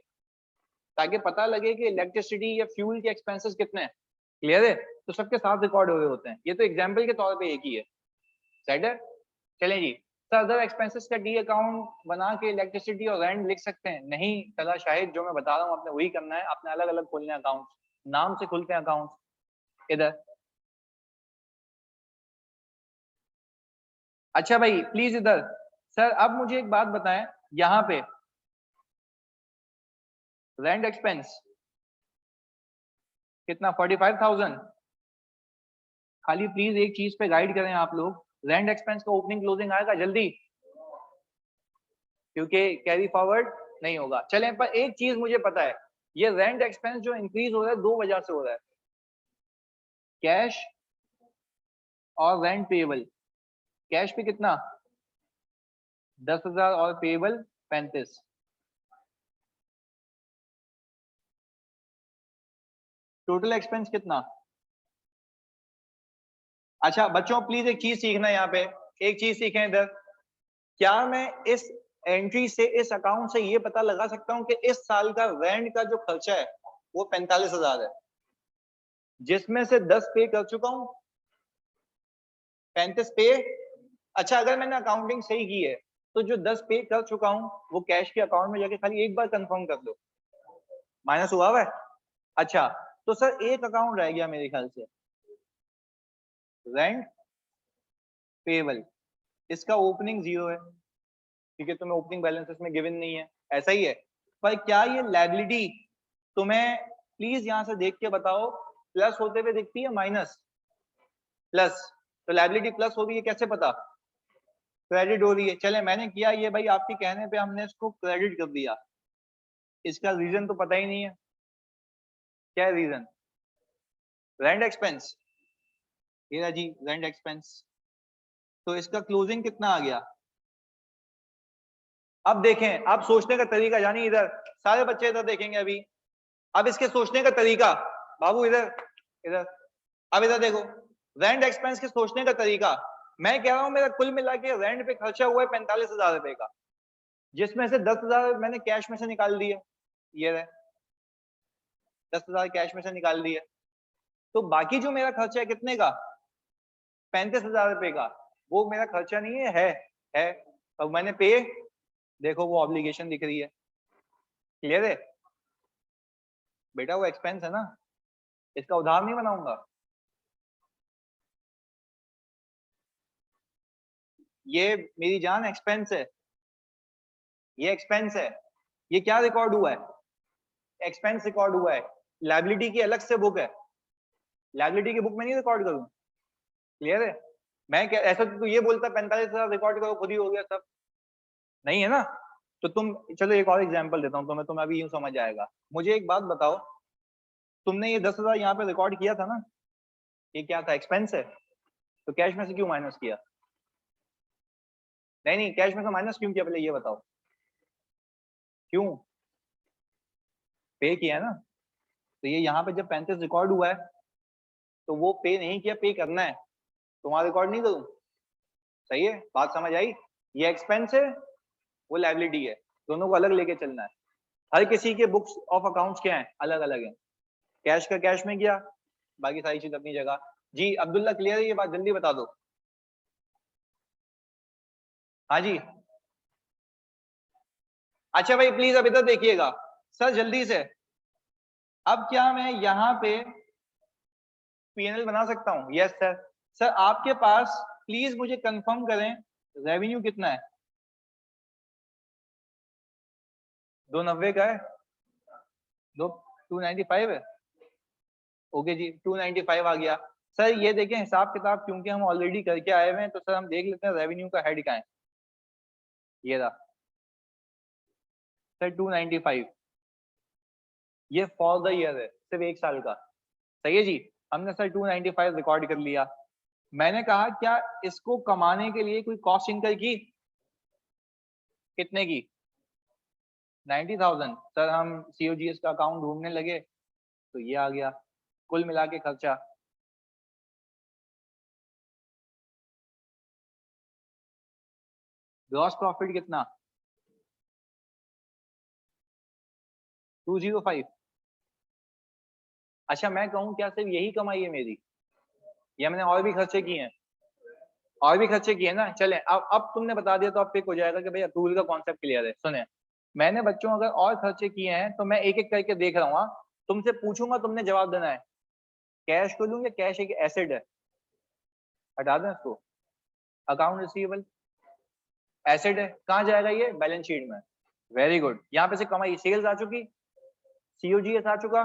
ताकि पता लगे कि इलेक्ट्रिसिटी या फ्यूल के एक्सपेंसेस कितने हैं। क्लियर है? तो सबके साथ रिकॉर्ड हुए होते हैं। ये तो एग्जाम्पल के तौर पे एक ही है। सेट है? चलें जी। सर अदर एक्सपेंसेस का डी अकाउंट बना के इलेक्ट्रिसिटी और रेंट लिख सकते हैं? नहीं चला शाहिद, जो मैं बता रहा हूँ आपने वही करना है। आपने अलग अलग खोलने अकाउंट, नाम से खुलते हैं अकाउंट इधर। अच्छा भाई प्लीज इधर। सर अब मुझे एक बात बताएं, यहाँ पे रेंट एक्सपेंस कितना? 45,000। खाली प्लीज एक चीज पे गाइड करें आप लोग, रेंट एक्सपेंस का ओपनिंग क्लोजिंग आएगा जल्दी, क्योंकि कैरी फॉरवर्ड नहीं होगा। चलें, पर एक चीज मुझे पता है, ये रेंट एक्सपेंस जो इंक्रीज हो रहा है दो वजह से हो रहा है, कैश और रेंट पेएबल। कैश पे कितना? 10,000 और पेएबल 35। टोटल एक्सपेंस कितना? अच्छा बच्चों प्लीज एक चीज सीखना है यहाँ पे, एक चीज सीखें इधर। क्या मैं इस एंट्री से, इस अकाउंट से ये पता लगा सकता हूँ कि इस साल का रेंट का जो खर्चा है वो 45,000 है, जिसमें से 10 पे कर चुका हूँ? 35 पे। अच्छा अगर मैंने अकाउंटिंग सही की है तो जो 10 पे कर चुका हूँ वो कैश के अकाउंट में जाके खाली एक बार कंफर्म कर दो, माइनस हुआ है। अच्छा तो सर एक अकाउंट रह गया मेरे ख्याल से, रेंट पेएबल। इसका ओपनिंग 0 है क्योंकि तुम्हें ओपनिंग बैलेंस इसमें गिवन नहीं है, ऐसा ही है। पर क्या ये लायबिलिटी तुम्हें प्लीज यहां से देख के बताओ, प्लस होते हुए दिखती है माइनस? प्लस। तो लायबिलिटी प्लस हो रही है, कैसे पता? क्रेडिट हो रही है। चले मैंने किया ये भाई आपके कहने पे हमने इसको क्रेडिट कर दिया, इसका रीजन तो पता ही नहीं है। क्या है रीजन? Rent expense. ये रहा जी रेंट एक्सपेंस। तो इसका क्लोजिंग कितना आ गया? अब देखें, अब सोचने का तरीका, यानी इधर सारे बच्चे इधर देखेंगे अभी। अब इसके सोचने का तरीका, बाबू इधर इधर, अब इधर देखो, रेंट एक्सपेंस के सोचने का तरीका। मैं कह रहा हूं मेरा कुल मिला के रेंट पे खर्चा हुआ है 45,000 रुपए का, जिसमें से 10,000 मैंने कैश में से निकाल दिए, ये रहे 10,000 कैश में से निकाल दिए। तो बाकी जो मेरा खर्चा है कितने का? 35,000 रुपए का। वो मेरा खर्चा नहीं है, है। अब मैंने पे, देखो वो ऑब्लिगेशन दिख रही है। क्लियर है बेटा? वो एक्सपेंस है ना, इसका उधार नहीं बनाऊंगा। ये मेरी जान एक्सपेंस है, ये एक्सपेंस है। ये क्या रिकॉर्ड हुआ है? एक्सपेंस रिकॉर्ड हुआ है। लायबिलिटी की अलग से बुक है, लायबिलिटी की बुक में नहीं रिकॉर्ड करूं। क्लियर है? मैं क्या ऐसा तो ये बोलता 45,000 रिकॉर्ड करो खुद ही हो गया सब, नहीं है ना? तो तुम चलो एक और एग्जांपल देता हूं तुम्हें अभी यूं समझ आएगा। मुझे एक बात बताओ, तुमने ये 10,000 यहाँ पे रिकॉर्ड किया था ना, ये क्या था? एक्सपेंस है। तो कैश में से क्यों माइनस किया? नहीं नहीं, कैश में से माइनस क्यों किया पहले ये बताओ? क्यों? पे किया है ना। तो ये यहाँ पे जब 35 रिकॉर्ड हुआ है तो वो पे नहीं किया, पे करना है, तो वहां रिकॉर्ड नहीं करूं? सही है, बात समझ आई? ये एक्सपेंस है, वो लायबिलिटी है, दोनों को अलग लेके चलना है। हर किसी के बुक्स ऑफ अकाउंट्स क्या है? अलग अलग है। कैश का कैश में किया, बाकी सारी चीज अपनी जगह। जी अब्दुल्ला क्लियर है ये बात? जल्दी बता दो। हाँ जी। अच्छा भाई प्लीज अब इधर देखिएगा सर जल्दी से। अब क्या मैं यहाँ पे पीएनएल बना सकता हूँ? Yes sir. सर आपके पास प्लीज मुझे कंफर्म करें रेवेन्यू कितना है? 290 का है? दो 295 है? ओके जी 295 आ गया। सर ये देखें हिसाब किताब क्योंकि हम ऑलरेडी करके आए हुए हैं, तो सर हम देख लेते हैं रेवेन्यू का हेड क्या है। ये रहा सर 295, ये फॉर द ईयर है, सिर्फ एक साल का। सही है जी। हमने सर 295 रिकॉर्ड कर लिया। मैंने कहा क्या इसको कमाने के लिए कोई कॉस्ट इनकर की? कितने की? 90,000। सर हम COGS का अकाउंट ढूंढने लगे तो ये आ गया कुल मिला के खर्चा। ग्रॉस प्रॉफिट कितना? 205। अच्छा मैं कहूँ क्या सिर्फ यही कमाई है मेरी, या मैंने और भी खर्चे किए हैं? और भी खर्चे किए ना। चले अब तुमने बता दिया तो अब पिक हो जाएगा कि भाई अप्रूवल का कॉन्सेप्ट क्लियर है। सुने, मैंने बच्चों अगर और खर्चे किए हैं तो मैं एक एक करके देख रहा हूँ, तुमसे पूछूंगा, तुमने जवाब देना है। कैश को लूँ या कैश एक एसेट है? हटा दें इसको। अकाउंट रिसीवेबल एसेट है, कहाँ जाएगा ये? बैलेंस शीट में। वेरी गुड, यहाँ पे से कमाई सेल्स आ चुकी, COGS आ चुका।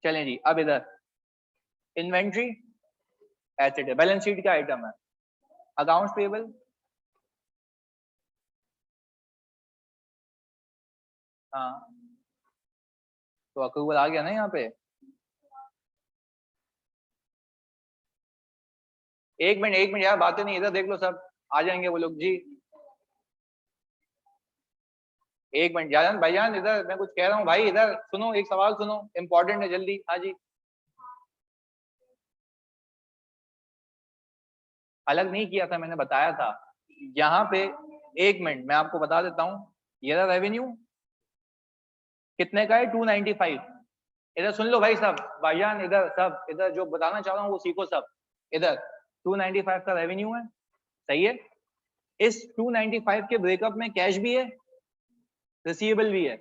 चलें जी, अब इधर इन्वेंट्री एसेट है, बैलेंस शीट का आइटम है। अकाउंट्स पेबल हाँ, तो अक्रूवल आ गया ना यहाँ पे। एक मिनट यार, बातें नहीं, इधर देख लो सब आ जाएंगे वो लोग जी। एक मिनट जान भाईजान, इधर मैं कुछ कह रहा हूँ भाई, इधर सुनो, एक सवाल सुनो, इंपॉर्टेंट है, जल्दी। हाँ जी। अलग नहीं किया था, मैंने बताया था यहाँ पे। एक मिनट मैं आपको बता देता हूँ, ये रहा रेवेन्यू, कितने का है? 295। इधर सुन लो भाई सब, भाईजान इधर सब, इधर जो बताना चाह रहा हूँ वो सीखो सब। इधर 295 का रेवेन्यू है, सही है। इस 295 के ब्रेकअप में कैश भी है, रिसीवेबल भी है।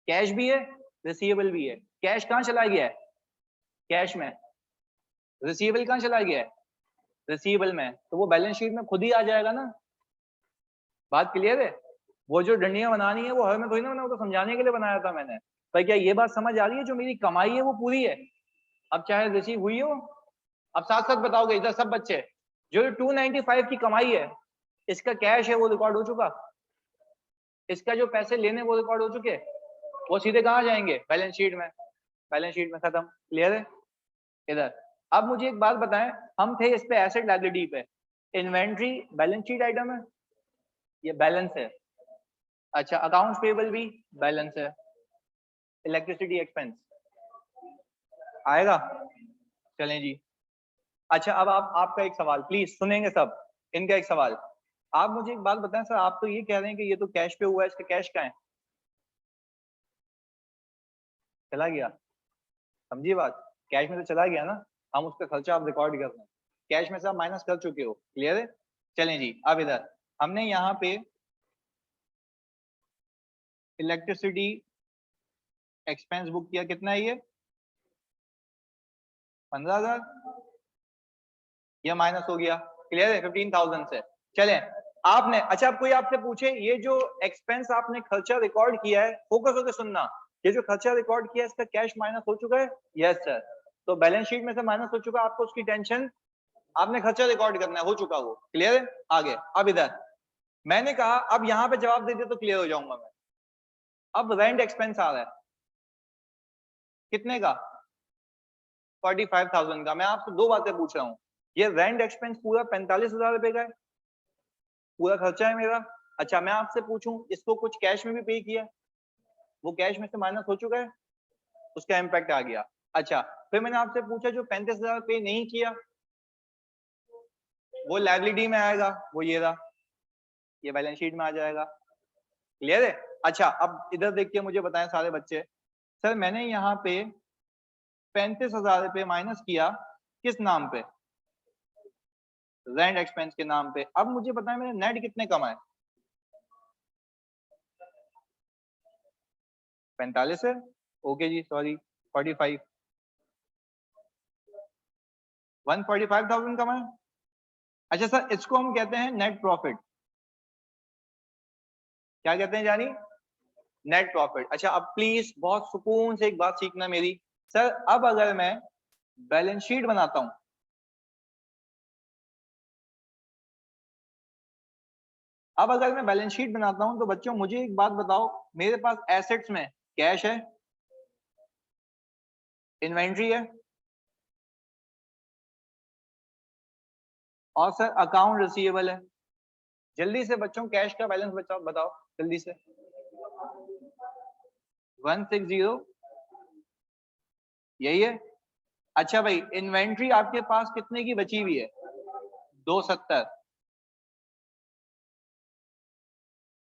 कैश भी है, रिसीवेबल भी है। कैश कहाँ चला गया है? कैश में। रिसीवेबल कहाँ चला गया है? रिसीवेबल में। तो वो बैलेंस शीट में खुद ही आ जाएगा ना। बात क्लियर है? वो जो डंडियां बनानी है वो हर में थोड़ी ना, वो तो समझाने के लिए बनाया था मैंने। पर क्या ये बात समझ आ रही है, जो मेरी कमाई है वो पूरी है, अब चाहे रिसीव हुई हो। अब साथ साथ बताओगे इधर सब बच्चे, जो 295 की कमाई है, इसका कैश है वो रिकॉर्ड हो चुका, इसका जो पैसे लेने वो रिकॉर्ड हो चुके, वो सीधे कहाँ जाएंगे? बैलेंस शीट में। बैलेंस शीट में खत्म। क्लियर है? इधर अब मुझे एक बात बताएं, हम थे इस पे एसेट लायबिलिटी पे, इन्वेंट्री बैलेंस शीट आइटम है, ये बैलेंस है। अच्छा अकाउंट्स पेबल भी बैलेंस है। इलेक्ट्रिसिटी एक्सपेंस आएगा। चलें जी। अच्छा अब आप, आपका एक सवाल प्लीज सुनेंगे सब, इनका एक सवाल। आप मुझे एक बात बताएं सर, आप तो ये कह रहे हैं कि ये तो कैश पे हुआ है, इसका कैश कहाँ है? चला गया। समझिए बात, कैश में तो चला गया ना, हम उसका खर्चा आप रिकॉर्ड कर रहे हैं, कैश में से आप माइनस कर चुके हो। क्लियर है? चलें जी, अब इधर हमने यहाँ पे इलेक्ट्रिसिटी एक्सपेंस बुक किया, कितना है ये? 15,000। ये माइनस हो गया। क्लियर है? 15,000 से। चलें, आपने, अच्छा अब कोई आपसे पूछे ये जो एक्सपेंस आपने खर्चा रिकॉर्ड किया है, फोकस होकर सुनना, ये जो खर्चा रिकॉर्ड किया है इसका कैश माइनस हो चुका है? Yes sir. तो बैलेंस शीट में से माइनस हो चुका, आपको उसकी टेंशन, आपने खर्चा रिकॉर्ड करना है, हो चुका वो। क्लियर है? आगे अब इधर मैंने कहा, अब यहाँ पे जवाब दे दिया तो क्लियर हो जाऊंगा मैं। अब रेंट एक्सपेंस आ रहा है, कितने का? 45,000 का। मैं आपसे दो बातें पूछ रहा हूँ, ये रेंट एक्सपेंस पूरा 45,000 रुपए का है, पूरा खर्चा है मेरा। अच्छा मैं आपसे पूछूं, इसको कुछ कैश में भी पे किया, वो कैश में से माइनस हो चुका है, उसका इम्पैक्ट आ गया। अच्छा फिर मैंने आपसे पूछा जो 35,000 पे नहीं किया, वो लायबिलिटी में आएगा, वो ये रहा, ये बैलेंस शीट में आ जाएगा। क्लियर है? अच्छा अब इधर देखिए, मुझे बताएं सारे बच्चे, सर मैंने यहाँ पे 35,000 रुपये माइनस किया, किस नाम पे? रेंट एक्सपेंस के नाम पे। अब मुझे बताएं मैंने नेट कितने कमाए? 45 है, ओके जी, सॉरी 45, 145,000 कमाए। अच्छा सर इसको हम कहते हैं नेट प्रॉफिट। क्या कहते हैं जानी? Net profit. अच्छा अब प्लीज बहुत सुकून से एक बात सीखना मेरी, सर अब अगर मैं बैलेंस शीट बनाता हूं, अब अगर मैं बैलेंस शीट बनाता हूं तो बच्चों मुझे एक बात बताओ, मेरे पास एसेट्स में कैश है, इन्वेंट्री है, और सर अकाउंट रिसीवेबल है। जल्दी से बच्चों कैश का बैलेंस बताओ जल्दी से। 160 यही है। अच्छा भाई इन्वेंट्री आपके पास कितने की बची हुई है? 270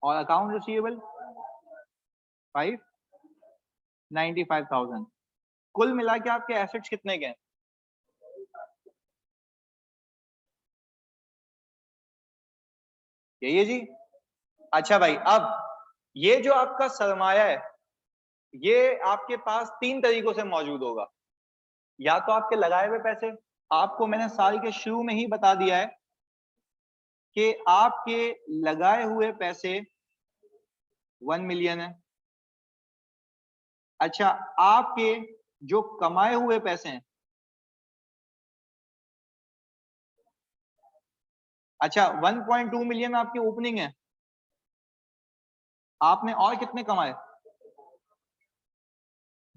और अकाउंट रिसीवेबल 595,000। कुल मिला के आपके एसेट्स कितने के हैं? यही है जी। अच्छा भाई अब ये जो आपका सरमाया है ये आपके पास 3 तरीकों से मौजूद होगा। या तो आपके लगाए हुए पैसे, आपको मैंने साल के शुरू में ही बता दिया है कि आपके लगाए हुए पैसे 1 मिलियन है। अच्छा आपके जो कमाए हुए पैसे हैं, अच्छा 1.2 मिलियन आपकी ओपनिंग है। आपने और कितने कमाए?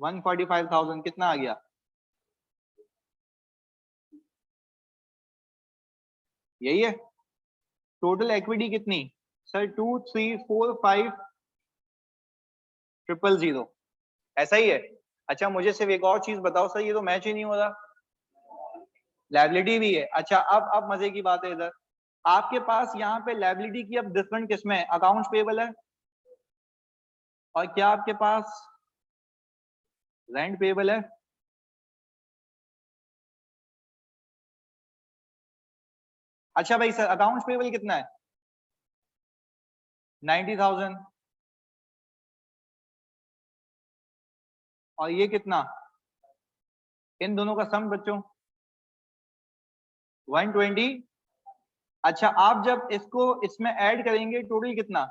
145,000 कितना आ गया? यही है। टोटल इक्विटी कितनी सर? 2345500 ऐसा ही है। अच्छा मुझे सिर्फ एक और चीज बताओ सर, ये तो मैच ही नहीं हो रहा। लायबिलिटी भी है। अच्छा अब मजे की बात है, इधर आपके पास यहाँ पे लायबिलिटी की अब डिफरेंट किस्में, अकाउंट्स पेबल है और क्या आपके पास रेंट पेबल है। अच्छा भाई सर अकाउंट्स पेबल कितना है? 90,000 और ये कितना? इन दोनों का सम बच्चों 120। अच्छा आप जब इसको इसमें ऐड करेंगे टोटल कितना?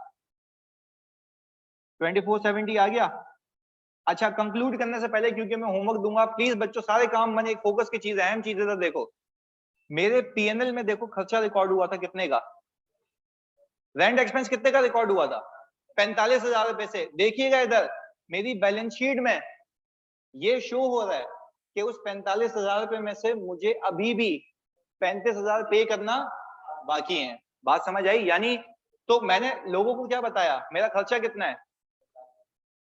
2470 आ गया। अच्छा कंक्लूड करने से पहले क्योंकि मैं होमवर्क दूंगा, प्लीज बच्चों सारे काम बने, एक फोकस की चीज, अहम चीज है। देखो मेरे पीएनएल में देखो खर्चा रिकॉर्ड हुआ था कितने का? रेंट एक्सपेंस कितने का रिकॉर्ड हुआ था? 45,000 रुपए से। देखिएगा इधर मेरी बैलेंस शीट में ये शो हो रहा है कि उस 45,000 रुपए में से मुझे अभी भी 35,000 पे करना बाकी है। बात समझ आई? यानी तो मैंने लोगों को क्या बताया, मेरा खर्चा कितना है?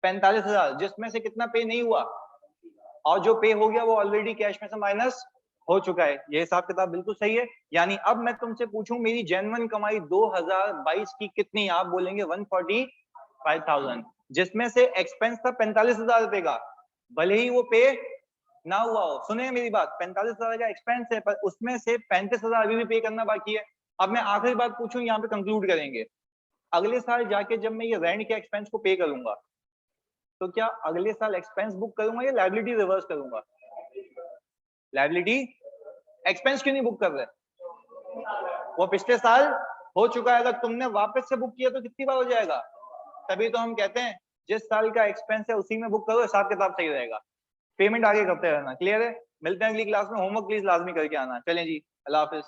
45,000, जिसमें से कितना पे नहीं हुआ और जो पे हो गया वो ऑलरेडी कैश में से माइनस हो चुका है। ये हिसाब किताब बिल्कुल सही है। यानी अब मैं तुमसे पूछूं मेरी जेन्युइन कमाई 2022 की कितनी? आप बोलेंगे 145,000, जिसमें से एक्सपेंस था 45,000 रुपए का, भले ही वो पे ना हुआ हो। सुने मेरी बात, 45,000 का एक्सपेंस है पर उसमें से 35,000 अभी भी पे करना बाकी है। अब मैं आखिरी बात पूछूं, यहाँ पे कंक्लूड करेंगे। अगले साल जाके जब मैं ये रेंट के एक्सपेंस को पे करूंगा तो क्या अगले साल एक्सपेंस बुक करूंगा या लायबिलिटी रिवर्स करूंगा? लायबिलिटी। एक्सपेंस क्यों नहीं बुक कर रहे? वो पिछले साल हो चुका है, अगर तुमने वापस से बुक किया तो कितनी बार हो जाएगा? तभी तो हम कहते हैं जिस साल का एक्सपेंस है उसी में बुक करो, हिसाब किताब सही रहेगा। पेमेंट आगे करते रहना। क्लियर है? मिलते हैं अगली क्लास में। होमवर्क प्लीज लाजमी करके आना। चलें जी, अल्लाह हाफिज।